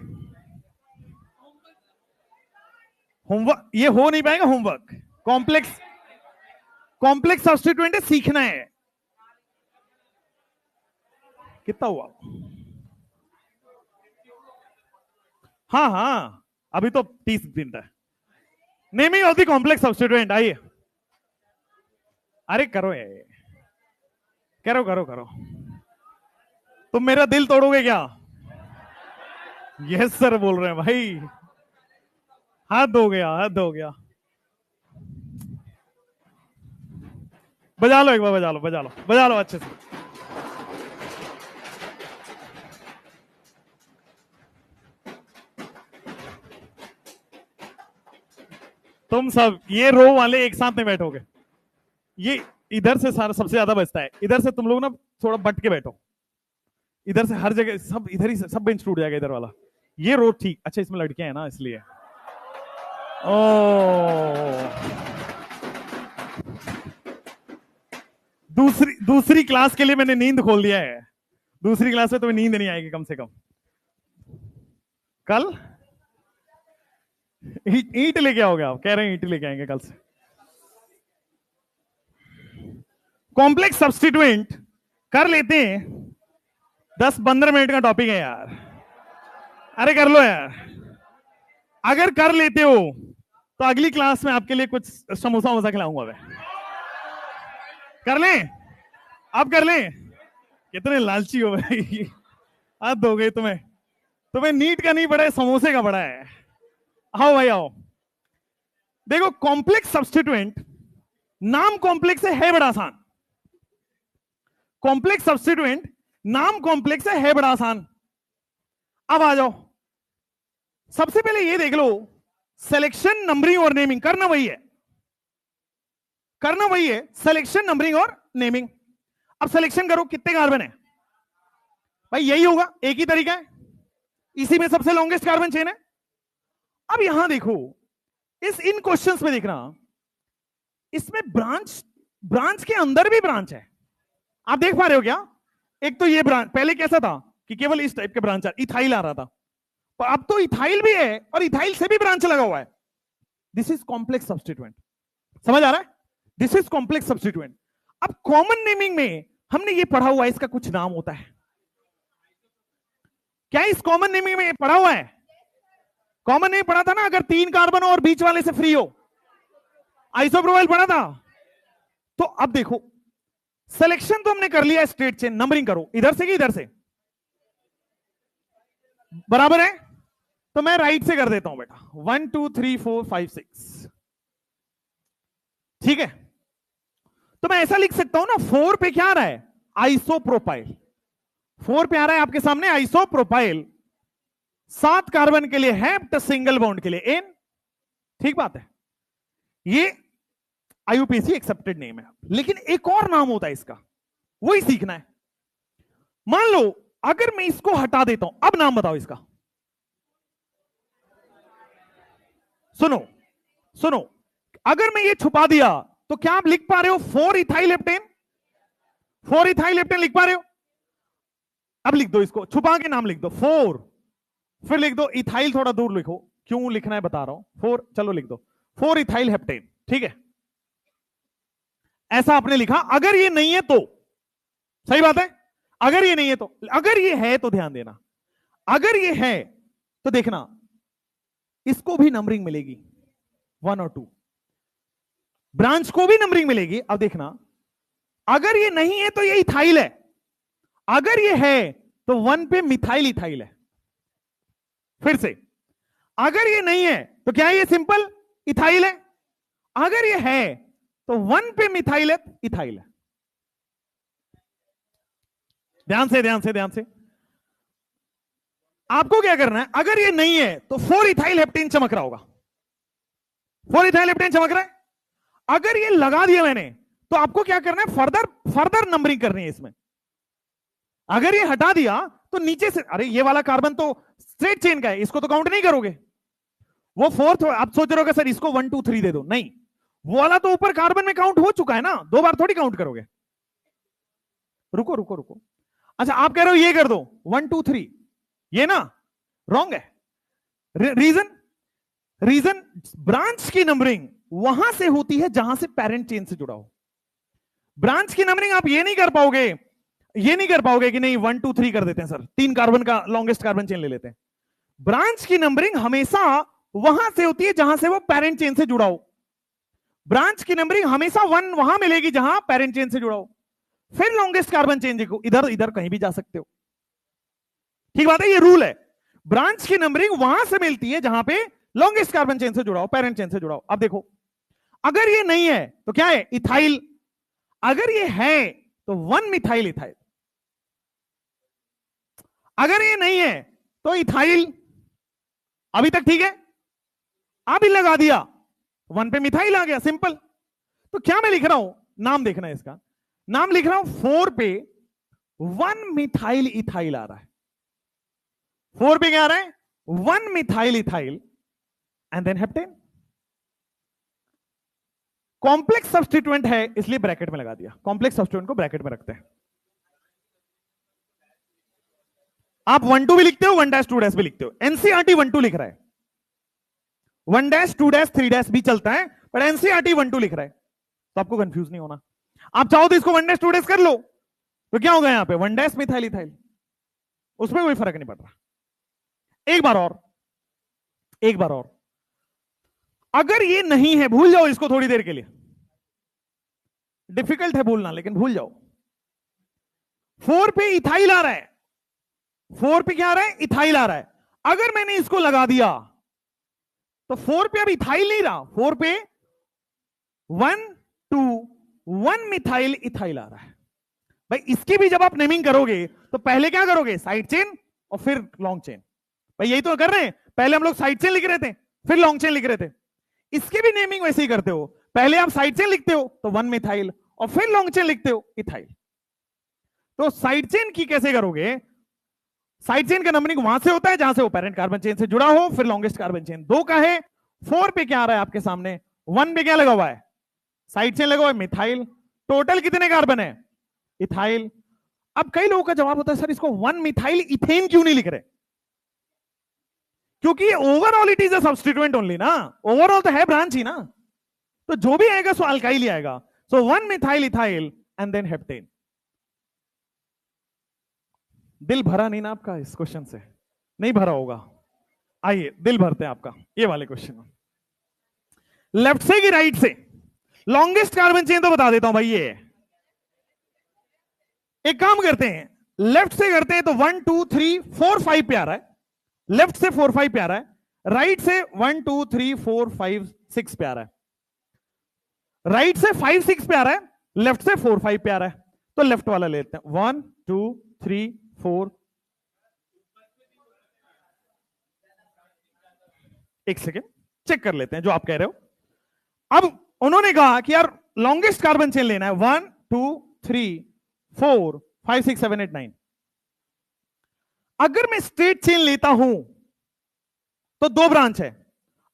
होमवर्क ये हो नहीं पाएगा, होमवर्क कॉम्प्लेक्स, कॉम्प्लेक्स सब्स्टिट्यूएंट है, सीखना है। कितना हुआ? हाँ हाँ, अभी तो 30 दिन है। Naming of the complex substituent, आइए। अरे करो ये, करो करो करो, तुम मेरा दिल तोड़ोगे क्या? यस सर बोल रहे हैं भाई। हद हो गया, हद हो गया। बजा लो एक बार, बजा लो, बजा लो, बजा लो अच्छे से। तुम सब ये रो वाले एक साथ में बैठोगे, ये इधर से सारा सबसे ज्यादा बचता है, इधर से तुम लोग ना थोड़ा बट के बैठो, इधर से हर जगह सब इधर ही सब बेंच टूट जाएगा इधर वाला। ये रो ठीक, अच्छा इसमें लड़कियां हैं ना इसलिए। ओ दूसरी क्लास के लिए मैंने नींद खोल दिया है, दूसरी क्लास में तुम्हें नींद नहीं आएगी कम से कम। कल ईंट लेके आओगे आप, कह रहे हैं ईंट लेके आएंगे कल से। कॉम्प्लेक्स सब्स्टिट्यूएंट कर लेते हैं, 10-15 मिनट का टॉपिक है यार, अरे कर लो यार। अगर कर लेते हो तो अगली क्लास में आपके लिए कुछ समोसा वोसा खिलाऊंगा मैं। कर लें, आप कर लें। कितने लालची हो भाई, हद हो गई तुम्हें। तुम्हें नीट का नहीं पड़ा है, समोसे का पड़ा है। आओ भाई आओ। देखो कॉम्प्लेक्स सब्स्टिट्यूएंट, नाम कॉम्प्लेक्स है बड़ा आसान। कॉम्प्लेक्स सब्स्टिट्यूएंट नाम कॉम्प्लेक्स है बड़ा आसान। अब आ जाओ, सबसे पहले ये देख लो, सिलेक्शन, नंबरिंग और नेमिंग करना वही है, करना वही है, सिलेक्शन, नंबरिंग और नेमिंग। अब सिलेक्शन करो, कितने कार्बन है भाई, यही होगा, एक ही तरीका है, इसी में सबसे लॉन्गेस्ट कार्बन चेन है। अब यहां देखो, इन क्वेश्चंस में देखना, इसमें ब्रांच के अंदर भी ब्रांच है, आप देख पा रहे हो क्या? एक तो ये ब्रांच, पहले कैसा था कि केवल इस टाइप के ब्रांच, इथाइल आ रहा था, पर अब तो इथाइल भी है और इथाइल से भी ब्रांच लगा हुआ है। दिस इज कॉम्प्लेक्स सब्स्टिट्यूएंट, समझ आ रहा है? This is complex substituent. अब कॉमन नेमिंग में हमने ये पढ़ा हुआ है, इसका कुछ नाम होता है क्या? इस कॉमन नेमिंग में पढ़ा हुआ है, कॉमन नेम पढ़ा था ना, अगर 3 कार्बन हो और बीच वाले से फ्री हो, आइसोप्रोपाइल पढ़ा था। तो अब देखो, सिलेक्शन तो हमने कर लिया, स्ट्रेट चेन, नंबरिंग करो, इधर से कि इधर से, बराबर है? तो मैं राइट से कर देता हूं बेटा, 1 2 3 4 5 6, ठीक है? तो मैं ऐसा लिख सकता हूं ना, 4 पे क्या आ रहा है? आइसोप्रोपाइल। 4 पे आ रहा है आपके सामने आइसोप्रोपाइल, 7 कार्बन के लिए हेप्ट, सिंगल बॉन्ड के लिए एन, ठीक बात है? ये आईयूपीएसी एक्सेप्टेड नेम है, लेकिन एक और नाम होता है इसका, वही सीखना है। मान लो अगर मैं इसको हटा देता हूं, अब नाम बताओ इसका। सुनो सुनो, अगर मैं ये छुपा दिया तो क्या आप लिख पा रहे हो 4 इथाइल हेप्टेन? 4 इथाइल हेप्टेन लिख पा रहे हो? अब लिख दो इसको, छुपा के नाम लिख दो 4, फिर लिख दो इथाइल, थोड़ा दूर लिखो, क्यों लिखना है बता रहा हूं, 4, चलो लिख दो 4 इथाइल हेप्टेन, ठीक है? ऐसा आपने लिखा। अगर ये नहीं है तो, सही बात है, अगर ये नहीं है तो, अगर ये है तो ध्यान देना, अगर ये है तो देखना इसको भी नंबरिंग मिलेगी, 1 और 2, ब्रांच को भी नंबरिंग मिलेगी। अब देखना, अगर ये नहीं है तो ये इथाइल है, अगर ये है तो 1 पे मिथाइल इथाइल है। फिर से, अगर ये नहीं है तो क्या है? ये सिंपल इथाइल है, अगर ये है तो 1 पे मिथाइल है, इथाइल है। ध्यान से ध्यान से ध्यान से, आपको क्या करना है, अगर ये नहीं है तो 4 इथाइल हेप्टेन चमक रहा होगा, 4 इथाइल हेप्टेन चमक रहा है। अगर ये लगा दिया मैंने तो आपको क्या करना है, फर्दर नंबरिंग करनी है इसमें। अगर ये हटा दिया तो नीचे से, अरे ये वाला कार्बन तो स्ट्रेट चेन का है, इसको तो काउंट नहीं करोगे। वो 4th, आप सोच रहे हो सर इसको 1 2 3 दे दो, नहीं, वो वाला तो ऊपर कार्बन में काउंट हो चुका है ना, 2 बार थोड़ी काउंट करोगे। रुको रुको रुको, अच्छा आप कह रहे हो ये कर दो 1 2 3, ये ना रॉन्ग है। रीजन ब्रांच की नंबरिंग वहां से होती है जहां से पेरेंट चेन से जुड़ा हो। ब्रांच की नंबरिंग आप ये नहीं कर पाओगे, ये नहीं कर पाओगे कि नहीं 1 2 3 कर देते हैं सर, 3 कार्बन का लॉन्गेस्ट कार्बन चेन ले लेते हैं। ब्रांच की नंबरिंग हमेशा वहां से होती है जहां से वो पेरेंट चेन से जुड़ा हो। ब्रांच की नंबरिंग हमेशा 1 वहां मिलेगी जहां पेरेंट चेन से जुड़ा हो, फिर लॉन्गेस्ट कार्बन चेन को इधर इधर कहीं भी जा सकते हो, ठीक बात है? ये रूल है। ब्रांच की नंबरिंग वहां से मिलती है जहां पे लॉन्गेस्ट कार्बन चेन से जुड़ा हो, पेरेंट चेन से जुड़ा हो। अब देखो, अगर ये नहीं है तो क्या है? इथाइल। अगर ये है तो 1 मिथाइल इथाइल। अगर ये नहीं है तो इथाइल। अभी तक ठीक है? अभी लगा दिया 1 पे मिथाइल आ गया, सिंपल। तो क्या मैं लिख रहा हूं? नाम देखना है इसका। नाम लिख रहा हूं 4 पे 1 मिथाइल इथाइल आ रहा है। 4 पे क्या आ रहा है? 1 methyl ethyl and then heptane. Complex substituent है इसलिए ब्रैकेट में लगा दिया। कॉम्प्लेक्स सब्स्टिट्यूएंट को ब्रैकेट में रखते हैं। आप 1-2 भी लिखते हो, 1-2 भी लिखते हो। एनसीईआरटी 1-2 लिख रहा है। 1-2-3 भी चलता है, पर एनसीईआरटी 1-2 लिख रहा है, तो आपको कंफ्यूज नहीं होना। आप चाहो तो इसको 1-2 कर लो, तो क्या होगा यहां पे? 1 मिथाइल इथाइल, उसमें कोई फर्क नहीं पड़ रहा। एक बार और, अगर ये नहीं है, भूल जाओ इसको थोड़ी देर के लिए। डिफिकल्ट है भूलना, लेकिन भूल जाओ। 4 पे इथाइल आ रहा है। 4 पे क्या आ रहा है? इथाइल आ रहा है। अगर मैंने इसको लगा दिया तो 4 पे अब इथाइल नहीं रहा, 4 पे 1-2-1 मिथाइल इथाइल आ रहा है। भाई इसकी भी जब आप नेमिंग करोगे तो पहले क्या करोगे? साइड चेन और फिर लॉन्ग चेन। भाई यही तो कर रहे हैं। पहले हम लोग साइड चेन लिख रहे थे, फिर लॉन्ग चेन लिख रहे थे। इसकी भी नेमिंग वैसे ही करते हो। पहले आप साइड चेन लिखते हो तो 1 मिथाइल, और फिर लॉन्ग चेन लिखते हो इथाइल। तो साइड चेन की कैसे करोगे? साइड चेन का नंबरिंग वहां से होता है जहां से वो पेरेंट कार्बन चेन से जुड़ा हो, फिर लॉन्गेस्ट कार्बन चेन 2 का है। 4 पे क्या आ रहा है आपके सामने? 1 पे क्या लगा हुआ है? साइड चेन लगा हुआ है मिथाइल। टोटल कितने कार्बन है? इथाइल। अब कई लोगों का जवाब होता है, सर इसको 1 मिथाइल इथेन क्यों नहीं लिख रहे? क्योंकि overall it is a substituent only ना, ओवरऑल तो है ब्रांच ही ना, तो जो भी आएगा सो अल्काइल ही आएगा। So 1 methyl ethyl and then heptane. दिल भरा नहीं ना आपका इस क्वेश्चन से? नहीं भरा होगा। आइए दिल भरते हैं आपका ये वाले क्वेश्चन में। लेफ्ट से कि राइट से? लॉन्गेस्ट कार्बन चेन तो बता देता हूं भाई। ये एक काम करते हैं, लेफ्ट से करते हैं तो 1 2 3 4 5 पे आ रहा है। लेफ्ट से 4 5 पे आ रहा है, राइट से 1 2 3 4 5 6 पे आ रहा है। राइट से 5 6 पे आ रहा है, लेफ्ट से 4 5 पे आ रहा है। तो लेफ्ट वाला लेते हैं। 1 2 3 4। एक सेकेंड चेक कर लेते हैं जो आप कह रहे हो। अब उन्होंने कहा कि यार लॉन्गेस्ट कार्बन चेन लेना है 1 2 3 4 5 6 7 8 9। अगर मैं स्ट्रेट चेन लेता हूं तो 2 ब्रांच है,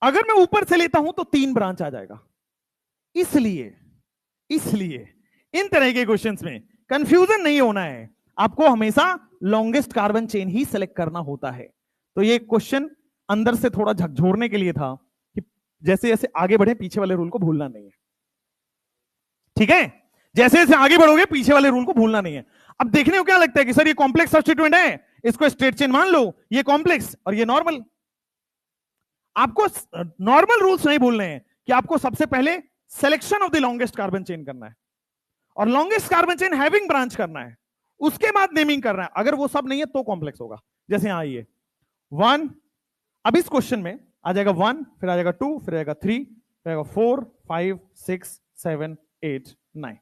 अगर मैं ऊपर से लेता हूं तो 3 ब्रांच आ जाएगा। इसलिए इन तरह के क्वेश्चंस में कंफ्यूजन नहीं होना है, आपको हमेशा लॉन्गेस्ट कार्बन चेन ही सिलेक्ट करना होता है। तो ये क्वेश्चन अंदर से थोड़ा झकझोरने के लिए था कि जैसे जैसे आगे बढ़े पीछे वाले रूल को भूलना नहीं है। ठीक है? जैसे जैसे आगे बढ़ोगे पीछे वाले रूल को भूलना नहीं है। अब देखने को क्या लगता है कि सर ये कॉम्प्लेक्स सब्स्टिट्यूएंट है, इसको स्ट्रेट चेन मान लो, ये कॉम्प्लेक्स और ये नॉर्मल। आपको नॉर्मल रूल्स नहीं भूलने हैं कि आपको सबसे पहले selection of the longest carbon chain करना है और longest carbon chain having branch करना है, उसके बाद नेमिंग करना है। अगर वो सब नहीं है तो कॉम्प्लेक्स होगा। जैसे यहां आइए 1, अब इस क्वेश्चन में आ जाएगा 1, फिर आ जाएगा 2, फिर आएगा 3, फिर आएगा 4 5 6 7 8 9।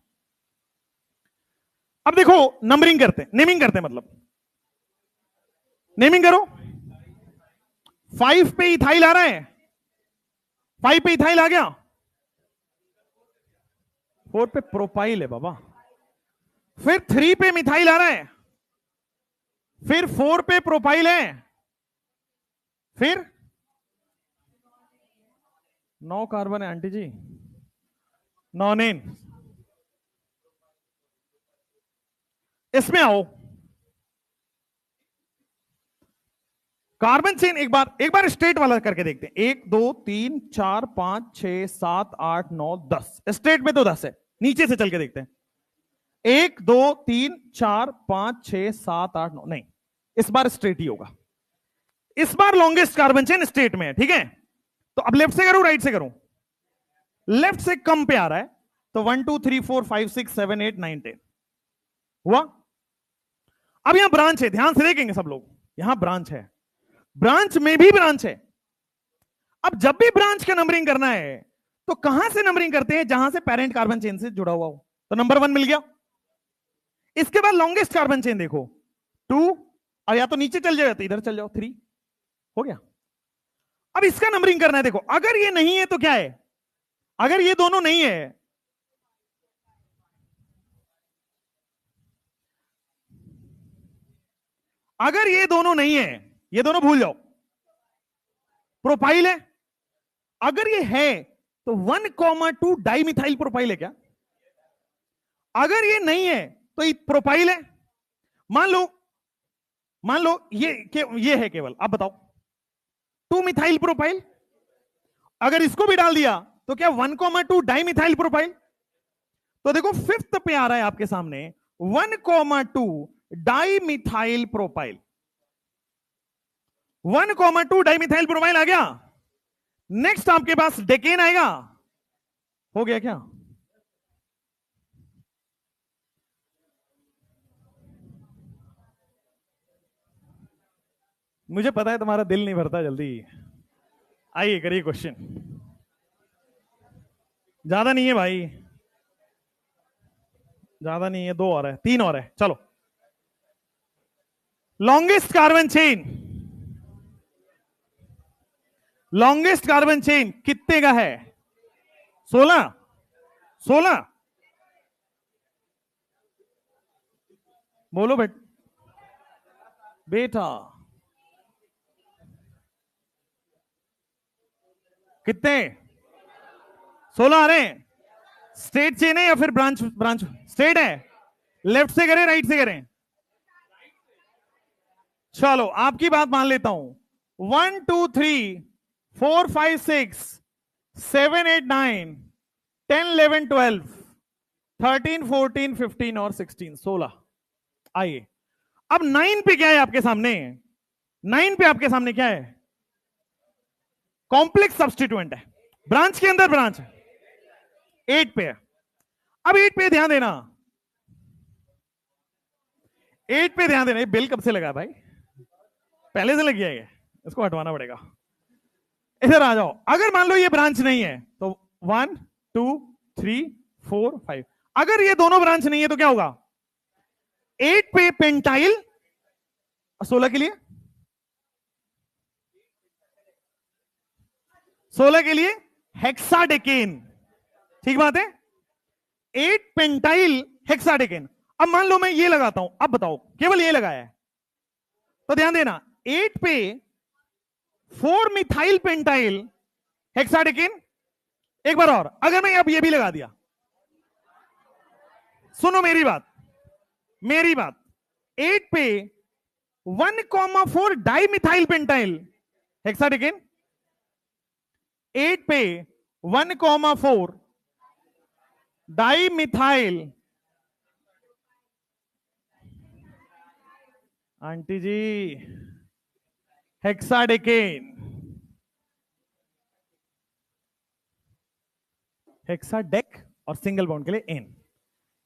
अब देखो नंबरिंग करते हैं, नेमिंग करते हैं, मतलब नेमिंग करो। 5 पे इथाइल आ रहा है, 5 पे इथाइल आ गया, 4 पे प्रोपाइल है बाबा, फिर 3 पे मिथाइल आ रहा है, फिर 4 पे प्रोपाइल है, फिर 9 कार्बन है आंटी जी, नॉनेन। इसमें आओ, कार्बन चेन एक बार स्ट्रेट वाला करके देखते हैं। 1 2 3 4 5 6 7 8 9 10। स्ट्रेट में तो 10 है, नीचे से चल के देखते हैं। 1 2 3 4 5 6 7 8 9। नहीं, इस बार स्ट्रेट ही होगा। इस बार लॉन्गेस्ट कार्बन चेन स्ट्रेट में है। ठीक है? तो अब लेफ्ट से करूं राइट से करूं? लेफ्ट से कम पे आ रहा है, तो 1 2 3 4 5 6 7 8 9 10 हुआ। अब यहां ब्रांच है, ध्यान से देखेंगे सब लोग, यहां ब्रांच है। ब्रांच में भी ब्रांच है। अब जब भी ब्रांच का नंबरिंग करना है तो कहां से नंबरिंग करते हैं? जहां से पेरेंट कार्बन चेन से जुड़ा हुआ हो। तो नंबर 1 मिल गया। इसके बाद लॉन्गेस्ट कार्बन चेन देखो 2, और या तो नीचे चल जाओ तो इधर चल जाओ 3, हो गया। अब इसका नंबरिंग करना है। देखो अगर ये नहीं है तो क्या है? अगर ये दोनों नहीं है, अगर ये दोनों नहीं है, ये दोनों भूल जाओ, प्रोपाइल है। अगर ये है तो 1,2 डाइमिथाइल प्रोपाइल है क्या? अगर ये नहीं है तो ये प्रोपाइल है। मान लो ये है केवल, आप बताओ 2 मिथाइल प्रोपाइल। अगर इसको भी डाल दिया तो क्या 1,2 डाइमिथाइल प्रोपाइल? तो देखो 5th पे आ रहा है आपके सामने 1,2 डाइमिथाइल प्रोपाइल। 1,2 डाइमिथाइल प्रोपाइल आ गया। नेक्स्ट आपके पास डेकेन आएगा। हो गया क्या? मुझे पता है तुम्हारा दिल नहीं भरता जल्दी। आइए करिए क्वेश्चन। ज्यादा नहीं है भाई, ज्यादा नहीं है, 2 और है, 3 और है, चलो। Longest carbon chain, longest carbon chain कितने का है? 16। 16 बोलो बेटा कितने? 16 आ रहे हैं। स्ट्रेट चेन है या फिर ब्रांच? ब्रांच स्ट्रेट है। लेफ्ट से करें राइट से करें? चलो आपकी बात मान लेता हूं। 1 2 3 4 5 6 7 8 9 10 11 12 13 14 15 और 16 16। आइए अब 9 पे क्या है आपके सामने? 9 पे आपके सामने क्या है? कॉम्प्लेक्स सब्स्टिट्यूएंट है। ब्रांच के अंदर ब्रांच है। 8 पे है। अब 8 पे ध्यान देना, 8 पे ध्यान देना। ये बिल कब से लगा भाई? पहले से लग गया है, इसको हटवाना पड़ेगा। इधर आ जाओ। अगर मान लो ये ब्रांच नहीं है तो 1 2 3 4 5। अगर ये दोनों ब्रांच नहीं है तो क्या होगा? 8 पे पेंटाइल, 16 के लिए, 16 के लिए हेक्साडेकेन। ठीक बात है। 8 पेंटाइल हेक्साडेकेन। अब मान लो मैं ये लगाता हूं, अब बताओ केवल ये लगाया है तो ध्यान देना 8 पे 4 मिथाइल पेंटाइल हेक्साडेकेन। एक बार और, अगर मैं अब ये भी लगा दिया, सुनो मेरी बात, मेरी बात। 8 पे 1,4 डाइमिथाइल पेंटाइल हेक्साडेकेन। 8 पे 1,4 डाइमिथाइल, आंटी जी, हेक्साडेकेन। हेक्साडेक और सिंगल बॉन्ड के लिए एन।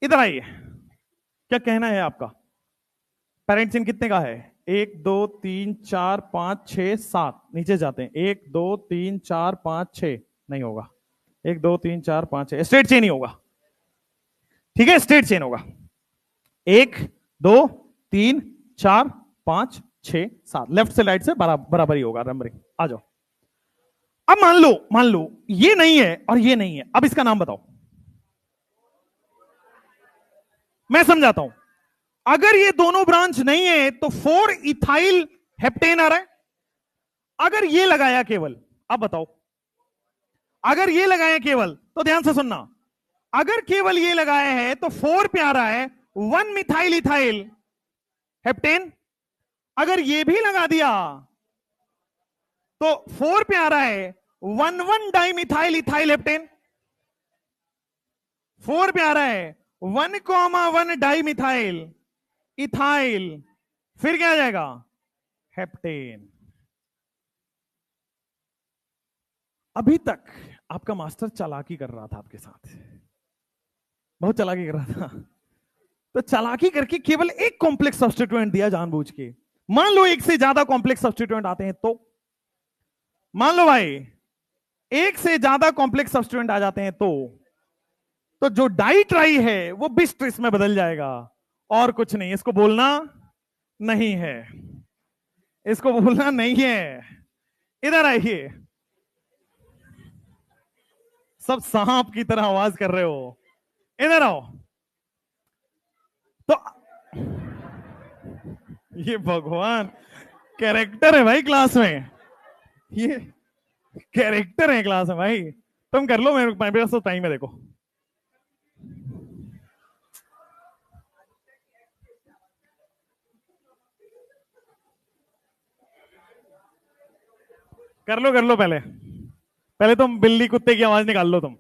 इधर आइए, क्या कहना है आपका? पेरेंट चेन कितने का है? 1 2 3 4 5 6 7। नीचे जाते हैं 1 2 3 4 5 6। नहीं होगा। 1 2 3 4 5 6 स्ट्रेट चेन ही होगा। ठीक है, स्ट्रेट चेन होगा। 1 2 3 4 5 6 7। लेफ्ट से राइट से बराबर ही होगा नंबरिंग। आ जाओ। अब मान लो ये नहीं है और ये नहीं है। अब इसका नाम बताओ, मैं समझाता हूं। अगर ये दोनों ब्रांच नहीं है तो 4 इथाइल हेप्टेन आ रहा है। अगर ये लगाया केवल, अब बताओ, अगर ये लगाया केवल तो ध्यान से सुनना, अगर केवल ये लगाया है तो 4 पे आ रहा है 1 मिथाइल इथाइल हेप्टेन। अगर ये भी लगा दिया तो 4 पे आ रहा है 1 डाइमिथाइल इथाइल हेप्टेन। 4 पे आ रहा है 1,1 डाइमिथाइल इथाइल, फिर क्या आ जाएगा? हेप्टेन। अभी तक आपका मास्टर चालाकी कर रहा था आपके साथ, बहुत चालाकी कर रहा था। तो चालाकी करके केवल एक कॉम्प्लेक्स सब्स्टिट्यूएंट दिया जानबूझ के, मान लो एक से ज्यादा कॉम्प्लेक्स सब्स्टिट्यूएंट आते हैं तो मान लो भाई एक से ज्यादा कॉम्प्लेक्स सब्स्टिट्यूएंट आ जाते हैं तो जो डाई ट्राई है वो बिस ट्रिस में बदल जाएगा और कुछ नहीं। इसको बोलना नहीं है, इसको बोलना नहीं है। इधर आइए, सब सांप की तरह आवाज कर रहे हो, इधर आओ। तो ये भगवान कैरेक्टर है भाई क्लास में, ये कैरेक्टर है क्लास में भाई। तुम कर लो, मेरे पास तो टाइम है, देखो कर लो पहले पहले तुम बिल्ली कुत्ते की आवाज निकाल लो, तुम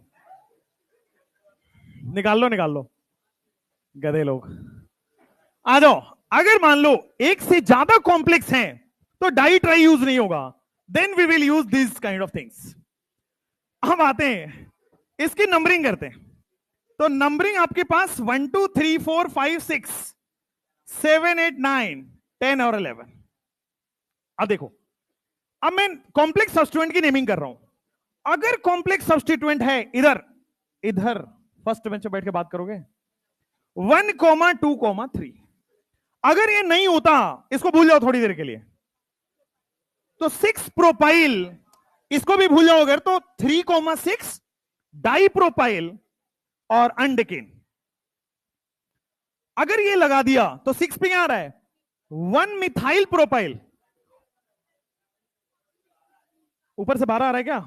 निकाल लो गधे लोग। आ जाओ। अगर मान लो एक से ज्यादा कॉम्प्लेक्स हैं तो डाई ट्राई यूज नहीं होगा, then we will use this kind of things. हम आते हैं इसकी नंबरिंग करते हैं। तो नंबरिंग आपके पास 1 2 3 4 5 6 7 8 9 10 और 11। अब देखो, अब मैं कॉम्प्लेक्स सब्स्टिट्यूएंट की नेमिंग कर रहा हूं। अगर कॉम्प्लेक्स सब्स्टिट्यूएंट है इधर इधर फर्स्ट बेंच पे बैठ के बात करोगे 1 2 3, अगर ये नहीं होता, इसको भूल जाओ थोड़ी देर के लिए, तो 6 प्रोपाइल, इसको भी भूल जाओ अगर, तो 3 6 डाई प्रोपाइल और अंडकिन। अगर ये लगा दिया तो 6 पे क्या आ रहा है 1 मिथाइल प्रोपाइल, ऊपर से 12 आ रहा है क्या?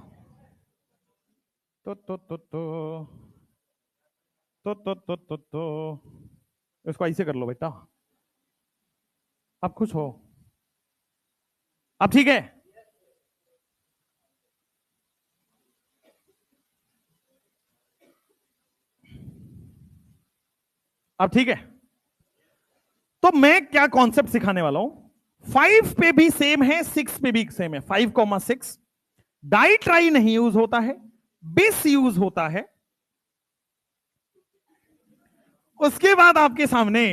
तो इसको ऐसे कर लो बेटा, अब खुश हो, अब ठीक है। अब ठीक है, तो मैं क्या कॉन्सेप्ट सिखाने वाला हूं। 5 पे भी सेम है, 6 पे भी सेम है। 5,6 डाई ट्राई नहीं यूज होता है, बिस यूज होता है। उसके बाद आपके सामने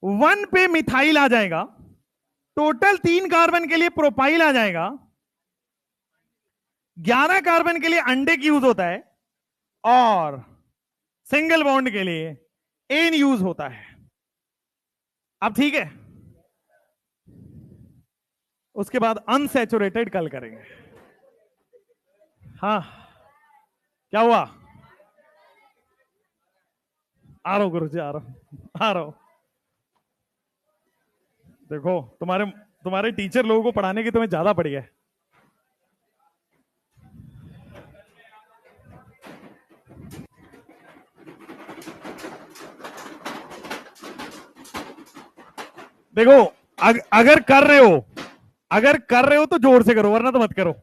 1 पे मिथाइल आ जाएगा, टोटल 3 कार्बन के लिए प्रोपाइल आ जाएगा, 11 कार्बन के लिए अंडे की यूज होता है, और सिंगल बॉन्ड के लिए एन यूज होता है। अब ठीक है, उसके बाद अनसैचुरेटेड कल करेंगे। हाँ, क्या हुआ? आ रहा हूं गुरु जी, आ रहा हूं। देखो तुम्हारे टीचर लोगों को पढ़ाने की तुम्हें ज्यादा पड़ी है। देखो, अगर कर रहे हो तो जोर से करो, वरना तो मत करो।